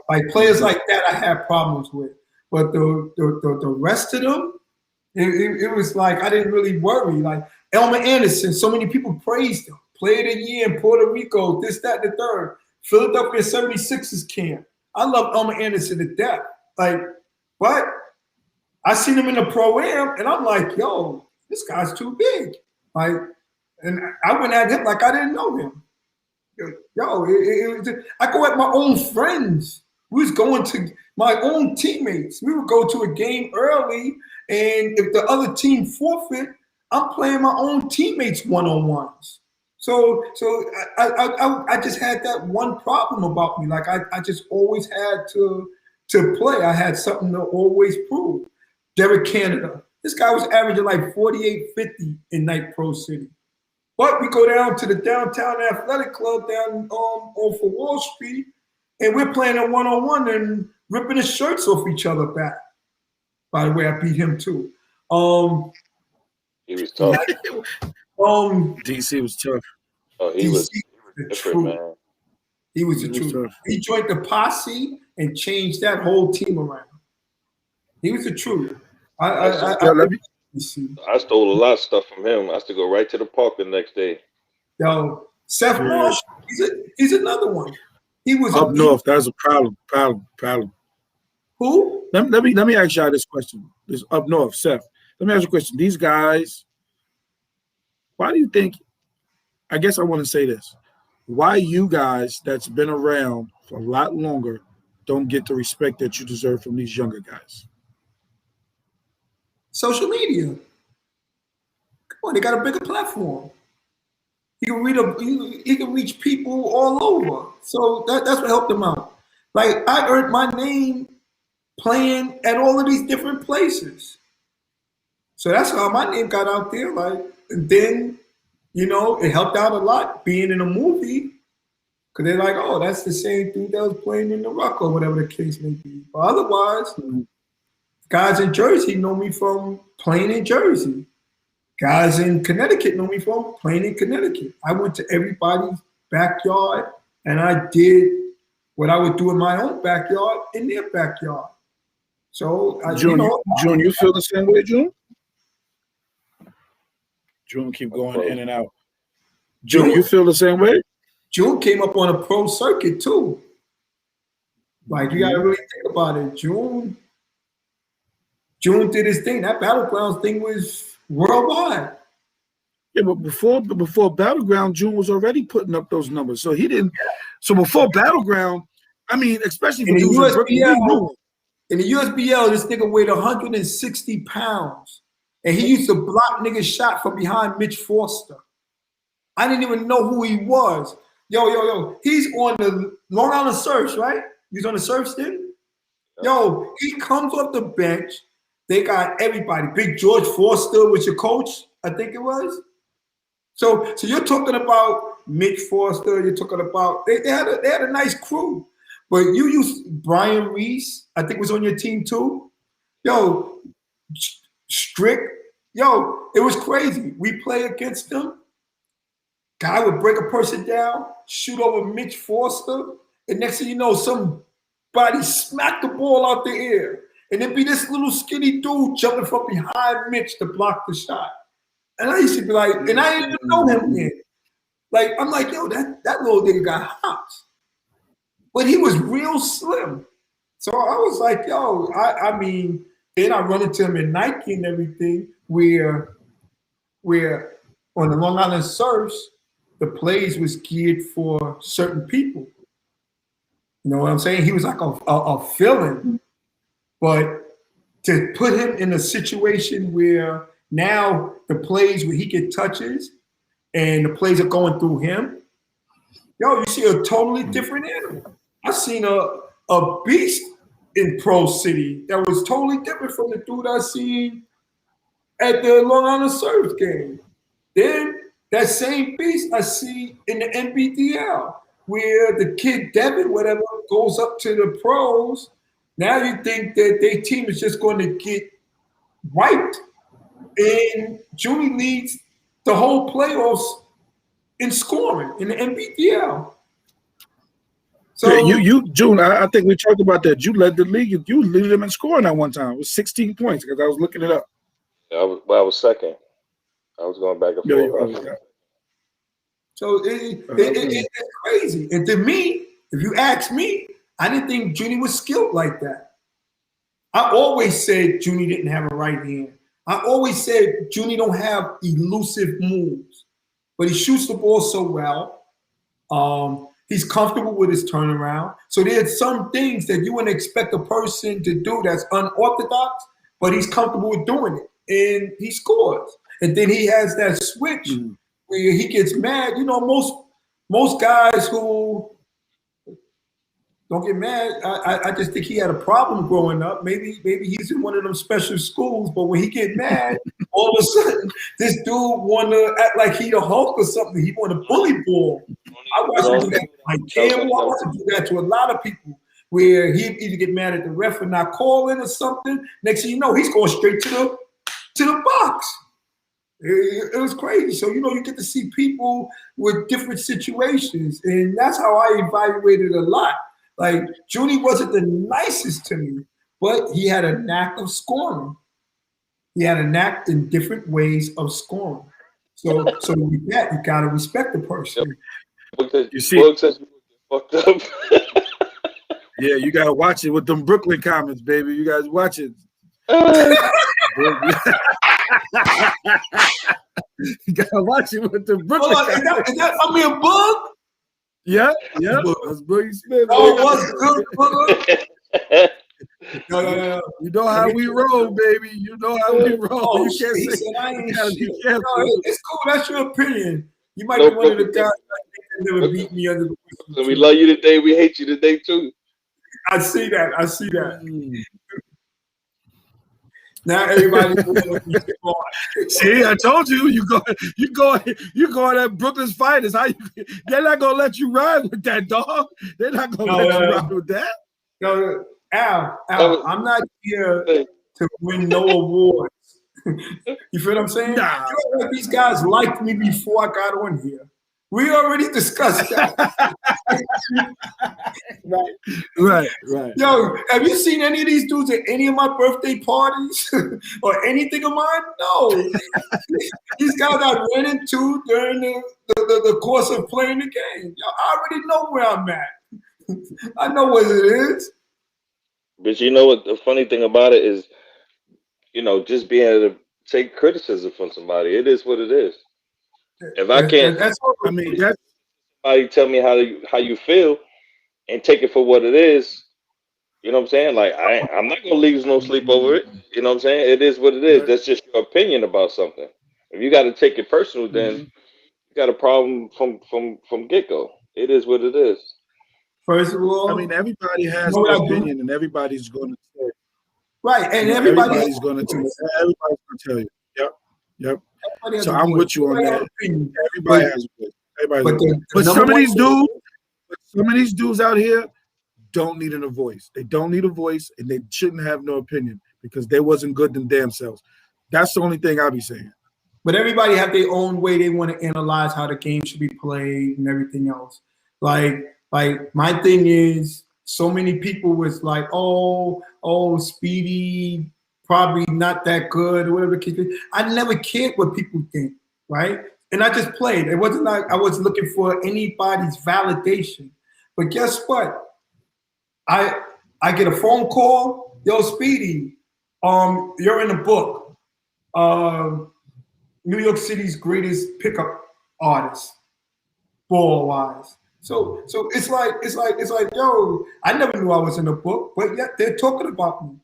Like players like that, I had problems with. But the rest of them, it was like I didn't really worry. Like Elmer Anderson, so many people praised him. Player of the year in Puerto Rico, this, that, and the third. Philadelphia 76ers camp. I love Elmer Anderson to death. Like, but I seen him in the pro-am, and I'm like, yo, this guy's too big. Like, and I went at him like I didn't know him. Yo, I go at my own friends. We was going to my own teammates. We would go to a game early, and if the other team forfeit, I'm playing my own teammates one-on-ones. So I just had that one problem about me. Like I just always had to play. I had something to always prove. Derek Canada. This guy was averaging like 48-50 in Night Pro City. But we go down to the downtown athletic club down off of Wall Street, and we're playing a one-on-one and ripping the shirts off each other back. By the way, I beat him too. He was tough. DC was tough. Oh, he was the different, truth. man. He was the truth. He joined the posse and changed that whole team around. He was the truth. I stole a lot of stuff from him. I used to go right to the park the next day. Yo, Seth Marshall, he's another one. He was up north. That's a problem. Who? Let me ask y'all this question. This up north, Seth. Let me ask you a question. These guys, why do you think? I guess I want to say this. Why you guys that's been around for a lot longer don't get the respect that you deserve from these younger guys? Social media. Come on, they got a bigger platform. He can reach people all over. So that's what helped him out. Like, I earned my name playing at all of these different places. So that's how my name got out there. Like, and then, you know, it helped out a lot being in a movie. Because they're like, oh, that's the same dude that was playing in The Rock or whatever the case may be. But otherwise, guys in Jersey know me from playing in Jersey. Guys in Connecticut know me from playing in Connecticut. I went to everybody's backyard and I did what I would do in my own backyard in their backyard. So, June, you feel the same way, June? June keep going in and out. June, you feel the same way? June came up on a pro circuit too. Like, you gotta really think about it. June did his thing. That Battlegrounds thing was worldwide. Yeah, but before Battleground, June was already putting up those numbers. So he didn't. So before Battleground, I mean, especially for in the USBL, this nigga weighed 160 pounds, and he used to block niggas shot from behind Mitch Forster. I didn't even know who he was. Yo, he's on the Long Island Surfs, right? He's on the Surfs then? Yo, he comes off the bench. They got everybody. Big George Forster was your coach, I think it was. So you're talking about Mitch Forster. You're talking about they had a nice crew, but you used Brian Reese. I think was on your team too. Yo, Strick. Yo, it was crazy. We play against them. Guy would break a person down, shoot over Mitch Forster, and next thing you know, somebody smacked the ball out the air. And it'd be this little skinny dude jumping from behind Mitch to block the shot. And I used to be like, and I didn't even know him yet. Like, I'm like, yo, that little nigga got hops. But he was real slim. So I was like, yo, I mean, then I run into him in Nike and everything, where on the Long Island Surfs, the plays was geared for certain people. You know what I'm saying? He was like a villain. But to put him in a situation where now the plays where he get touches and the plays are going through him, yo, you see a totally different animal. I seen a beast in Pro City that was totally different from the dude I seen at the Long Island Surf game. Then that same beast I see in the NBDL, where the kid Devin, whatever, goes up to the pros. Now you think that their team is just going to get wiped. And Junie leads the whole playoffs in scoring in the NBDL. So yeah, June, I think we talked about that. You led the league. You led them in scoring at one time. It was 16 points because I was looking it up. Yeah, I was second. I was going back and forth. Yeah. So it's crazy. And to me, if you ask me, I didn't think Junie was skilled like that. I always said Junie didn't have a right hand. I always said Junie don't have elusive moves, but he shoots the ball so well. He's comfortable with his turnaround. So there's some things that you wouldn't expect a person to do that's unorthodox, but he's comfortable with doing it, and he scores. And then he has that switch where he gets mad. You know, most guys who don't get mad. I just think he had a problem growing up. Maybe he's in one of them special schools, but when he get mad, all of a sudden this dude want to act like he the Hulk or something. He want to bully ball. I watched him do that to Mike Campbell. I watched him do that to a lot of people, where he'd either get mad at the ref for not calling or something. Next thing you know, he's going straight to the box. It was crazy. So, you get to see people with different situations. And that's how I evaluated a lot. Like, Junie wasn't the nicest to me, but he had a knack of scoring. He had a knack in different ways of scoring. So with that, you got to respect the person. You see, fucked up. Yeah, you got to watch it with them Brooklyn comments, baby. You guys watch it. You gotta watch it with the Brooklyn. Is that Amir Bug? Yeah, that's Boogie Smith. Oh, what's good, Bug? No. You know how we roll, baby. You know how we roll. Oh, you can't say. You gotta be careful. No, it's cool. That's your opinion. You might be one of the guys that never beat me under the whistle. So we love you today. We hate you today too. I see that. Now everybody. See, I told you, you go at Brooklyn's Finest. They're not gonna let you ride with that, dog. They're not gonna let you ride with that. No, Al, I'm not here to win no awards. You feel what I'm saying? Nah. These guys liked me before I got on here. We already discussed that. Right. Yo, have you seen any of these dudes at any of my birthday parties or anything of mine? No. These guys I ran into during the course of playing the game. Yo, I already know where I'm at. I know what it is. But you know what? The funny thing about it is, just being able to take criticism from somebody. It is what it is. If I can't, somebody tell me how you feel and take it for what it is. You know what I'm saying? Like I'm not gonna lose no sleep over it. You know what I'm saying? It is what it is. That's just your opinion about something. If you got to take it personal, then you got a problem from get go. It is what it is. First of all, everybody has an opinion, and everybody's going to say right, and everybody's going to tell you. Yep. So I'm with you on that. Everybody has a voice. But some of these dudes out here don't need a voice. They don't need a voice, and they shouldn't have no opinion because they wasn't good in damn selves. That's the only thing I'll be saying. But everybody have their own way they want to analyze how the game should be played and everything else. Like my thing is, so many people was like, oh, Speedy probably not that good or whatever. I never cared what people think, right? And I just played. It wasn't like I was looking for anybody's validation. But guess what? I get a phone call. Yo, Speedy, you're in the book. New York City's greatest pickup artist, ball wise. So it's like, yo, I never knew I was in the book, but yet they're talking about me.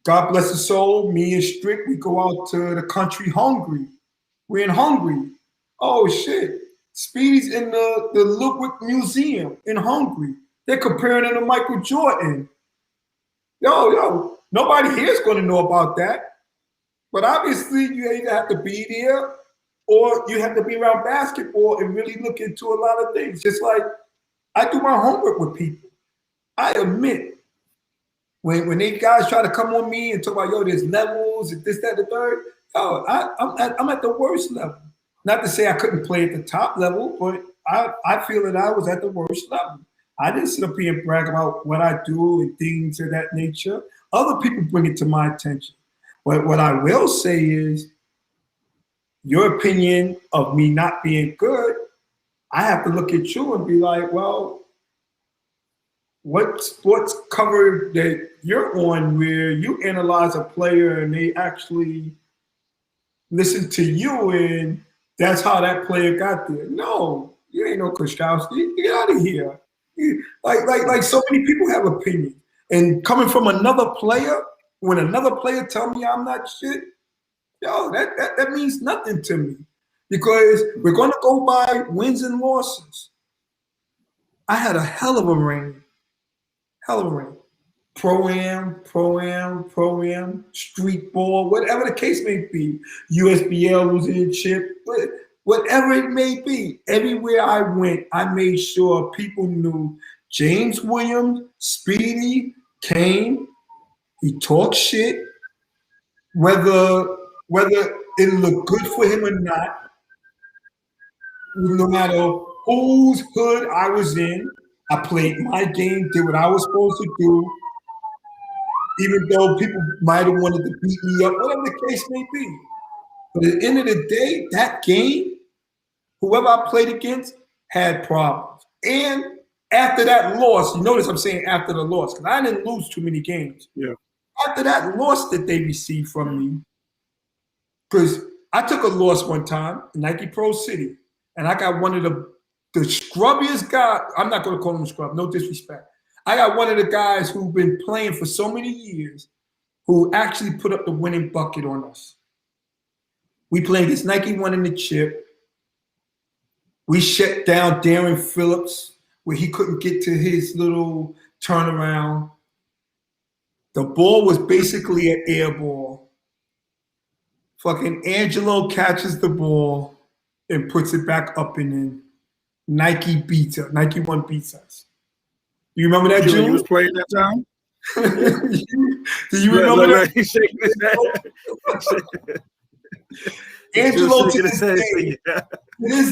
God bless his soul, me and Strick, we go out to the country Hungary. We're in Hungary. Oh shit. Speedy's in the Ludwig Museum in Hungary. They're comparing him to Michael Jordan. Yo, nobody here is going to know about that. But obviously, you either have to be there or you have to be around basketball and really look into a lot of things. Just like I do my homework with people. I admit, when they guys try to come on me and talk about, yo, there's levels and this, that, the third, I'm at the worst level. Not to say I couldn't play at the top level, but I feel that I was at the worst level. I didn't sit up here and brag about what I do and things of that nature. Other people bring it to my attention. But what I will say is, your opinion of me not being good, I have to look at you and be like, well, what sports cover that you're on where you analyze a player and they actually listen to you and that's how that player got there? No, you ain't no Krzyzewski. Get out of here. Like so many people have opinions. And coming from another player, when another player tell me I'm not shit, yo, that means nothing to me. Because we're going to go by wins and losses. I had a hell of a reign. Pro-am, street ball, whatever the case may be. USBL was in chip. whatever it may be. Everywhere I went, I made sure people knew James Williams, Speedy, Kane. He talked shit, whether it looked good for him or not. No matter whose hood I was in, I played my game, did what I was supposed to do, even though people might have wanted to beat me up, whatever the case may be. But at the end of the day, that game, whoever I played against had problems. And after that loss, you notice I'm saying after the loss, because I didn't lose too many games. Yeah. After that loss that they received from me, because I took a loss one time in Nike Pro City, and I got one of the scrubbiest guys. I'm not going to call him a scrub, no disrespect. I got one of the guys who've been playing for so many years who actually put up the winning bucket on us. We played against Nike One in the chip. We shut down Darren Phillips where he couldn't get to his little turnaround. The ball was basically an air ball. Fucking Angelo catches the ball and puts it back up and in. Nike beats us. Nike One beats us. You remember that, June? You was playing that time? Do you remember that? He's shaking his head. Angelo, to this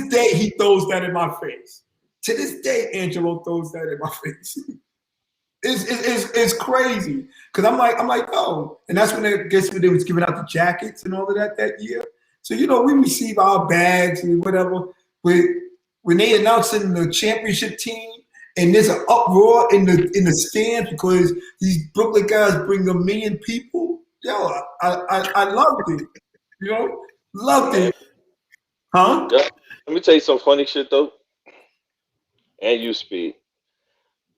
day, he throws that in my face. To this day, Angelo throws that in my face. It's crazy because I'm like, oh, and that's when they was giving out the jackets and all of that year. So we receive our bags and whatever. When they announcing the championship team and there's an uproar in the stands because these Brooklyn guys bring 1 million people, I loved it. Loved it. Huh? Yeah. Let me tell you some funny shit though. And you, Speed.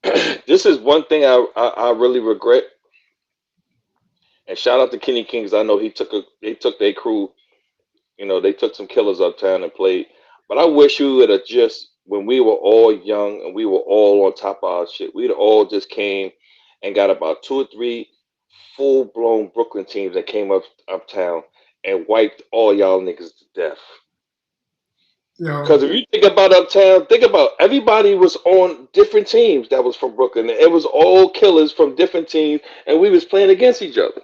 This is one thing I really regret. And shout out to Kenny King, because I know they took their crew, they took some killers uptown and played. But I wish you would have just, when we were all young and we were all on top of our shit, we'd all just came and got about 2 or 3 full-blown Brooklyn teams that came uptown and wiped all y'all niggas to death. Because if you think about uptown, think about everybody was on different teams that was from Brooklyn. It was all killers from different teams, and we was playing against each other.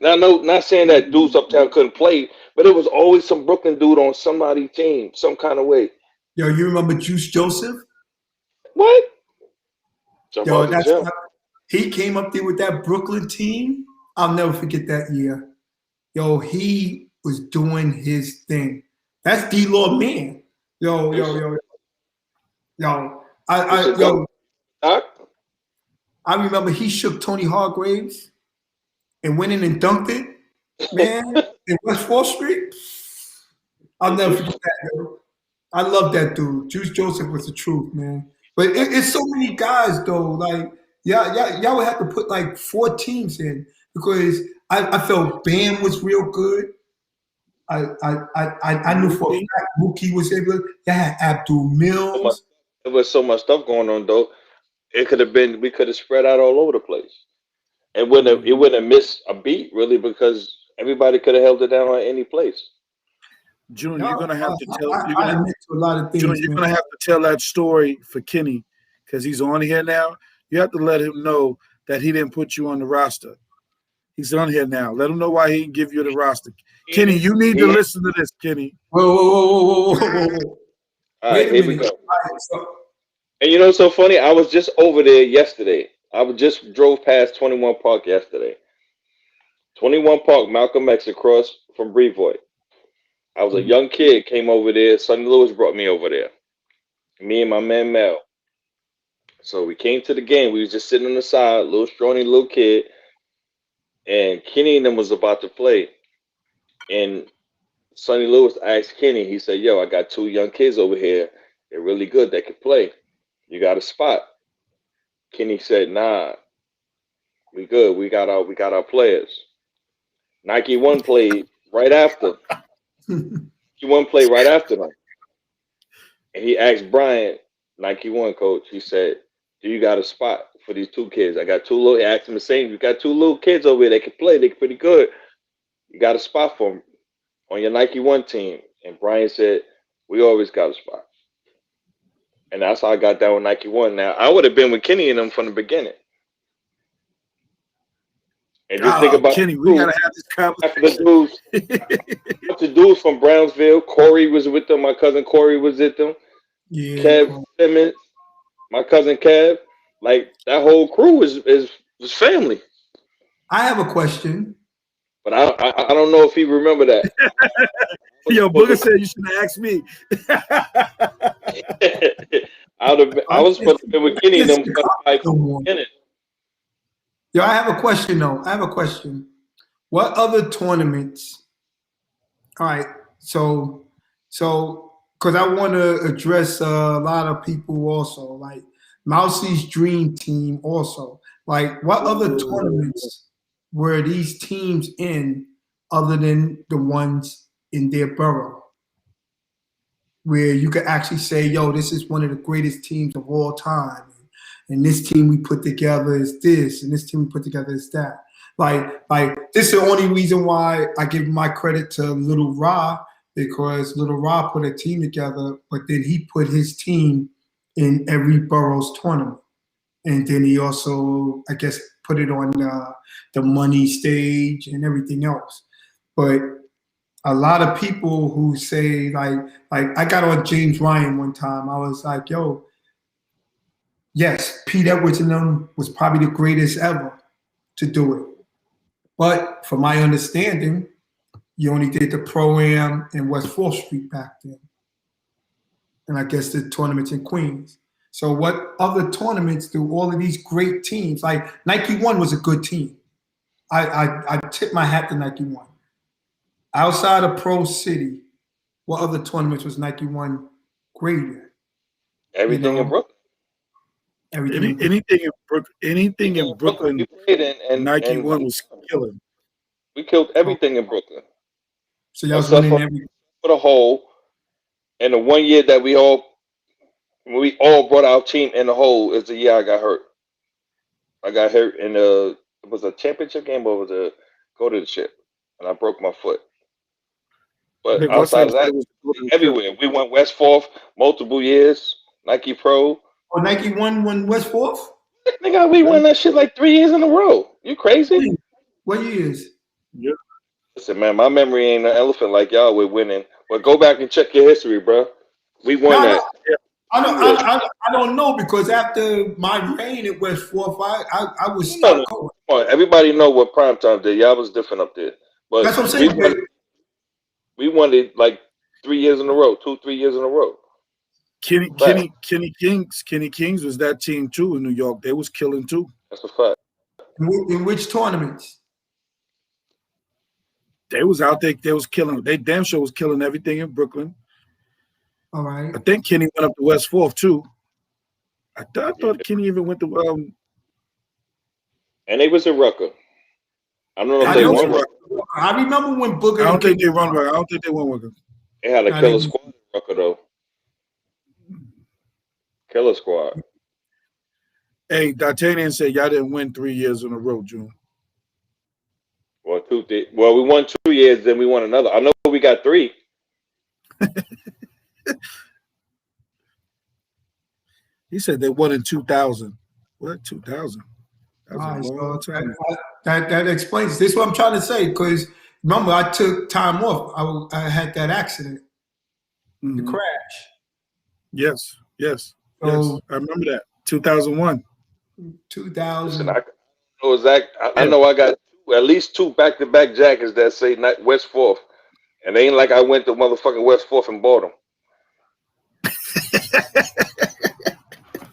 Now, no, not saying that dudes uptown couldn't play, but it was always some Brooklyn dude on somebody's team, some kind of way. Yo, you remember Juice Joseph? What? He came up there with that Brooklyn team. I'll never forget that year. Yo, he was doing his thing. That's D-Law man. Yo. I remember he shook Tony Hargraves and went in and dunked it, man, in West 4th Street. I'll never forget that, yo. I love that dude. Juice Joseph was the truth, man. But it's so many guys, though. Like, y'all would have to put like 4 teams in because I felt Bam was real good. I knew for a fact Mookie was able. They had Abdul Mills. There was so much stuff going on though. We could have spread out all over the place. It wouldn't have missed a beat really because everybody could have held it down on any place. June, you're gonna have to tell. You're gonna have to tell that story for Kenny because he's on here now. You have to let him know that he didn't put you on the roster. He's on here now. Let him know why he didn't give you the roster. Kenny, you need to listen to this, Kenny. Whoa. All right, here we go. And you know what's so funny? I was just over there yesterday. I just drove past 21 Park yesterday. 21 Park, Malcolm X across from Brevoort. I was a young kid, came over there. Sonny Lewis brought me over there. Me and my man Mel. So we came to the game. We was just sitting on the side, little scrawny little kid. And Kenny and them was about to play. And Sonny Lewis asked Kenny, he said, yo, I got 2 young kids over here. They're really good. They can play. You got a spot? Kenny said, nah, we good. We got our players. Nike One played right after. Nike One played right after them. And he asked Brian, Nike One coach, he said, do you got a spot for these 2 kids? I got 2 little, he asked him the same, you got 2 little kids over here, they can play, they're pretty good. You got a spot for them on your Nike One team. And Brian said, We always got a spot. And that's how I got down with Nike One. Now I would have been with Kenny and them from the beginning. And just think about Kenny, we gotta have this conversation. The dudes from Brownsville, Corey was with them. My cousin Corey was with them. Yeah. Kev Simmons, my cousin Kev. Like that whole crew was family. I have a question. But I don't know if he remember that. Yo, Booger said you should have asked me. I was supposed to be with Kenny and them. Yo, I have a question though. I have a question. What other tournaments? All right, so because I want to address a lot of people also, like Mousie's Dream Team also. Like, what other tournaments were these teams in other than the ones in their borough, where you could actually say, yo, this is one of the greatest teams of all time. And this team we put together is this, and this team we put together is that. Like this is the only reason why I give my credit to Little Ra, because Little Ra put a team together, but then he put his team in every borough's tournament. And then he also, I guess, put it on the money stage and everything else. But a lot of people who say, like I got on James Ryan one time. I was like, yo, yes, Pete Edwards and them was probably the greatest ever to do it. But from my understanding, you only did the Pro-Am in West 4th Street back then. And I guess the tournaments in Queens. So what other tournaments do all of these great teams, like Nike One was a good team. I tip my hat to Nike One. Outside of Pro City, what other tournaments was Nike One great at? Everything in Brooklyn. Anything in Brooklyn, and Nike One was killing. We killed everything in Brooklyn. So y'all was winning everything. For the whole, and the 1 year that we all brought our team in the whole is the year I got hurt. I got hurt in it was a championship game, or was a go to the ship, and I broke my foot. But outside of that, everywhere. We went West 4th multiple years. Nike Pro. Oh, Nike won West 4th? Nigga, we won that shit like 3 years in a row. You crazy? What years? Yeah. Listen, man, my memory ain't an elephant like y'all. We're winning. But go back and check your history, bro. We won that. I don't know, because after my reign at West 4th, I was stuck. Come on, everybody know what primetime did. Y'all was different up there. But that's what I'm saying. We won it like 3 years in a row, 2-3 years in a row. Kenny Kings was that team too in New York. They was killing too. That's a fact. In which tournaments? They was out there. They was killing. They damn sure was killing everything in Brooklyn. All right. I think Kenny went up to West 4th too. I thought Kenny even went to. And they was in Rucker. I don't know if they won Rucker. I remember when Booger. I don't think they run Rucker. I don't think they won Rucker. They had a killer squad in Rucker though. Killer squad. Hey, D'Artagnan said y'all didn't win 3 years in a row, June. Well, we won 2 years, then we won another. I know we got 3. He said they won in 2000. What, 2000? That was a long time. That explains. This is what I'm trying to say, because remember, I took time off. I had that accident, the crash. Yes. So, I remember that. 2001. 2000. Listen, I know I got at least 2 back-to-back jackets that say West 4th. And they ain't like I went to motherfucking West 4th and bought them.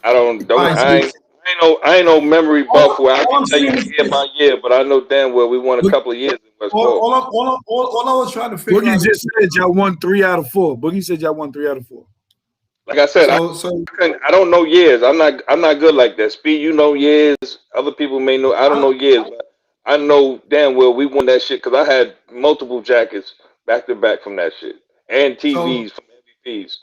I ain't no memory buff where I can tell you year by year, but I know damn well we won a couple of years in West 4th. All I was trying to figure out. Boogie just said y'all won 3 out of 4. Boogie said y'all won 3 out of 4. Like I said, I don't know years. I'm not good like that. Speed, you know years. Other people may know. I don't know years, but I know damn well we won that shit because I had multiple jackets back to back from that shit and TVs from MVPs.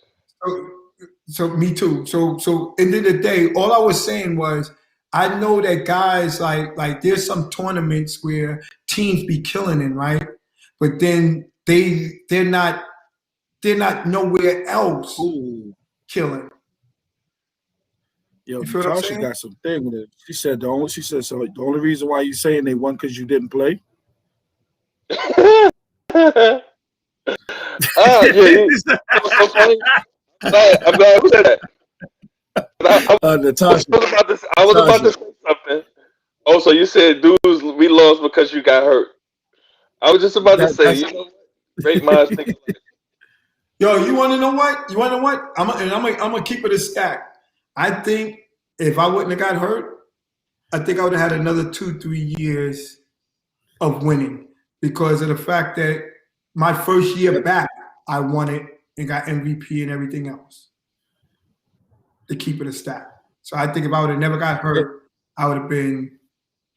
So me too. So end of the day, all I was saying was I know that guys like there's some tournaments where teams be killing it, right? But then they're they're not nowhere else Ooh. killing. Yo, You feel what I'm Natasha saying? got some thing with it. She said so the only reason why you saying they won because you didn't play. Yeah, you know, so funny. I'm glad who said that. Natasha. I was about to say something. Oh, so you said, dudes, we lost because you got hurt. I was just about to say, That's you know, great minds think alike. Yo, you want to know what? You want to know what? I'm gonna keep it a stack. I think if I wouldn't have got hurt, I think I would have had another 2-3 years of winning because of the fact that my first year back, I won it and got MVP and everything else to keep it a stack. So I think if I would have never got hurt, I would have been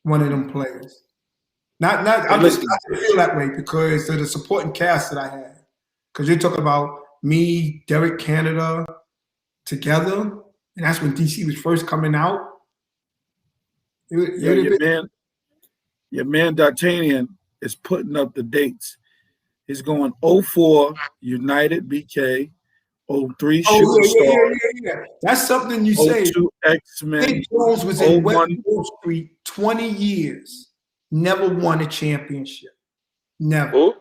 one of them players. Not I feel that way because of the supporting cast that I had. Because you're talking about me, Derek Canada together, and that's when DC was first coming out. Your man D'Artagnan is putting up the dates. He's going 04 United BK, 03 Shooting Star. Yeah. That's something you say. 02 X-Men. Sid Jones was in West Wall Street 20 years, never won a championship. Never. Who?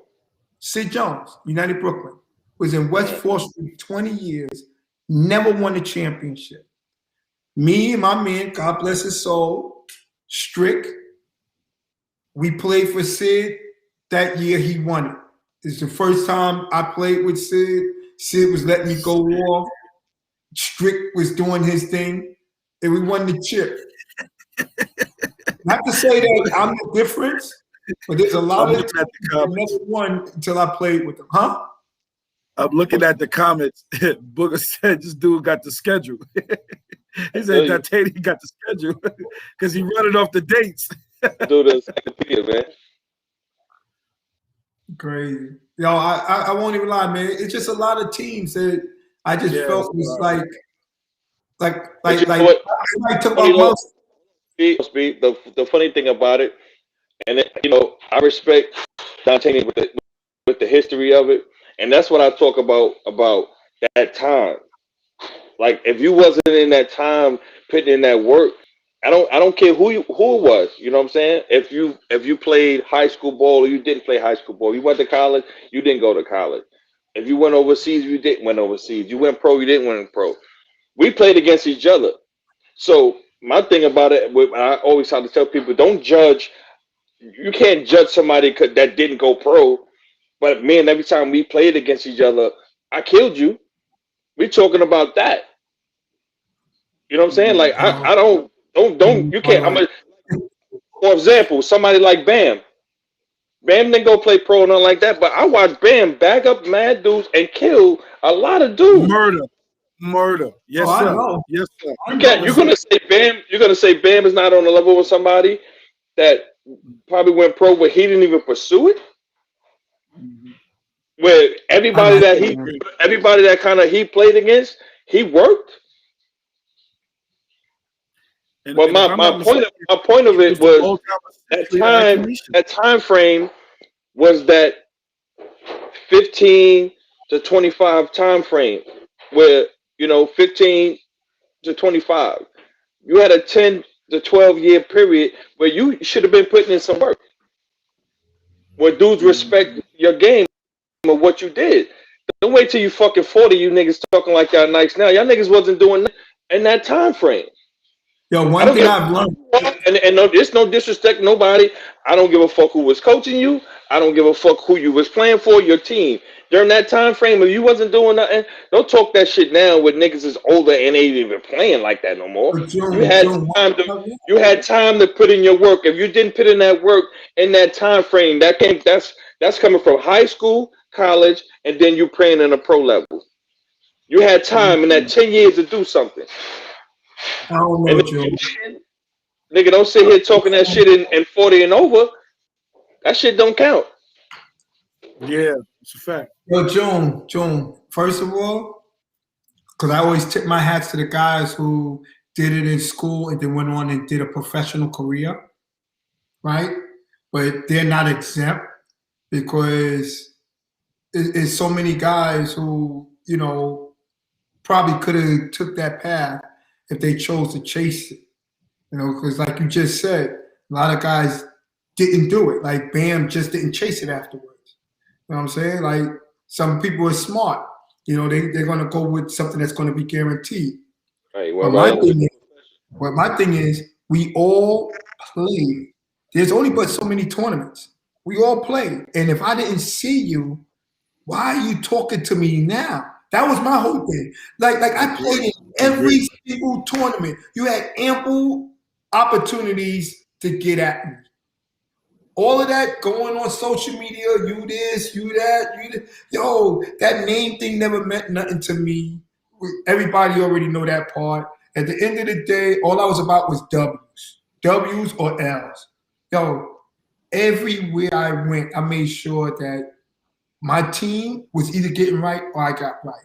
Sid Jones, United Brooklyn, was in West 4th Street 20 years, never won a championship. Me and my man, God bless his soul, Strick, we played for Sid. That year he won it. It's the first time I played with Sid. Sid was letting me go off. Strick was doing his thing, and we won the chip. Not to say that I'm the difference, but there's a lot of teams that never won until I played with them. Huh? I'm looking at the comments. Booger said this dude got the schedule. He said D'Artagnan got the schedule because he running off the dates. Do the encyclopedia, man. Crazy. Yo, I won't even lie, man. It's just a lot of teams that I just felt was like somebody took my mouse. The funny thing about it, and you know, I respect D'Artagnan with the history of it, and that's what I talk about that time. Like if you wasn't in that time putting in that work, I don't care who it was. You know what I'm saying? If you played high school ball or you didn't play high school ball, you went to college, you didn't go to college. If you went overseas, you didn't went overseas. You went pro, you didn't went pro. We played against each other. So my thing about it, I always have to tell people, don't judge. You can't judge somebody that didn't go pro. But man, every time we played against each other, I killed you. We're talking about that. You know what I'm saying? Like I don't you can't. For example, somebody like Bam. Bam didn't go play pro or nothing like that, but I watched Bam back up mad dudes and kill a lot of dudes. Murder. Yes, sir. Yes, sir. You're gonna say Bam is not on the level with somebody that probably went pro, but he didn't even pursue it. Where everybody that kind of he played against, he worked. But my point of it was that time frame was that 15 to 25 time frame where 15 to 25. You had a 10 to 12 year period where you should have been putting in some work. Where dudes respect your game of what you did. Don't wait till you fucking 40, you niggas talking like y'all nice now. Y'all niggas wasn't doing that in that time frame. Yo, one thing I've learned, and no, there's no disrespect nobody. I don't give a fuck who was coaching you. I don't give a fuck who you was playing for, your team. During that time frame, if you wasn't doing nothing, don't talk that shit now with niggas is older and ain't even playing like that no more. You had time to put in your work. If you didn't put in that work in that time frame, that's coming from high school, college, and then you playing in a pro level. You had time in that 10 years to do something. I don't know, Joe. Nigga, don't sit here talking that shit in 40 and over. That shit don't count. Yeah, it's a fact. Yo, Joan, first of all, because I always tip my hats to the guys who did it in school and then went on and did a professional career, right? But they're not exempt because is so many guys who, probably could have took that path if they chose to chase it. Because like you just said, a lot of guys didn't do it. Like Bam just didn't chase it afterwards. You know what I'm saying? Like some people are smart. They're going to go with something that's going to be guaranteed. Right. But my thing is, we all play. There's only but so many tournaments. We all play. And if I didn't see you, why are you talking to me now? That was my whole thing. Like I played in every single tournament. You had ample opportunities to get at me. All of that going on social media, you this, you that, yo, that name thing never meant nothing to me. Everybody already know that part. At the end of the day, all I was about was W's or L's. Yo, everywhere I went, I made sure that my team was either getting right or I got right.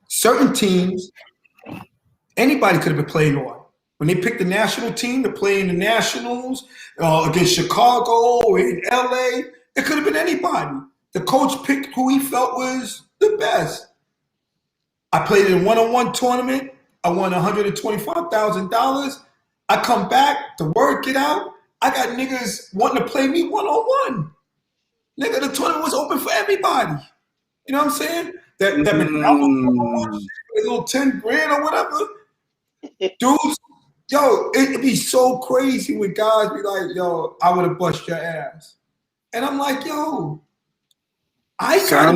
Certain teams, anybody could have been playing on. When they picked the national team to play in the Nationals against Chicago or in LA, it could have been anybody. The coach picked who he felt was the best. I played in a one-on-one tournament. I won $125,000. I come back, the word get out. I got niggas wanting to play me one-on-one. Nigga, the tournament was open for everybody. You know what I'm saying? That little 10 grand or whatever. Dudes, yo, it'd be so crazy when guys be like, yo, I would have bust your ass. And I'm like, yo, I got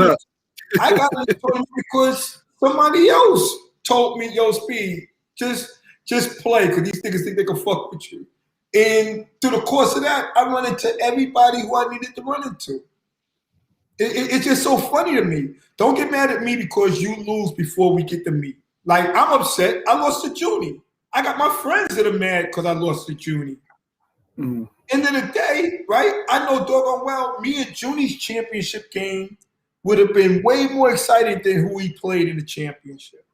this tournament because somebody else told me, yo, Speed, just play because these niggas think they can fuck with you. And through the course of that, I run into everybody who I needed to run into. It's just so funny to me. Don't get mad at me because you lose before we get to meet. Like, I'm upset. I lost to Junie. I got my friends that are mad because I lost to Junie. End of the day, right? I know doggone well me and Junie's championship game would have been way more exciting than who he played in the championship.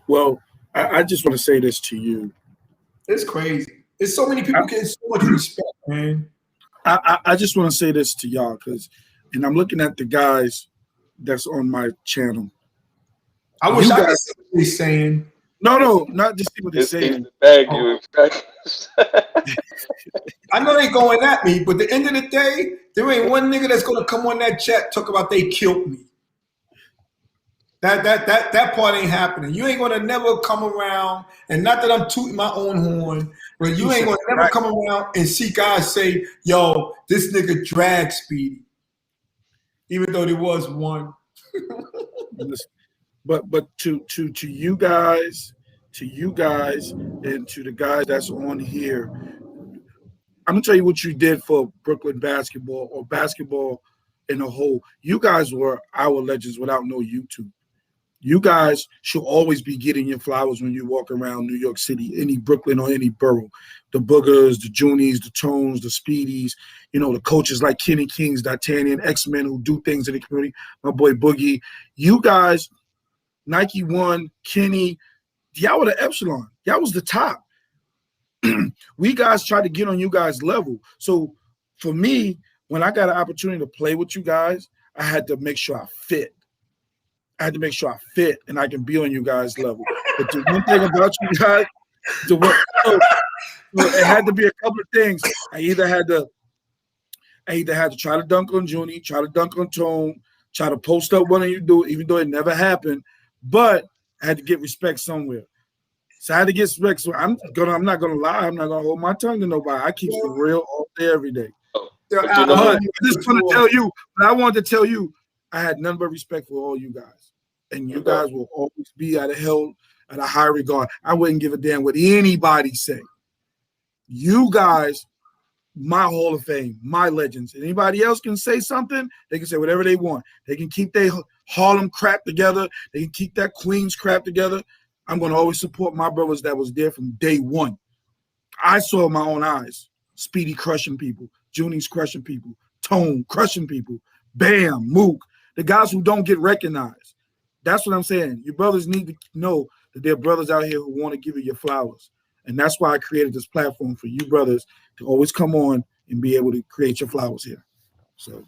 Well, I just want to say this to you. It's crazy. There's so many people getting so much respect, man. I just want to say this to y'all and I'm looking at the guys that's on my channel. I wish I could see what they're saying. No, not just see what they're saying. The bag you expect. I know they going at me, but at the end of the day, there ain't one nigga that's gonna come on that chat talk about they killed me. That part ain't happening. You ain't gonna never come around, and not that I'm tooting my own horn, but you ain't gonna never come around and see guys say, yo, this nigga dragged Speedy. Even though there was one. But to you guys, and to the guys that's on here, I'm gonna tell you what you did for Brooklyn basketball or basketball in a whole. You guys were our legends without no YouTube. You guys should always be getting your flowers when you walk around New York City, any Brooklyn or any borough. The Boogers, the Junies, the Tones, the Speedies, the coaches like Kenny Kings, D'Artagnan, X-Men who do things in the community. My boy Boogie. You guys, Nike One, Kenny, y'all were the epsilon. Y'all was the top. We guys tried to get on you guys' level. So for me, when I got an opportunity to play with you guys, I had to make sure I fit. And I can be on you guys' level. But the one thing about you guys, it had to be a couple of things. I either had to try to dunk on Junie, try to dunk on Tone, try to post up one of you do, even though it never happened. But I had to get respect somewhere. So I had to get respect. So I'm not gonna lie. I'm not gonna hold my tongue to nobody. I keep it real all day, every day. I just want to tell you, but I wanted to tell you, I had none but respect for all you guys. And you guys will always be at a high regard. I wouldn't give a damn what anybody say. You guys, my Hall of Fame, my legends. Anybody else can say something, they can say whatever they want. They can keep their Harlem crap together. They can keep that Queens crap together. I'm going to always support my brothers that was there from day one. I saw my own eyes. Speedy crushing people. Junie's crushing people. Tone crushing people. Bam, Mook. The guys who don't get recognized. That's what I'm saying. Your brothers need to know that there are brothers out here who want to give you your flowers. And that's why I created this platform for you brothers to always come on and be able to create your flowers here. So,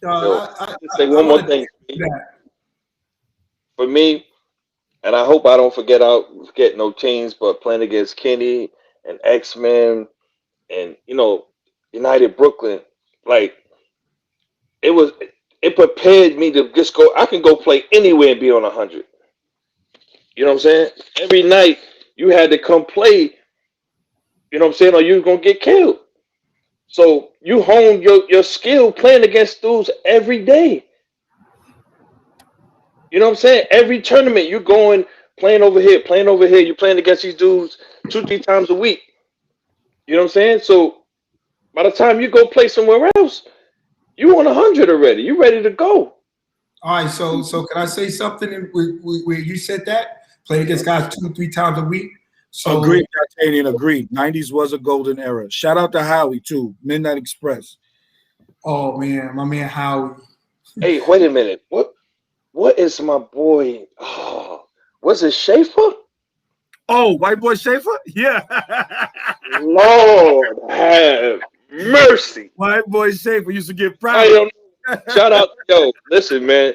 say one more thing for me, and I hope I don't forget no teams, but playing against Kenny and X-Men and United Brooklyn, like it prepared me to just go. I can go play anywhere and be on 100. You know what I'm saying? Every night you had to come play. You know what I'm saying? Or you was gonna get killed. So you honed your skill playing against dudes every day. You know what I'm saying? Every tournament you going playing over here, playing over here. You're playing against these dudes 2-3 times a week. You know what I'm saying? So by the time you go play somewhere else, you on 100 already. You ready to go. All right, so can I say something where you said that? Play against guys 2-3 times a week. So agreed, Titanian, agreed. 90s was a golden era. Shout out to Howie too, Midnight Express. Oh man, my man Howie. Hey, wait a minute. What is my boy? Oh, was it Schaefer? Oh, white boy Schaefer? Yeah. Lord have mercy. White boy Schaefer used to get proud. I don't know. Shout out, yo, listen, man.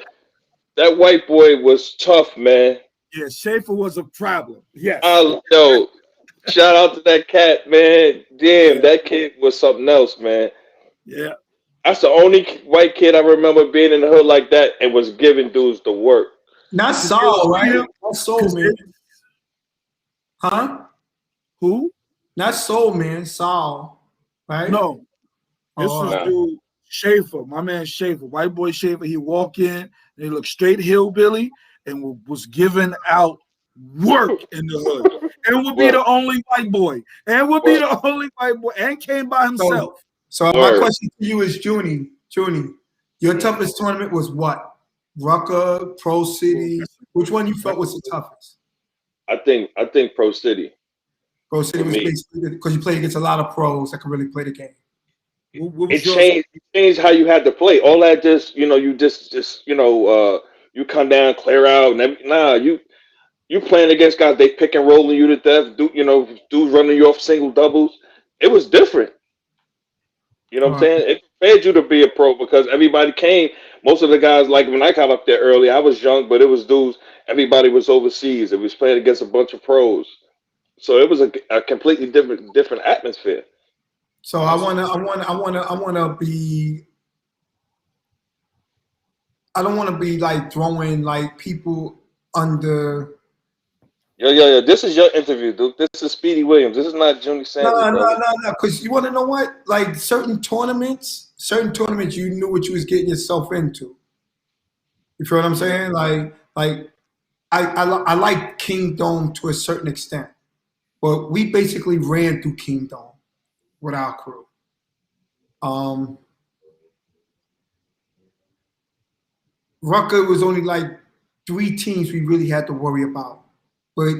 That white boy was tough, man. Yeah, Schaefer was a problem. Yes. Yo, shout out to that cat, man. Damn, that kid was something else, man. Yeah. That's the only white kid I remember being in the hood like that and was giving dudes the work. Not Saul, right? Not Soul Man. Huh? Who? Not Soul Man, Saul, right? No. This was dude Schaefer, my man Schaefer, white boy Schaefer. He walk in, and he looked straight hillbilly and was giving out work in the hood. And would be the only white boy. And would be the only white boy. And came by himself. So my question to you is, Junie, your toughest tournament was what? Rucker, Pro City? Which one you felt was the toughest? I think Pro City. Pro City was basically because you played against a lot of pros that could really play the game. It changed how you had to play. All that just you come down, clear out, and you playing against guys, they pick and rolling you to death. Dudes running you off single doubles. It was different. You know what I'm saying? It prepared you to be a pro because everybody came. Most of the guys, like when I got up there early, I was young, but it was dudes. Everybody was overseas. It was playing against a bunch of pros, so it was a completely different atmosphere. So I wanna be. I don't want to be like throwing like people under. Yeah. This is your interview, dude. This is Speedy Williams. This is not Junie Sanders. No. Because you want to know what? Like certain tournaments, you knew what you was getting yourself into. You feel what I'm saying? Like I like Kingdom to a certain extent, but we basically ran through Kingdom with our crew. Rucker was only like 3 teams we really had to worry about, but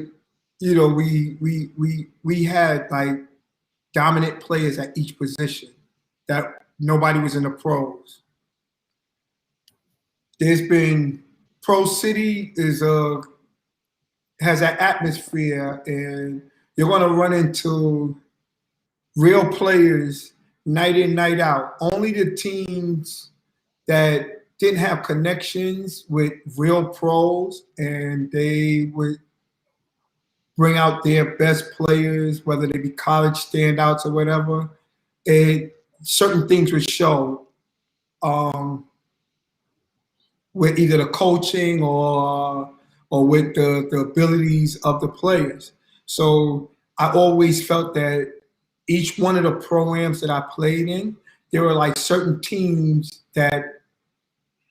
we had like dominant players at each position that nobody was in the pros. There's been Pro City has that atmosphere, and you're going to run into real players night in, night out. Only the teams that didn't have connections with real pros, and they would bring out their best players, whether they be college standouts or whatever, and certain things would show with either the coaching or with the abilities of the players. So I always felt that each one of the programs that I played in, there were like certain teams that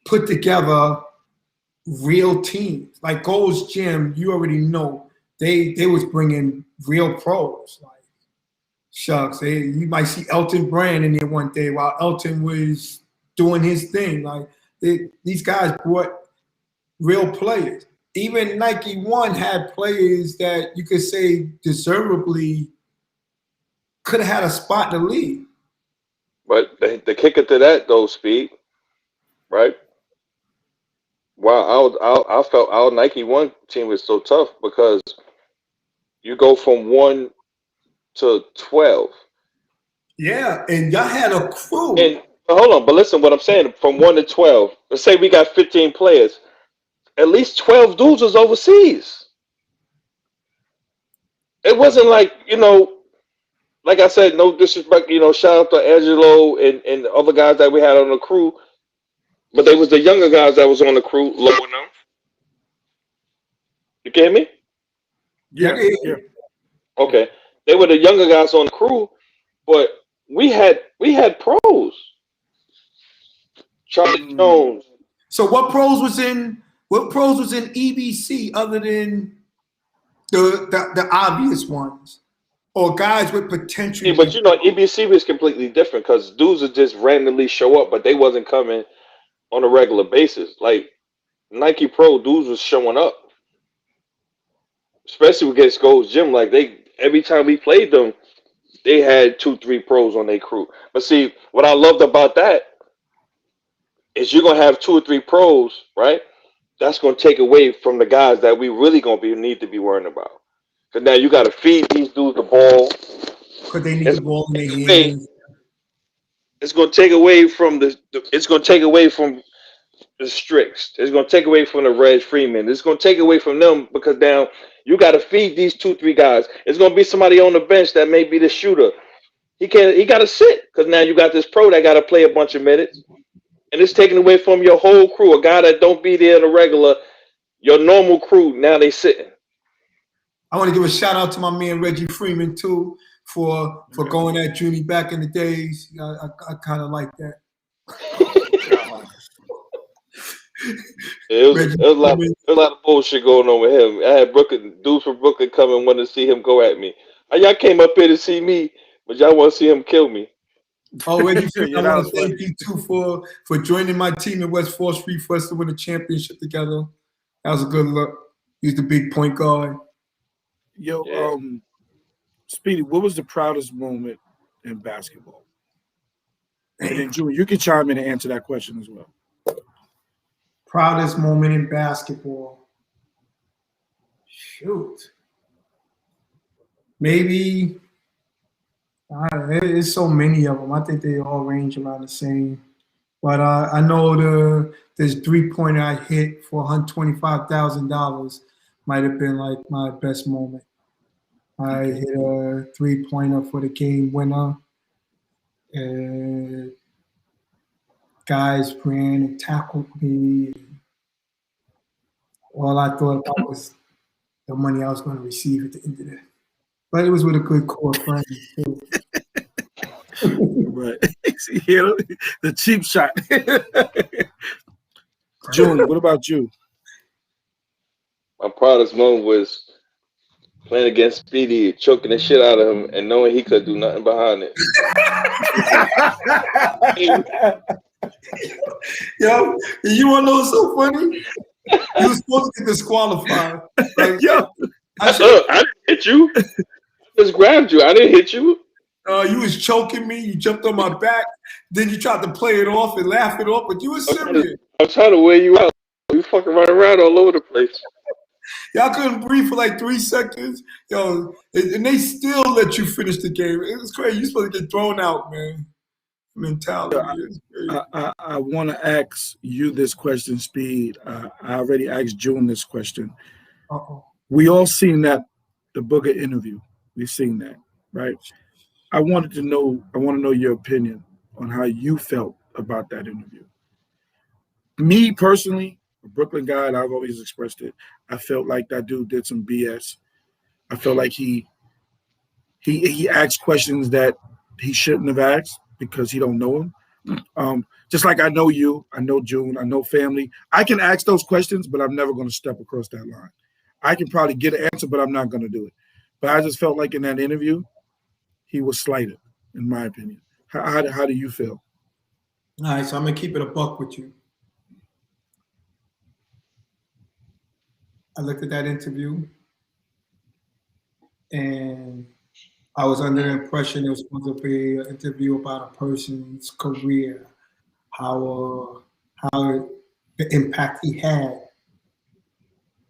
put together real teams. Like Gold's Gym, you already know, they was bringing real pros. Like shucks, you might see Elton Brand in there one day while Elton was doing his thing. Like these guys brought real players. Even Nike One had players that you could say deservedly could have had a spot in the league. But the kicker to that, though, Speed, right? Wow, I felt our Nike One team was so tough because you go from 1 to 12. Yeah, and y'all had a crew. And hold on, but listen, what I'm saying, from 1 to 12. Let's say we got 15 players. At least 12 dudes was overseas. It wasn't like, like I said, no disrespect, shout out to Angelo and the other guys that we had on the crew, but they was the younger guys that was on the crew, lower them. You get me? Yeah, yeah. Okay. They were the younger guys on the crew, but we had pros. Charlie Jones. So what pros was in EBC other than the obvious ones, or guys with potential? Yeah, but EBC was completely different because dudes would just randomly show up, but they wasn't coming on a regular basis. Like Nike Pro dudes was showing up, especially against Gold's Gym. Like every time we played them, they had 2-3 pros on their crew. But see, what I loved about that is you're gonna have 2 or 3 pros, right? That's gonna take away from the guys that we really need to be worrying about. Because now you got to feed these dudes the ball. Because they need the ball in their hands. It's gonna take away from it's gonna take away from the Strix. It's gonna take away from the Reg Freeman. It's gonna take away from them because now you got to feed these 2-3 guys. It's gonna be somebody on the bench that may be the shooter. He got to sit because now you got this pro that got to play a bunch of minutes, and it's taken away from your whole crew. A guy that don't be there in the regular, your normal crew. Now they sitting. I want to give a shout out to my man Reggie Freeman too for going at Junie back in the days. I kind of like that. It was a lot of bullshit going on with him. I had dudes from Brooklyn come and wanted to see him go at me. Y'all came up here to see me, but y'all want to see him kill me. Oh, Reggie Freeman, I want to thank you too for joining my team in West 4th Street for us to win a championship together. That was a good look. He's the big point guard. Yo, Speedy, what was the proudest moment in basketball? And then, Junior, you can chime in and answer that question as well. Proudest moment in basketball. Shoot. Maybe there's so many of them. I think they all range around the same. But I know this 3-pointer I hit for $125,000 might have been like my best moment. I hit a 3-pointer for the game winner. Guys ran and tackled me. All I thought about was the money I was going to receive at the end of that. But it was with a good core friend. Right. The cheap shot. June, what about you? My proudest moment was playing against Speedy, choking the shit out of him, and knowing he could do nothing behind it. Yo, you want to know what's so funny? You were supposed to get disqualified. Like, Yo, I didn't hit you. I just grabbed you. I didn't hit you. You was choking me. You jumped on my back. Then you tried to play it off and laugh it off, but you were serious. I'm trying to wear you out. You fucking running around all over the place. Y'all couldn't breathe for like 3 seconds. Yo, and they still let you finish the game. It was crazy. You're supposed to get thrown out, man. Mentality. I want to ask you this question, Speed. I already asked June this question. We all seen the Booker interview. We've seen that, right? I want to know your opinion on how you felt about that interview. Me personally, a Brooklyn guy, and I've always expressed it, I felt like that dude did some BS. I felt like he asked questions that he shouldn't have asked because he don't know him. Just like I know you, I know June, I know family. I can ask those questions, but I'm never going to step across that line. I can probably get an answer, but I'm not going to do it. But I just felt like in that interview, he was slighted, in my opinion. How do you feel? All right, so I'm going to keep it a buck with you. I looked at that interview, and I was under the impression it was supposed to be an interview about a person's career, how the impact he had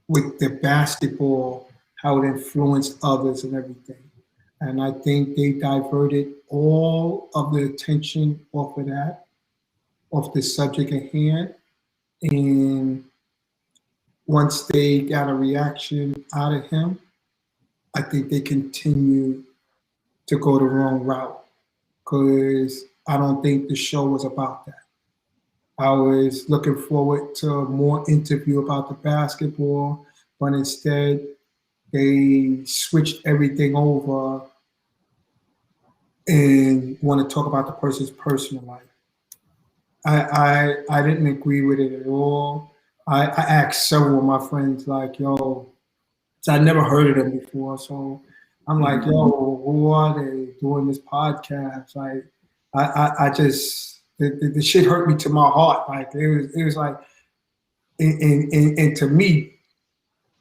with the basketball, how it influenced others and everything. And I think they diverted all of the attention off of that, off the subject at hand. And once they got a reaction out of him, I think they continue to go the wrong route, because I don't think the show was about that. I was looking forward to more interview about the basketball, but instead they switched everything over and want to talk about the person's personal life. I didn't agree with it at all. I asked several of my friends, like, yo, so I never heard of them before. So I'm like, yo, who are they doing this podcast? Like, I just, the shit hurt me to my heart. Like, it was like, and to me,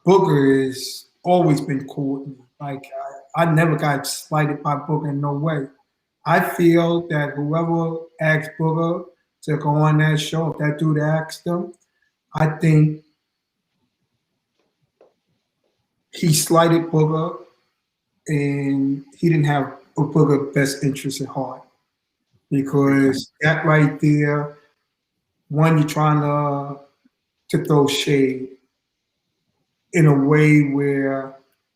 Booker has always been cool with me. Like, I never got slighted by Booker in no way. I feel that whoever asked Booker to go on that show, if that dude asked him, I think he slighted Booker, and he didn't have a Booker best interest at heart. Because that right there, one, you're trying to throw shade in a way where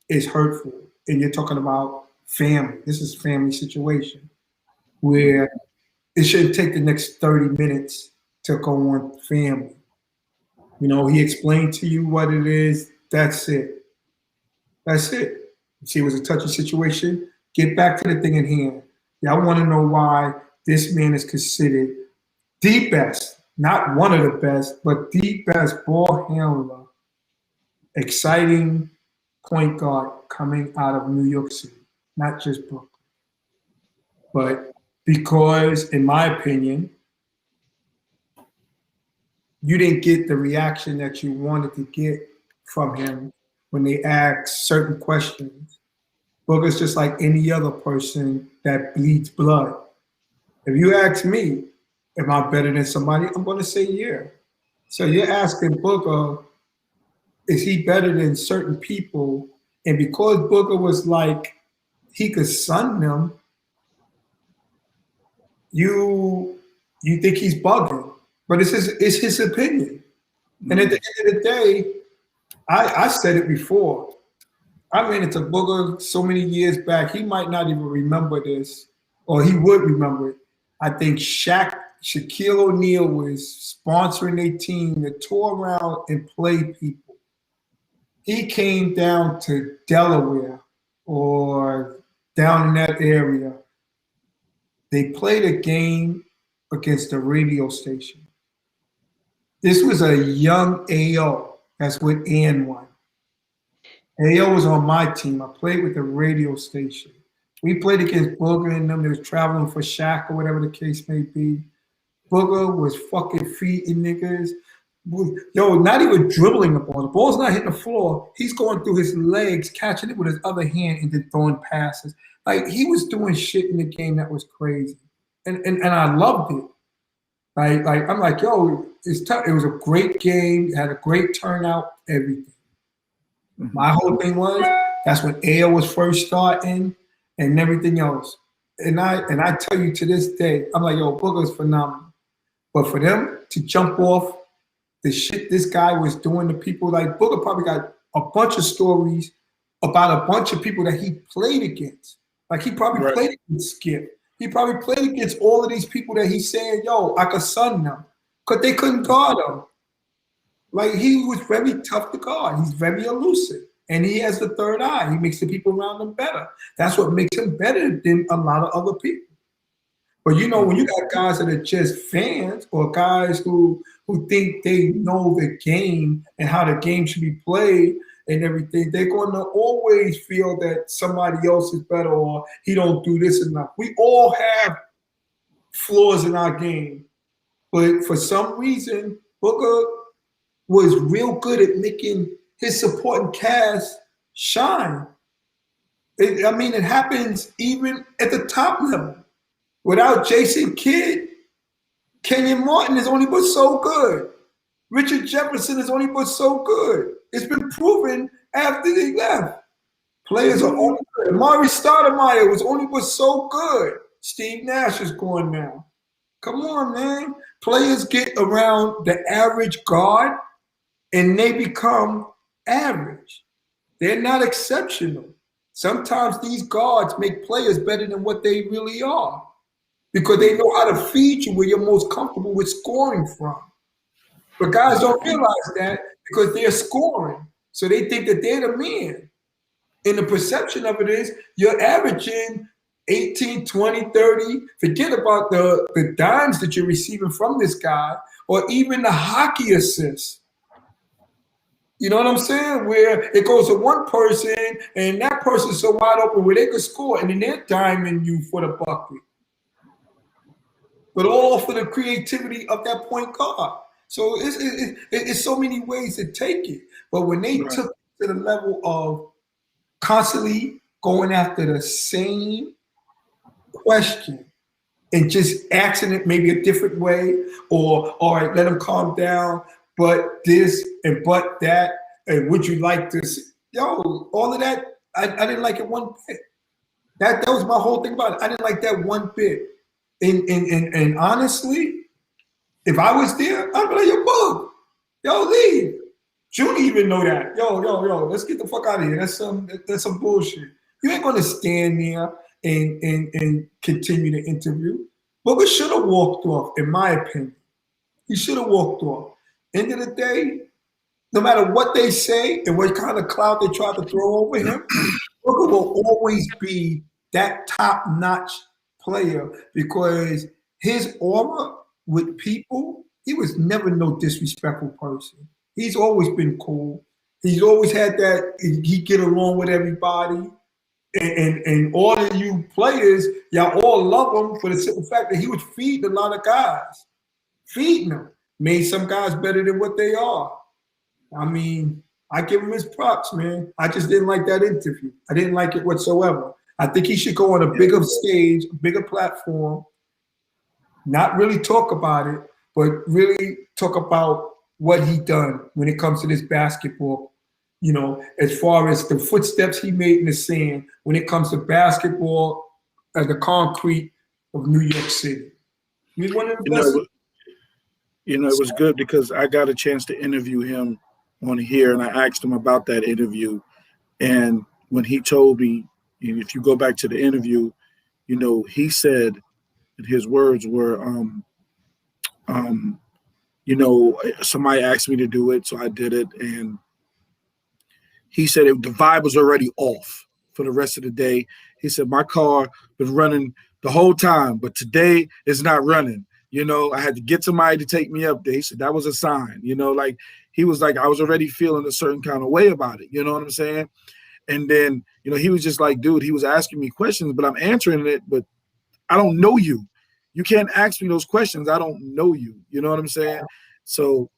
it's hurtful. And you're talking about family. This is a family situation where it shouldn't take the next 30 minutes to go on family. You know, he explained to you what it is. That's it. That's it. See, it was a touchy situation. Get back to the thing in hand. Yeah, I want to know why this man is considered the best, not one of the best, but the best ball handler, exciting point guard coming out of New York City, not just Brooklyn. But because, in my opinion, you didn't get the reaction that you wanted to get from him when they asked certain questions. Booker's just like any other person that bleeds blood. If you ask me, am I better than somebody? I'm going to say yeah. So you're asking Booker, is he better than certain people? And because Booker was like, he could sun them, you think he's bugging. But it's his opinion. And at the end of the day, I said it before. I ran into Booker so many years back, he might not even remember this, or he would remember it. I think Shaquille O'Neal was sponsoring a team that tour around and played people. He came down to Delaware or down in that area. They played a game against a radio station. This was a young AO. That's what Ann won. AO was on my team. I played with the radio station. We played against Booker and them. They was traveling for Shaq or whatever the case may be. Booker was fucking feeding niggas. Yo, not even dribbling the ball. The ball's not hitting the floor. He's going through his legs, catching it with his other hand, and then throwing passes. Like, he was doing shit in the game that was crazy. And I loved it. Like I'm like, yo, it's tough. It was a great game. It had a great turnout, everything. My whole thing was, that's when AO was first starting and everything else. And I tell you to this day, I'm like, yo, Booker's phenomenal. But for them to jump off the shit this guy was doing to people, like Booker probably got a bunch of stories about a bunch of people that he played against. Like, he probably played against Skip. He probably played against all of these people that he's saying, yo, I could sun them. Because they couldn't guard him. Like, he was very tough to guard. He's very elusive. And he has the third eye. He makes the people around him better. That's what makes him better than a lot of other people. But, you know, when you got guys that are just fans, or guys who think they know the game and how the game should be played and everything, they're going to always feel that somebody else is better, or he don't do this enough. We all have flaws in our game. But for some reason, Booker was real good at making his supporting cast shine. It happens even at the top level. Without Jason Kidd, Kenyon Martin is only but so good. Richard Jefferson is only but so good. It's been proven after they left. Players are only good. Amari Stoudemire was so good. Steve Nash is gone now. Come on, man. Players get around the average guard and they become average. They're not exceptional. Sometimes these guards make players better than what they really are because they know how to feed you where you're most comfortable with scoring from. But guys don't realize that because they're scoring. So they think that they're the man. And the perception of it is you're averaging 18, 20, 30. Forget about the dimes that you're receiving from this guy or even the hockey assists. You know what I'm saying? Where it goes to one person and that person's so wide open where they could score and then they're diming you for the bucket. But all for the creativity of that point guard. So it's so many ways to take it. But when they took it to the level of constantly going after the same question and just asking it maybe a different way, or all right, let them calm down, but this and but that, and would you like this? Yo, all of that, I didn't like it one bit. That was my whole thing about it. I didn't like that one bit. And honestly, if I was there, I'd be like, yo, bug, yo, leave. June even know that. Yo, let's get the fuck out of here. That's some bullshit. You ain't gonna stand there and continue the interview. But we should have walked off, in my opinion. He should have walked off. End of the day, no matter what they say and what kind of clout they try to throw over him, Booker will always be that top-notch player because his aura with people, he was never no disrespectful person. He's always been cool. He's always had that, he get along with everybody. And all of you players, y'all all love him for the simple fact that he was feeding a lot of guys. Feeding them. Made some guys better than what they are. I mean, I give him his props, man. I just didn't like that interview. I didn't like it whatsoever. I think he should go on a bigger stage, a bigger platform, not really talk about it, but really talk about what he done when it comes to this basketball. You know, as far as the footsteps he made in the sand when it comes to basketball and the concrete of New York City. He's one of the best. It was good because I got a chance to interview him on here, and I asked him about that interview. And when he told me, if you go back to the interview, you know, he said that his words were, you know, somebody asked me to do it, so I did it. And he said the vibe was already off for the rest of the day. He said, my car was running the whole time, but today it's not running. You know, I had to get somebody to take me up there. He said that was a sign, you know, like he was like, I was already feeling a certain kind of way about it. You know what I'm saying? And then, you know, he was just like, dude, he was asking me questions, but I'm answering it, but I don't know you. You can't ask me those questions. I don't know you. You know what I'm saying? So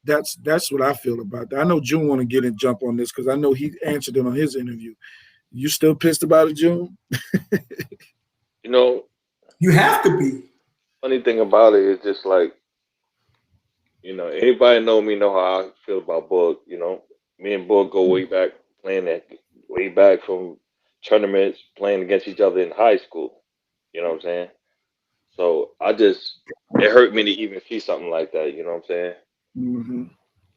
that's what I feel about that. I know June want to get and jump on this because I know he answered it on his interview. You still pissed about it, June? You know, you have to be. Funny thing about it is just like, you know, anybody know me know how I feel about Bug. You know, me and Bug go way back, playing that way back from tournaments, playing against each other in high school. You know what I'm saying? So it hurt me to even see something like that. You know what I'm saying? Mm-hmm. You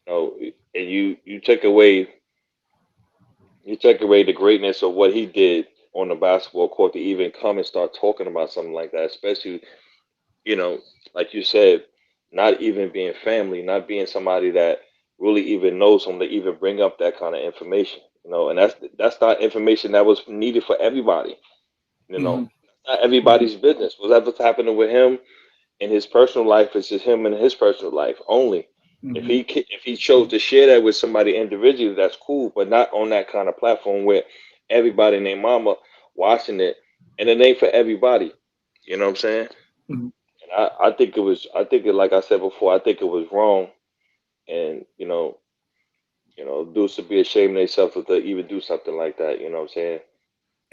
know, and you take away the greatness of what he did on the basketball court to even come and start talking about something like that, especially, you know, like you said, not even being family, not being somebody that really even knows him to even bring up that kind of information, you know, and that's not information that was needed for everybody, you know. Mm-hmm. Not everybody's business. Whatever's happening with him in his personal life is just him and his personal life only. Mm-hmm. If he chose to share that with somebody individually, that's cool, but not on that kind of platform where everybody and their mama watching it, and it ain't for everybody. You know what I'm saying? Mm-hmm. And I think like I said before, I think it was wrong, and you know, dudes should be ashamed of themselves to even do something like that. You know what I'm saying?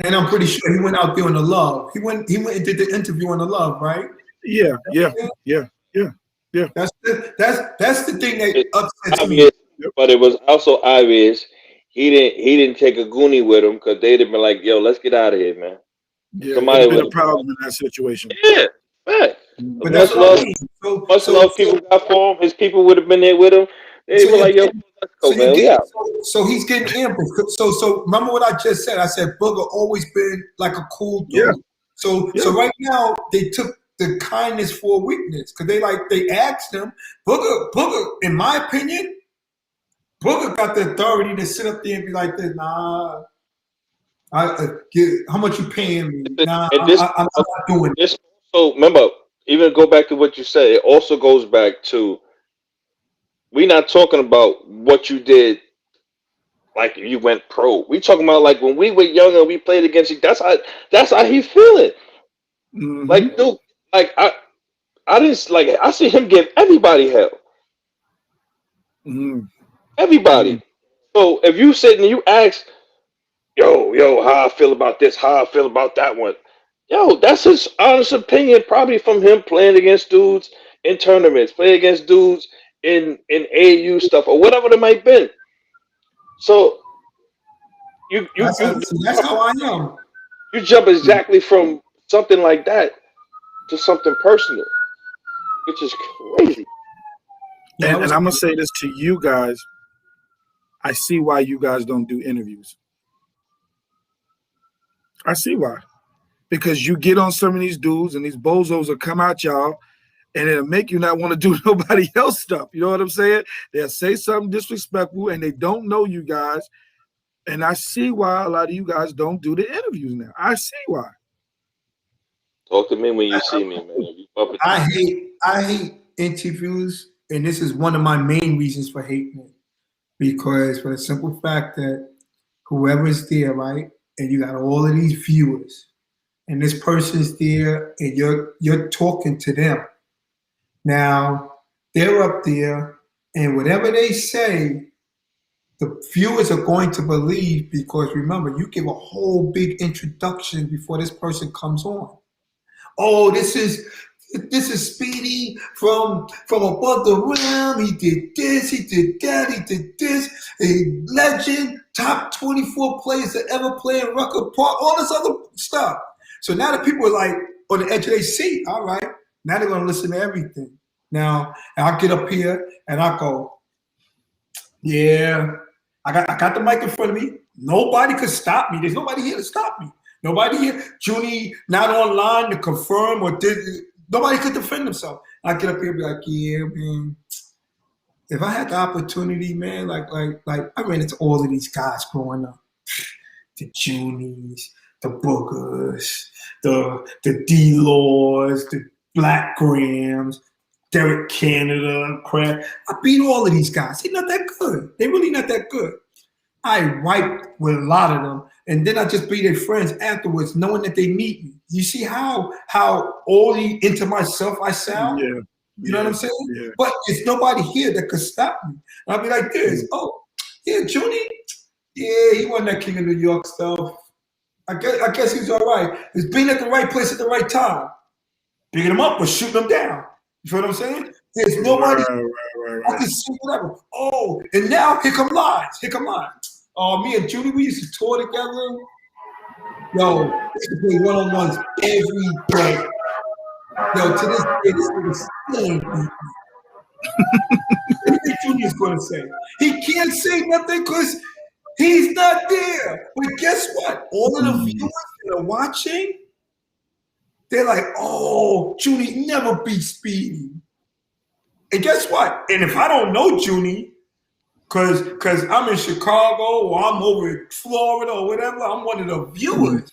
And I'm pretty sure he went out there on the love. He went and did the interview on the love, right? Yeah. That's the thing that upsets obvious, me. but it was also obvious he didn't take a goonie with him because they'd have been like, yo, let's get out of here, man. Yeah, it'd Somebody have been would a have been like, problem in that situation. yeah, right. But Mhm. that's Much what I love, mean. much love people got for him. His people would have been there with him. They'd So be you're like, yo, getting, let's so go, you're man. We getting, out. so he's getting amped. So remember what I just said? I said Booger always been like a cool Yeah, dude. So yeah. right now they took the kindness for weakness because they asked him. Booger, in my opinion, Booger got the authority to sit up there and be like this. Nah, how much you paying me? Nah, And this, I'm not doing it. this also, remember, even go back to what you said, it also goes back to, we not talking about what you did like you went pro. We talking about like when we were younger, we played against you. That's how he feeling. Hmm. Like, dude, like I didn't like I see him give everybody hell. Hmm. Everybody. So if you sit and you ask, yo, how I feel about this, how I feel about that one, yo, that's his honest opinion, probably from him playing against dudes in tournaments, playing against dudes in AAU stuff or whatever it might be. So you you you That's how I am. you jump exactly from something like that to something personal, which is crazy. Yeah, that And was I'm gonna say this to you guys. I see why you guys don't do interviews. I see why. Because you get on some of these dudes and these bozos will come at y'all and it'll make you not want to do nobody else stuff. You know what I'm saying? They'll say something disrespectful and they don't know you guys. And I see why a lot of you guys don't do the interviews now. I see why. Talk to me when you see me, man. We bump into each other. I hate interviews, and this is one of my main reasons for hating it. Because for the simple fact that whoever's there, right, and you got all of these viewers, and this person's there, and you're talking to them. Now they're up there, and whatever they say, the viewers are going to believe because remember, you give a whole big introduction before this person comes on. Oh, this is Speedy from above the rim. He did this, he did that, he did this. A legend, top 24 players that ever play in Rucker Park, all this other stuff. So now the people are like on the edge of their seat. All right, now they're gonna listen to everything. Now I'll get up here and I go, yeah, I got the mic in front of me. Nobody could stop me. There's nobody here to stop me. Nobody here. Junie not online to confirm or did. Nobody could defend himself. I get up here and be like, yeah, man. If I had the opportunity, man, like I ran into all of these guys growing up. The Junies, the Boogers, the D-Laws, the Black Grams, Derek Canada, Crab. I beat all of these guys. They're not that good. They're really not that good. I wiped with a lot of them, and then I just be their friends afterwards, knowing that they meet me. You see how only into myself I sound? Yeah. You know what I'm saying? Yeah. But there's nobody here that could stop me. And I'll be like this. Oh, yeah, Junie. Yeah, he wasn't that king of New York stuff. I guess he's all right. He's being at the right place at the right time. Picking him up or shooting him down. You feel what I'm saying? There's nobody. I can see whatever. Oh, and now here come lines. Here come lines. Oh, me and Judy, we used to tour together. Yo, we used to play one-on-ones every day. Yo, to this day, this nigga still ain't beat me. What do you think Junior's gonna say? He can't say nothing because he's not there. But guess what? All of the viewers that are watching, they're like, oh, Junie never beat Speedy. And guess what? And if I don't know Junie, Cause I'm in Chicago or I'm over in Florida or whatever, I'm one of the viewers.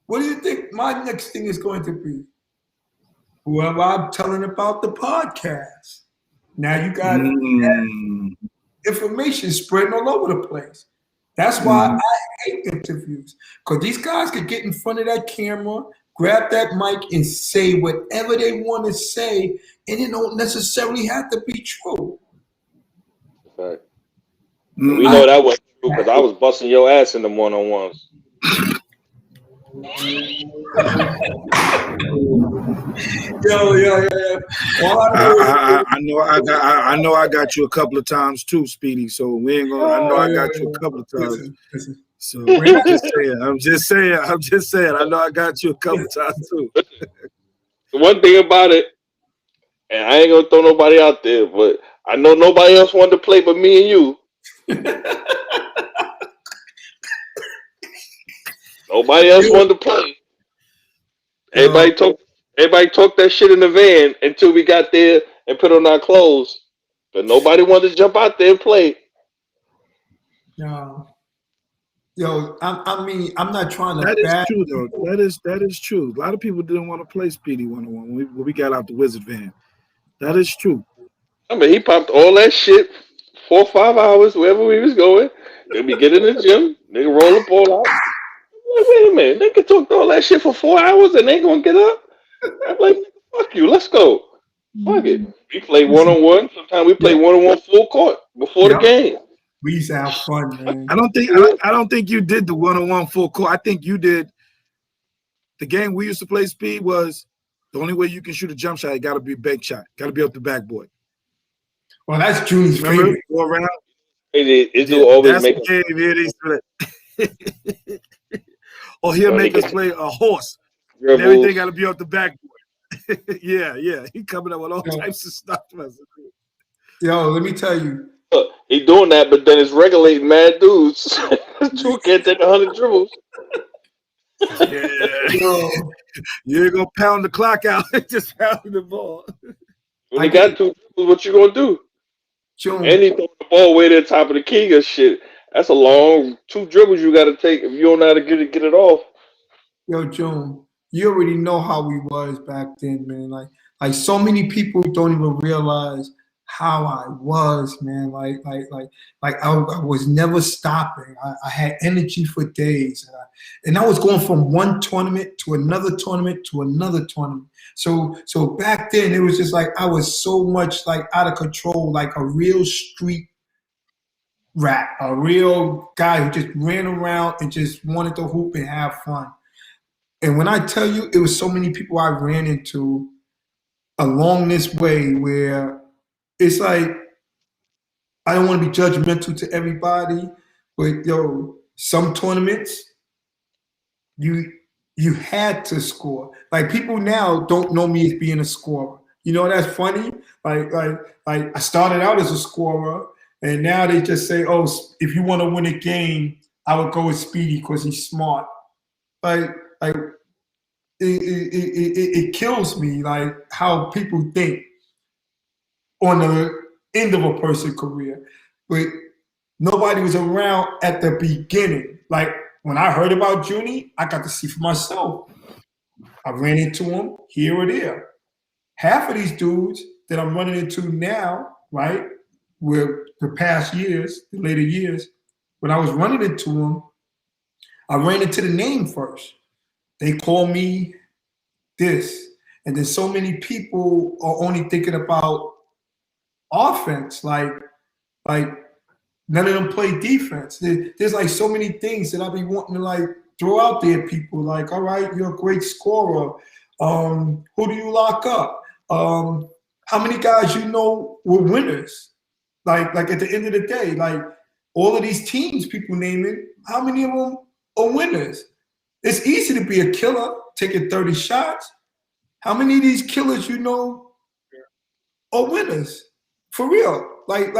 What do you think my next thing is going to be? Whoever I'm telling about the podcast. Now you got information spreading all over the place. That's why I hate interviews. Because these guys could get in front of that camera, grab that mic, and say whatever they want to say, and it don't necessarily have to be true. Right. And we know that wasn't true because I was busting your ass in the one-on-ones. Yo. All I know is, I know I got you a couple of times too, Speedy. So we ain't gonna. I know I got you a couple of times. Listen. So When I, I'm just saying. I know I got you a couple of times too. The one thing about it, and I ain't gonna throw nobody out there, but I know nobody else wanted to play but me and you. Nobody else wanted to play. Everybody talked that shit in the van until we got there and put on our clothes. But nobody wanted to jump out there and play. I mean, I'm not trying to. That is true, though. That is true. A lot of people didn't want to play Speedy 101 when we got out the Wizard van. That is true. I mean, he popped all that shit 4 or 5 hours wherever we was going. Then we get in the gym, nigga roll the ball out. I'm like, wait a minute, they can talk all that shit for 4 hours and they gonna get up? I'm like, fuck you, let's go. Fuck it. We play 1-on-1. Sometimes we play 1-on-1 full court before the game. We used to have fun, man. I don't think you did the 1-on-1 full court. I think you did. The game we used to play Speed was the only way you can shoot a jump shot. It got to be a bank shot. Got to be up the backboard. Well, that's Junie's favorite. Go around. It do always make Or he'll make us play a horse. Dribbles. Everything got to be up the backboard. Yeah. He coming up with all types of stuff. Yo, let me tell you. Look, he doing that, but then it's regulating mad dudes. Two can't take 100 dribbles. Yeah. You ain't gonna pound the clock out. Just pound the ball. When you got 2 dribbles, what you gonna do? June. And he throwing the ball way to the top of the key or shit. That's a long 2 dribbles you got to take if you don't know how to get it off. Yo, June, you already know how we was back then, man. Like so many people don't even realize how I was, man. Like I was never stopping. I had energy for days, and I was going from one tournament to another tournament to another tournament. So back then it was just like I was so much like out of control, like a real street rat, a real guy who just ran around and just wanted to hoop and have fun. And when I tell you, it was so many people I ran into along this way where it's like, I don't want to be judgmental to everybody, but yo, some tournaments, you had to score. Like people now don't know me as being a scorer. You know, that's funny. Like I started out as a scorer, and now they just say, oh, if you want to win a game, I would go with Speedy because he's smart. Like it kills me, like how people think on the end of a person's career. But nobody was around at the beginning. Like when I heard about Junie, I got to see for myself. I ran into him here or there. Half of these dudes that I'm running into now, right, were the past years, the later years, when I was running into them, I ran into the name first. They call me this. And then so many people are only thinking about offense. Like none of them play defense. There's like so many things that I be wanting to like throw out there. People like, all right, you're a great scorer. Who do you lock up? How many guys you know were winners? Like at the end of the day, like all of these teams people naming, how many of them are winners? It's easy to be a killer, taking 30 shots. How many of these killers you know are winners? For real. Like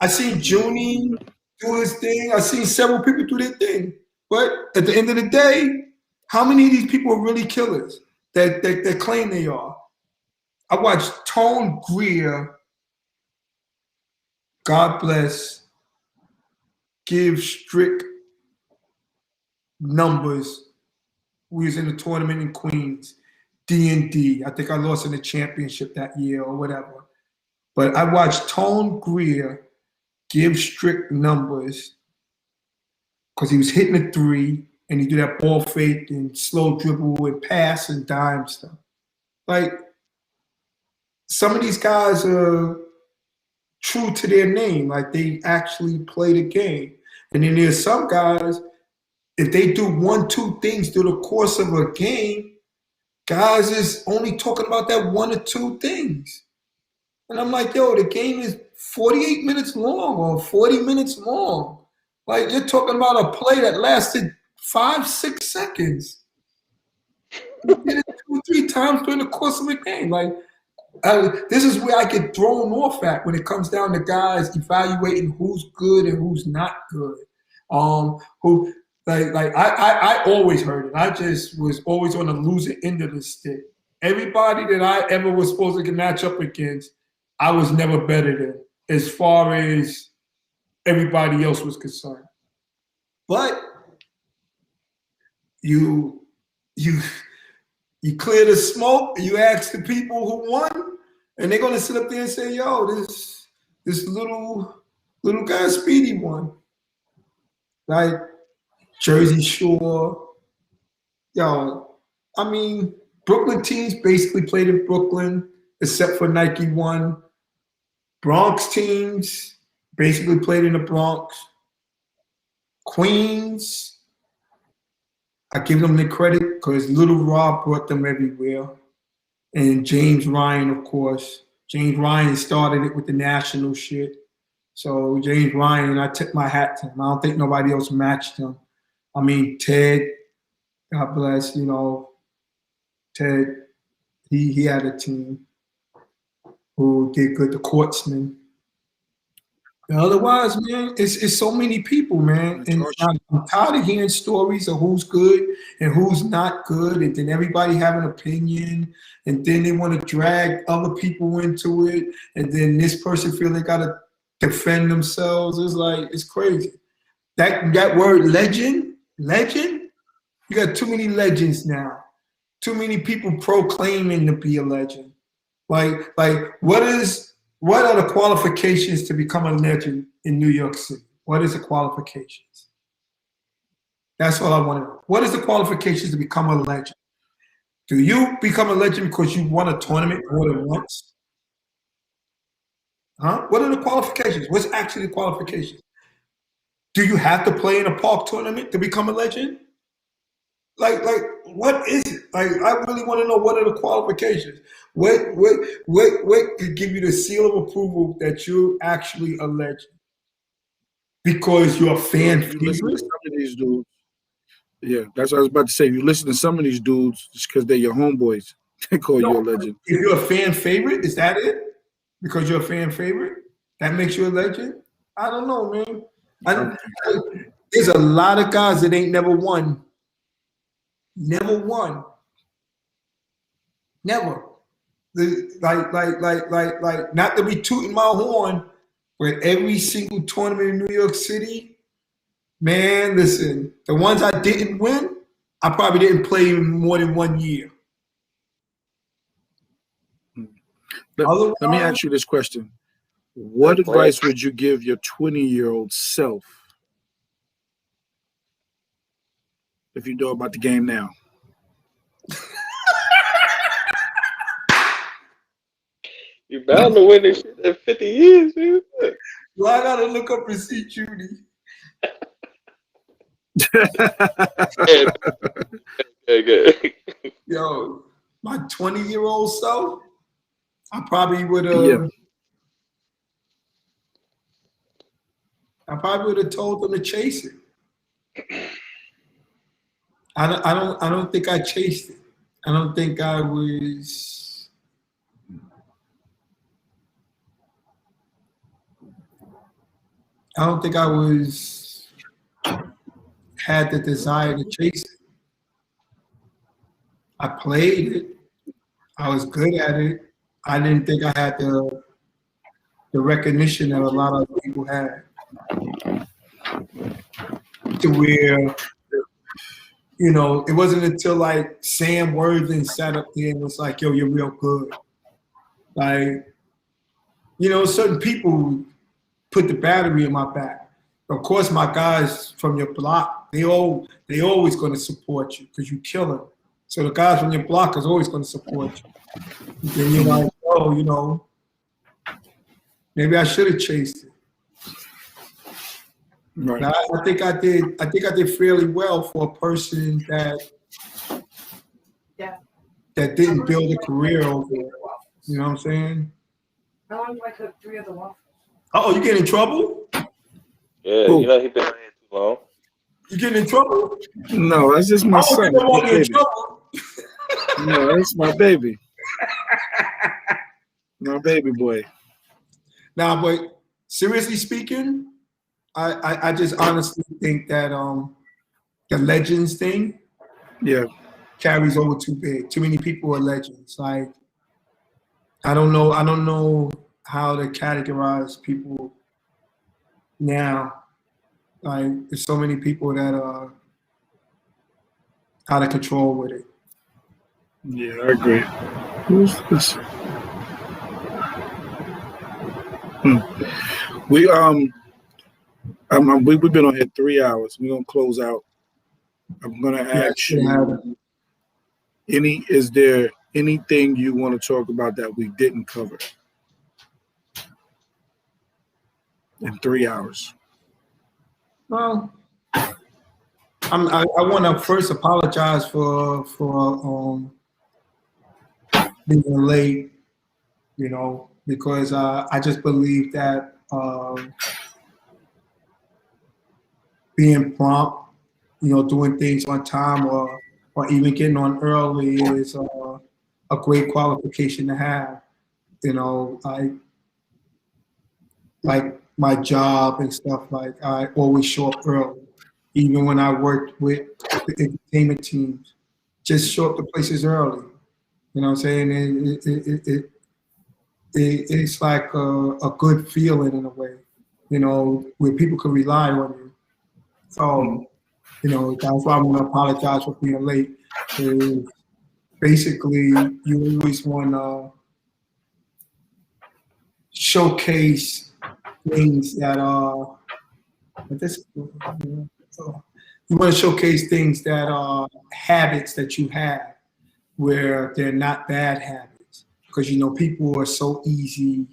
I seen Junie do his thing. I seen several people do their thing. But at the end of the day, how many of these people are really killers that claim they are? I watched Tone Greer, God bless, give strict numbers. We was in a tournament in Queens, D&D. I think I lost in the championship that year or whatever. But I watched Tone Greer give strict numbers because he was hitting a three and he do that ball fake and slow dribble and pass and dime stuff. Like, some of these guys are true to their name. Like, they actually play the game. And then there's some guys if they do 1, 2 things through the course of a game, guys is only talking about that 1 or 2 things. And I'm like, yo, the game is 48 minutes long or 40 minutes long. Like, you're talking about a play that lasted 5, 6 seconds. You did it 2, 3 times during the course of a game. Like, this is where I get thrown off at when it comes down to guys evaluating who's good and who's not good. Who I always heard it. I just was always on the losing end of the stick. Everybody that I ever was supposed to match up against, I was never better than, as far as everybody else was concerned. But you clear the smoke, you ask the people who won, and they're gonna sit up there and say, yo, this little guy Speedy won. Like Jersey Shore. Yo, I mean, Brooklyn teams basically played in Brooklyn, except for Nike won. Bronx teams basically played in the Bronx. Queens, I give them the credit because Little Rob brought them everywhere. And James Ryan, of course. James Ryan started it with the national shit. So James Ryan, I tip my hat to him. I don't think nobody else matched him. I mean, Ted, God bless, Ted, he had a team who did good, the Courtsman. Otherwise, man, it's so many people, man. And I'm tired of hearing stories of who's good and who's not good, and then everybody have an opinion, and then they want to drag other people into it, and then this person feel they gotta defend themselves. It's like, it's crazy. That word legend, you got too many legends now. Too many people proclaiming to be a legend. Like what are the qualifications to become a legend in New York City? What is the qualifications? That's all I want to know. What is the qualifications to become a legend? Do you become a legend because you won a tournament more than once? Huh? What are the qualifications? What's actually the qualifications? Do you have to play in a park tournament to become a legend? Like, what is it? Like, I really want to know, what are the qualifications? What could give you the seal of approval that you're actually a legend? Because you're a fan You listen to favorite? some of these dudes. Yeah, that's what I was about to say. You listen to some of these dudes just because they're your homeboys. They call you a legend. If you're a fan favorite, is that it? Because you're a fan favorite? That makes you a legend? I don't know, man. There's a lot of guys that ain't never won. Never won. Never. Like, not to be tooting my horn, but every single tournament in New York City, man, listen, the ones I didn't win, I probably didn't play more than 1 year. Let me ask you this question. What advice would you give your 20-year-old self if you know about the game now? You bound to win this shit in 50 years, dude. Well, I gotta look up and see Judy. Good. Yo, my 20-year-old self, I probably would have. I probably would have told them to chase it. I don't think I chased it. I don't think I was. I don't think I had the desire to chase it. I played it. I was good at it. I didn't think I had the recognition that a lot of people had. To where, it wasn't until like Sam Worthing sat up there and was like, yo, you're real good. Like, certain people put the battery in my back. Of course, my guys from your block, they always going to support you because you kill them. So the guys from your block is always going to support you. And then you're like, oh, maybe I should have chased it. Right. Now, I think I did fairly well for a person that didn't build a career over it. You know what I'm saying? How long do I cook 3 of the waffles? Oh, you getting in trouble? Yeah, Who? you know he been out here too long. You getting in trouble? No, that's just my I don't son. think I'm My gonna get in baby. trouble. No, that's my baby. My baby boy. Now, but seriously speaking, I just honestly think that the legends thing Yeah. carries over too big. Too many people are legends. Like I don't know how to categorize people now. Like there's so many people that are out of control with it. Yeah, I agree. Who's this? We've been on here 3 hours. We're gonna close out. I'm gonna ask you is there anything you want to talk about that we didn't cover in 3 hours? Well, I want to first apologize for being late, you know, because I just believe that being prompt, you know, doing things on time or even getting on early is a great qualification to have. You know, like my job and stuff, like I always show up early. Even when I worked with the entertainment teams, just show up to places early. You know what I'm saying? It's like a good feeling in a way, you know, where people can rely on you. So, you know, that's why I want to apologize for being late. Basically, you always want to showcase things that are, you want to showcase things that are habits that you have where they're not bad habits. Because, you know, people are so easy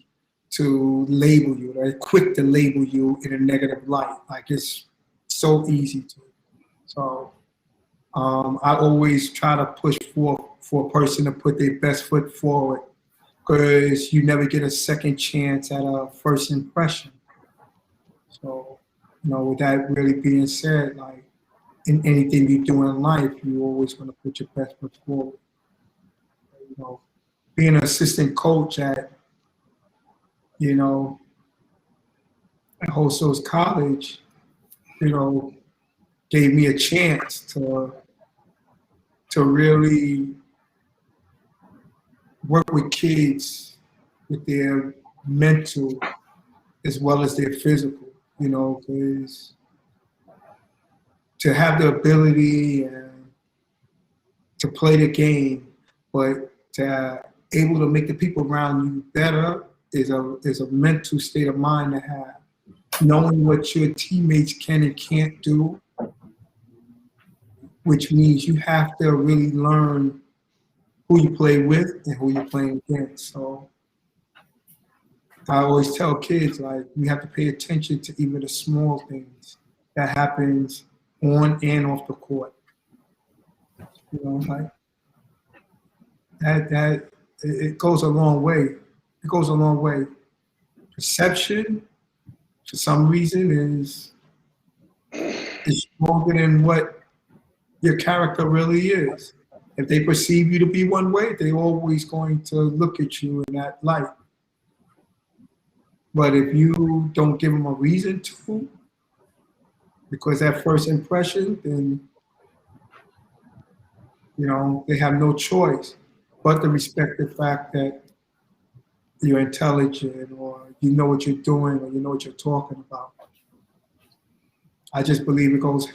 to label you. They're quick to label you in a negative light. Like it's so easy to. So I always try to push for a person to put their best foot forward because you never get a second chance at a first impression. So, you know, with that really being said, like in anything you do in life, you always want to put your best foot forward. You know, being an assistant coach at, you know, at Hostos College, you know, gave me a chance to really work with kids with their mental as well as their physical, you know, because to have the ability and to play the game, but to able to make the people around you better is a mental state of mind to have. Knowing what your teammates can and can't do, which means you have to really learn who you play with and who you're playing against. So I always tell kids, like, we have to pay attention to even the small things that happens on and off the court. You know, like that it goes a long way. It goes a long way. Perception, for some reason, is stronger than what your character really is. If they perceive you to be one way, they're always going to look at you in that light. But if you don't give them a reason to, because that first impression, then, you know, they have no choice but to respect the fact that you're intelligent or you know what you're doing or you know what you're talking about. I just believe it goes,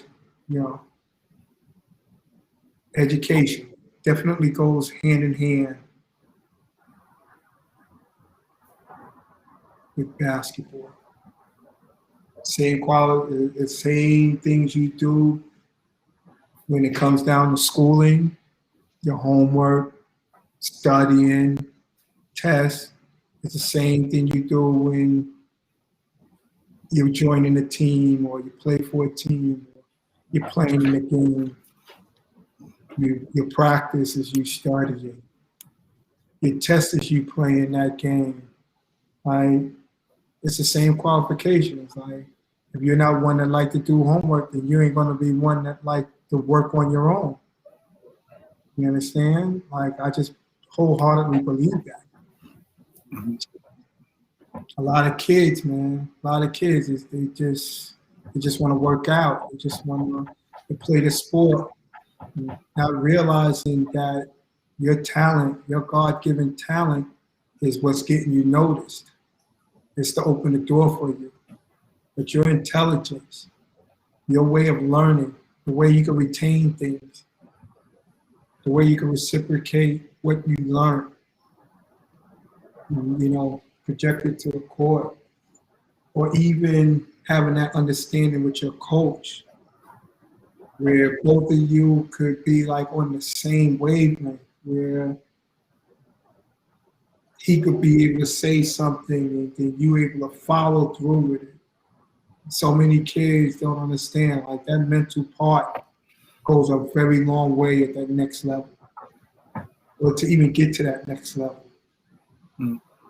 you know, education definitely goes hand in hand with basketball. Same quality, the same things you do when it comes down to schooling, your homework, studying, tests. It's the same thing you do when you're joining a team or you play for a team, or you're playing in the game. Your practice is you studying. Your test is you playing that game. Like, it's the same qualifications. Like, if you're not one that like to do homework, then you ain't gonna be one that like to work on your own. You understand? Like, I just wholeheartedly believe that. A lot of kids, man, they just want to work out. They just want to play the sport, not realizing that your talent, your God-given talent, is what's getting you noticed. It's to open the door for you. But your intelligence, your way of learning, the way you can retain things, the way you can reciprocate what you learn, you know, project it to the court, or even having that understanding with your coach, where both of you could be like on the same wavelength, where he could be able to say something and then you able to follow through with it. So many kids don't understand, like that mental part goes a very long way at that next level, or to even get to that next level,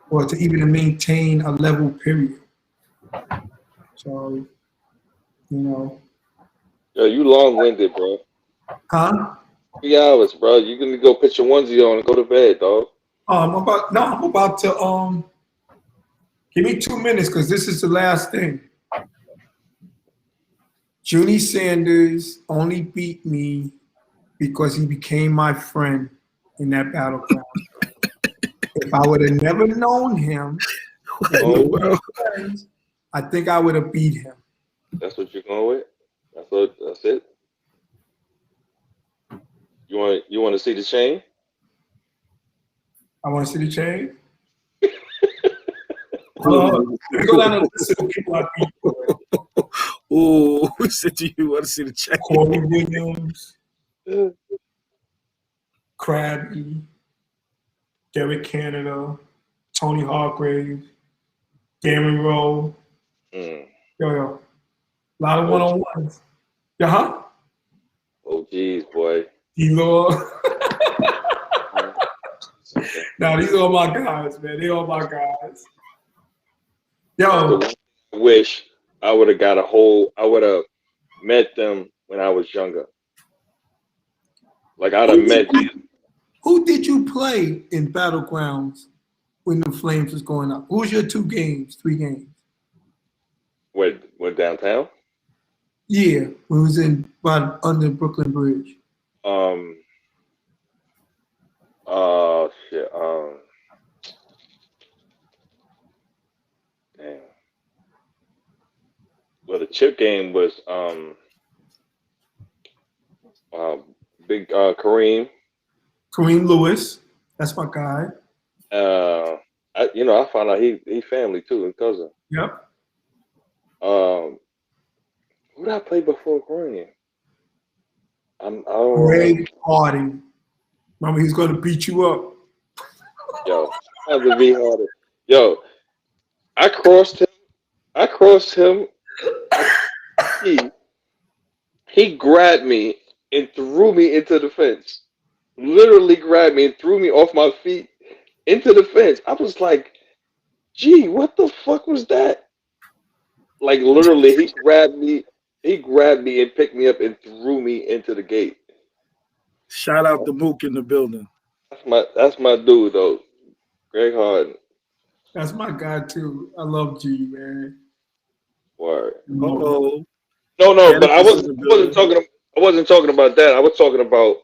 or to even maintain a level period. So, you know. Yo, you long-winded, bro. Huh? 3 hours, bro. You gonna go put your onesie on and go to bed, dog. I'm about to give me 2 minutes because this is the last thing. Junie Sanders only beat me because he became my friend in that battleground. If I would have never known him, I think I would have beat him. That's what you're going with? That's it? You want to see the chain? I want to see the chain. Go down and listen to people I beat. Oh, who said you want to see the chain? Corey Williams, Krabby, Derek Canada, Tony Hargrave, Darren Rowe. Yo. A lot of one-on-ones. Yeah, Oh, geez, boy. D-Law. Nah, these are all my guys, man. They all my guys. Yo. I wish I would have met them when I was younger. Like, I'd have met them. Who did you play in Battlegrounds when the Flames was going up? Who was your 3 games? Went downtown? Yeah, we was under Brooklyn Bridge. Shit. Damn. Well, the chip game was big Kareem. Kareem Lewis, that's my guy. I found out he family too, and cousin. Yep. Who did I play before Kareem? Greg Harding. Remember, he's going to beat you up. Yo, I have to be harder. Yo, I crossed him. He grabbed me and threw me into the fence. Literally grabbed me and threw me off my feet into the fence. I was like, gee, what the fuck was that? Like, literally, he grabbed me and picked me up and threw me into the gate. Shout out to Mook in the building. That's my dude though, Greg Harden. That's my guy too. I love G, man. Word. Uh-oh. No, but I wasn't talking about that. I was talking about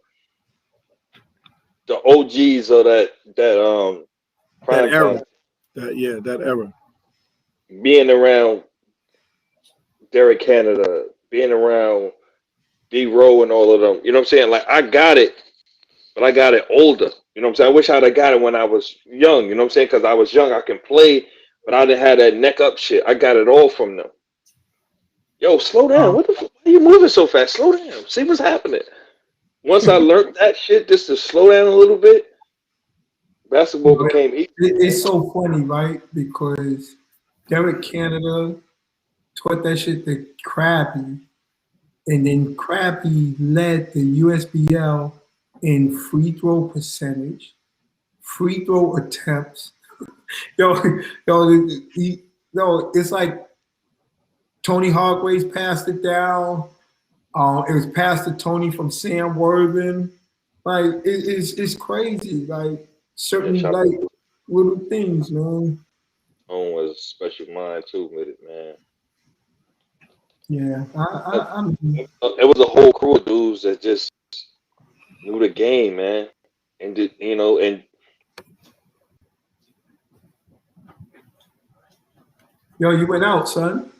the OGs of that era. That era. Being around Derek Canada, being around D Rowe and all of them. You know what I'm saying? Like, I got it, but I got it older. You know what I'm saying? I wish I'd have got it when I was young. You know what I'm saying? Because I was young, I can play, but I didn't have that neck up shit. I got it all from them. Yo, slow down. What the fuck? Why are you moving so fast? Slow down. See what's happening. Once I learned that shit, just to slow down a little bit, basketball became easy. It's so funny, right? Because Derek Canada taught that shit to Krabby, and then Krabby led the USBL in free throw percentage, free throw attempts. yo, it's like Tony Hargraves passed it down. It was passed to Tony from Sam Worthing. Like it's crazy. Like certain like little things, man. Tone was a special mind too with it, man. Yeah, I mean, It was a whole crew of dudes that just knew the game, man, and did, and yo, you went out, son.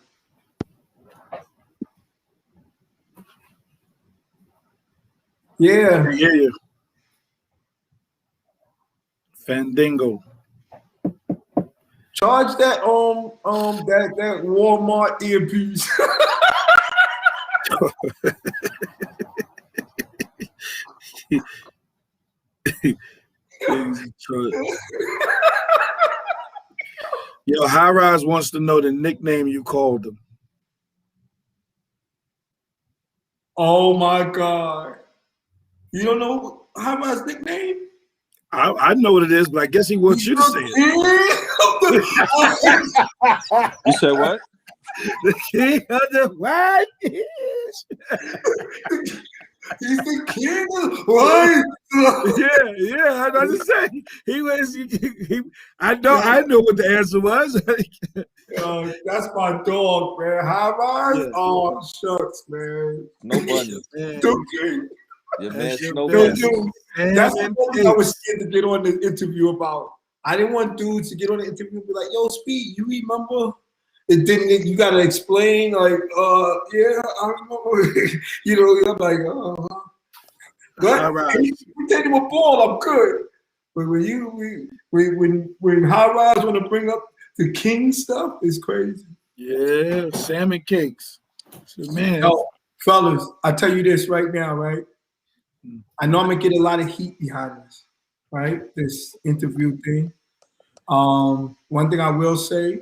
Yeah. Yeah. Fandango. Charge that that Walmart earpiece. Yo, High Rise wants to know the nickname you called him. Oh my God. You don't know High Rise's nickname? I know what it is, but I guess he wants you to say it. You said what? The king of the white. He's the king of what? Yeah. I just say he was. I know what the answer was. That's my dog, man. High Rise. Yeah. Oh shucks, man. No bunny. Okay. Your man That's Snow your Bunny. dude. That's the one thing I was scared to get on the interview about. I didn't want dudes to get on the interview and be like, "Yo, Speed, you remember?" It didn't. You gotta explain, like, yeah, I remember. I'm like, but All right. you take him a ball, I'm good. But when High Rise want to bring up the king stuff, it's crazy. Yeah, salmon cakes. So, man, Yo, fellas, I tell you this right now, right? I know I'm gonna get a lot of heat behind this, right? This interview thing. One thing I will say,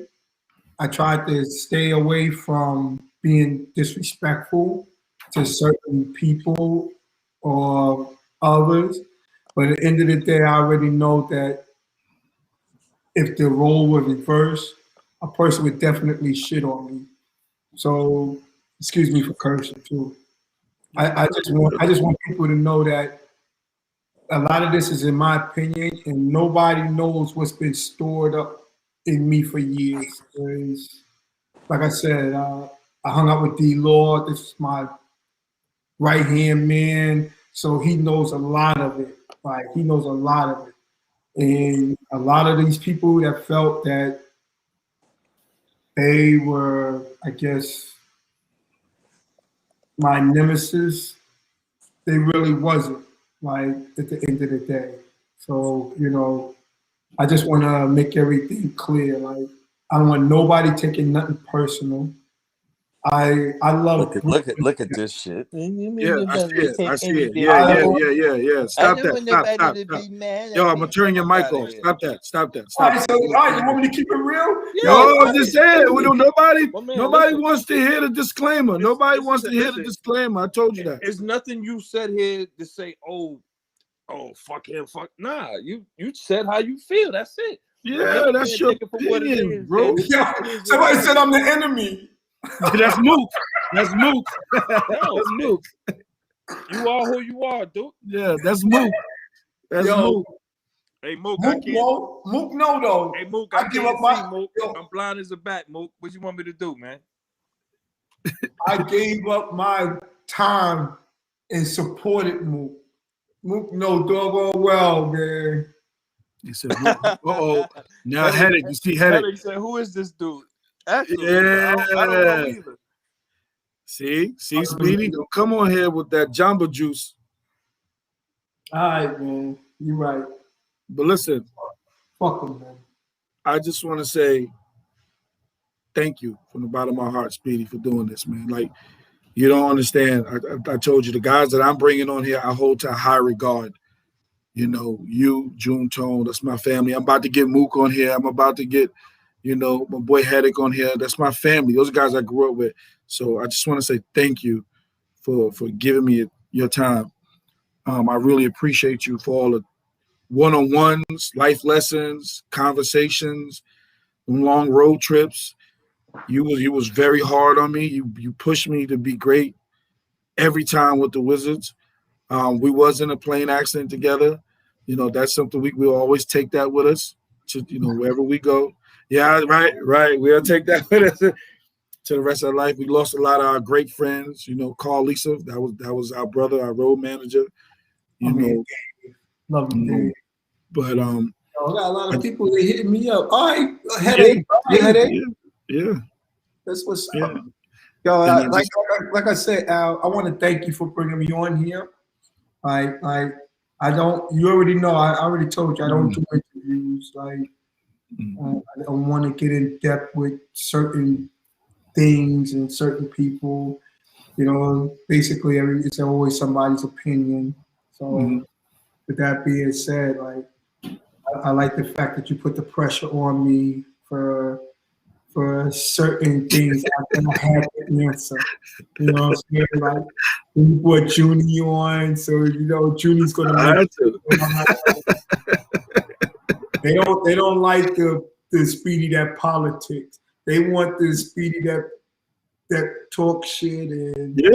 I tried to stay away from being disrespectful to certain people or others. But at the end of the day, I already know that if the role were reversed, a person would definitely shit on me. So, excuse me for cursing too. I just want people to know that a lot of this is in my opinion, and nobody knows what's been stored up in me for years. Like I said, I hung out with D Lord. This is my right hand man, so he knows a lot of it. Like he knows a lot of it, and a lot of these people that felt that they were, I guess, my nemesis, they really wasn't. Like at the end of the day, so I just want to make everything clear. Like I don't want nobody taking nothing personal. I love Look at this shit. yeah, I see it. Yeah. Stop that. Stop. Yo, I'm gonna turn your mic off. Stop that. All right, so you want me to keep it real? Yo, I'm just saying. Nobody wants to hear the disclaimer. Nobody wants to hear the disclaimer. I told you that. There's nothing you said here to say, oh, fuck him, fuck. Nah, you said how you feel. That's it. Yeah, that's your opinion, bro. Yo, somebody said I'm the enemy. That's Mook. That's Mook. That's Mook. You are who you are, dude. Yeah, that's Mook. That's Mook. Hey, Mook, Mook no though. Hey, Mook, I give up my. Mook. I'm blind as a bat, Mook. What you want me to do, man? I gave up my time and supported Mook. Mook no doggone well, man. He said, "Uh-oh, now headache. You see headache." Headache said, "Who is this dude?" Actually, Yeah. I don't know either. See, Speedy, don't come on here with that Jamba Juice. All right, man. You're right. But listen, fuck him, man. I just want to say thank you from the bottom of my heart, Speedy, for doing this, man. Like, you don't understand. I told you, the guys that I'm bringing on here, I hold to high regard. You, June Tone, that's my family. I'm about to get Mook on here. I'm about to get, You know, my boy Haddock on here. That's my family. Those guys I grew up with. So I just want to say thank you for giving me your time. I really appreciate you for all the one-on-ones, life lessons, conversations, long road trips. You was very hard on me. You pushed me to be great every time with the Wizards. We was in a plane accident together. You know, that's something we'll always take that with us to, you know, wherever we go. Yeah, right. We'll take that with us to the rest of our life. We lost a lot of our great friends. You know, Carl Lisa, that was our brother, our road manager. Love you, Dave. But I got a lot of people that hitting me up. All right, headache. Yeah. That's what's Yeah. up. Yo, like I said, Al, I want to thank you for bringing me on here. I don't. You already know. I already told you I don't do interviews. Like I don't want to get in depth with certain things and certain people. You know, basically, it's always somebody's opinion. So, with that being said, like I like the fact that you put the pressure on me for certain things I don't have to answer. You know what I'm saying? Like when you put Junie on, so you know Junie's gonna make they don't like the Speedy that politics. They want the Speedy that talk shit and you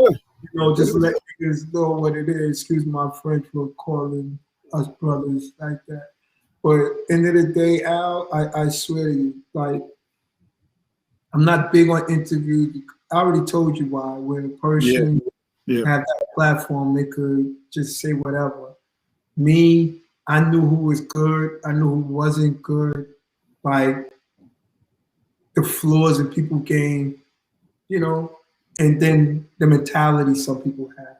know just let niggas know what it is. Excuse my French for calling us brothers like that. But end of the day, Al, I swear to you, like I'm not big on interviews. I already told you why. When a person have that platform, they could just say whatever. Me, I knew who was good. I knew who wasn't good. Like the flaws in people game, you know, and then the mentality some people have.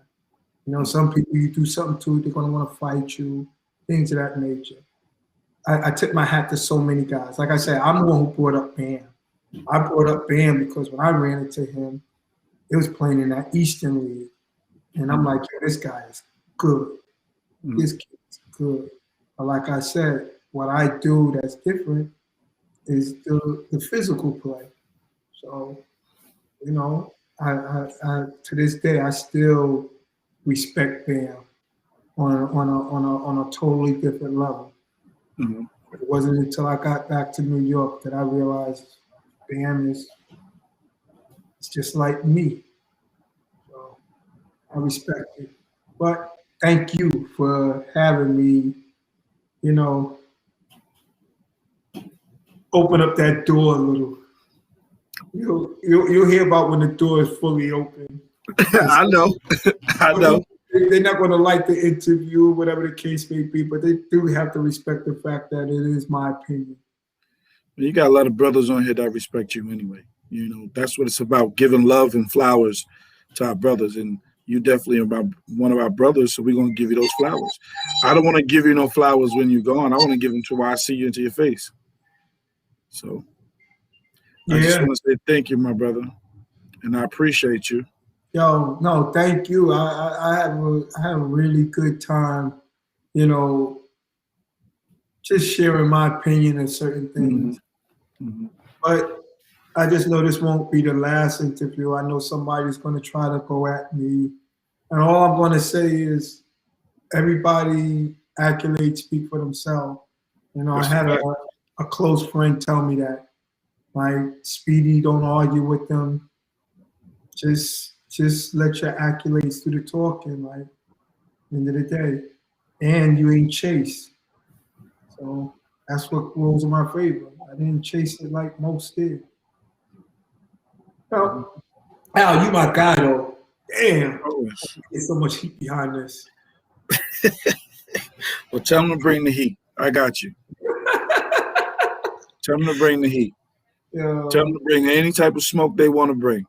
You know, some people you do something to, they're gonna want to fight you, things of that nature. I tip my hat to so many guys. Like I said, I'm the one who brought up Bam. I brought up Bam because when I ran into him, it was playing in that Eastern League. And I'm like, yo, this guy is good. This kid is good. But like I said, what I do that's different is the physical play. So, you know, I to this day, I still respect Bam on a totally different level. It wasn't until I got back to New York that I realized Bam is just like me. So I respect it. But thank you for having me, you know, open up that door a little. You'll hear about when the door is fully open. I know. They're not going to like the interview, whatever the case may be, but they do have to respect the fact that it is my opinion. You got a lot of brothers on here that respect you anyway. You know, that's what it's about, giving love and flowers to our brothers. And you definitely are one of our brothers, so we're going to give you those flowers. I don't want to give you no flowers when you're gone. I want to give them to where I see you into your face. So I just want to say thank you, my brother, and I appreciate you. Yo, no, thank you. I had a really good time, you know, just sharing my opinion on certain things. But I just know this won't be the last interview. I know somebody's going to try to go at me. And all I'm going to say is everybody accolades speak for themselves. You know, I had a close friend tell me that. Like, Speedy, don't argue with them. Just let your accolades do the talking, like, end of the day. And you ain't chased. So that's what rules in my favor. I didn't chase it like most did. Well, Al, you my guy, though. Damn. There's so much heat behind this. Well, tell them to bring the heat. I got you. Tell them to bring the heat. Tell them to bring any type of smoke they want to bring.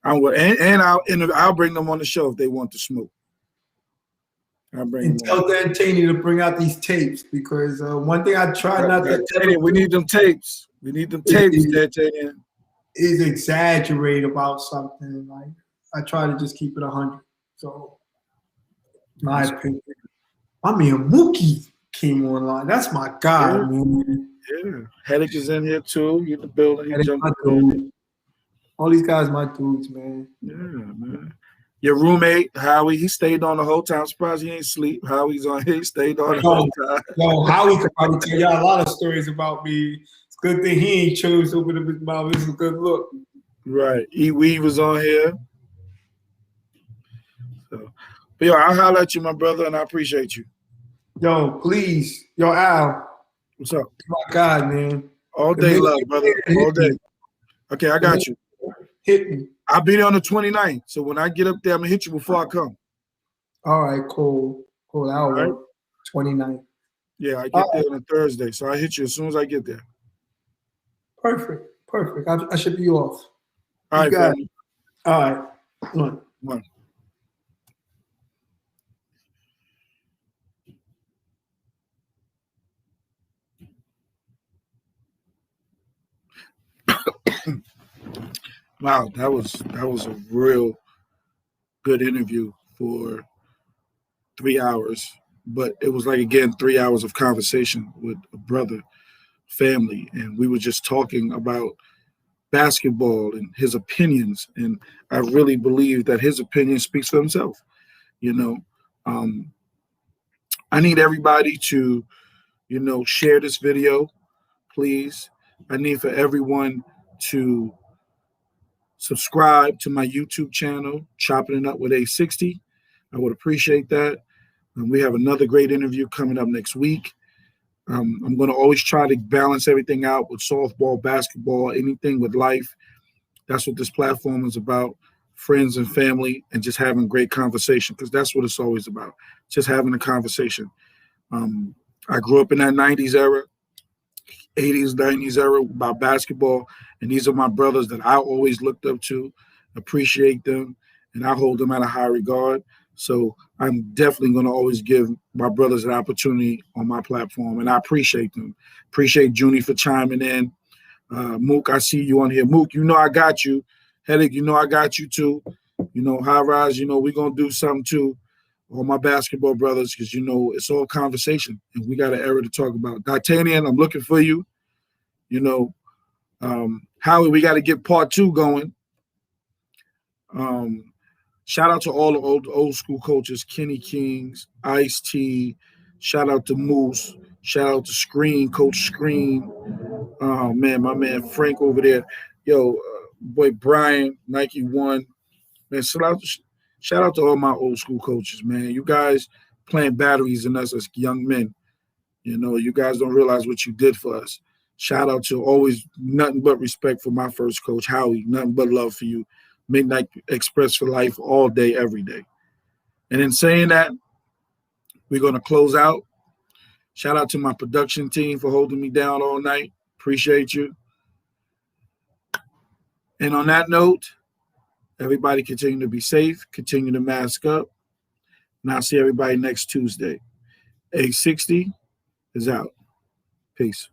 I'll bring them on the show if they want to smoke. I'll bring them. Tell Dan Taney to bring out these tapes because one thing I try not to tell we need them tapes. We need them tapes, Dan Taney. Is exaggerate about something. Like I try to just keep it 100. So, my opinion. I mean, Mookie came online. That's my guy, man. Yeah. Headache is in here too. You in the building. He Headache, jumped my in. dude. All these guys, my dudes, man. Yeah, man. Your roommate, Howie, he stayed on the whole time. I'm surprised he ain't sleep. Howie's on here. He stayed on the whole time. Yo, Howie could probably tell y'all a lot of stories about me. It's a good thing he ain't chose to open up his mouth. This is a good look. Right. E-Wee was on here. So, but yo, I'll holler at you, my brother, and I appreciate you. Yo, please. Yo, Al. What's up? My God, man. All day love, brother. All day. Okay, I got you. Hit me. I'll be there on the 29th. So when I get up there, I'm going to hit you before I come. All right, cool. Cool. That'll All right. work. 29. Yeah, I get there on a Thursday. So I'll hit you as soon as I get there. Perfect. Perfect. I should be off. All right, got family. All right. Come on. Wow, that was a real good interview for 3 hours. But it was like, again, 3 hours of conversation with a brother, family, and we were just talking about basketball and his opinions. And I really believe that his opinion speaks for himself. You know, I need everybody to, share this video, please. I need for everyone to subscribe to my YouTube channel, Chopping It Up with A60. I would appreciate that. And we have another great interview coming up next week. I'm going to always try to balance everything out with softball, basketball, anything with life. That's what this platform is about, friends and family, and just having great conversation, because that's what it's always about, just having a conversation. I grew up in that 90s era, 80s, 90s era about basketball, and these are my brothers that I always looked up to, appreciate them, and I hold them at a high regard. So I'm definitely going to always give my brothers an opportunity on my platform, and I appreciate them. Appreciate Junie for chiming in. Mook, I see you on here. Mook, I got you. Headache, I got you too. High Rise, we're going to do something too. All my basketball brothers, because, it's all conversation, and we got an era to talk about. D'Artagnan, I'm looking for you. Howie, we got to get part 2 going. Shout out to all the old school coaches, Kenny Kings, Ice-T. Shout out to Moose. Shout out to Screen, Coach Screen. Oh, man, my man Frank over there. Yo, boy Brian, Nike One. Man, shout out to all my old school coaches, man. You guys playing batteries in us as young men. You guys don't realize what you did for us. Shout out to always nothing but respect for my first coach, Howie. Nothing but love for you. Midnight Express for life all day, every day. And in saying that, we're going to close out. Shout out to my production team for holding me down all night. Appreciate you. And on that note, everybody continue to be safe, continue to mask up. And I'll see everybody next Tuesday. A60 is out. Peace.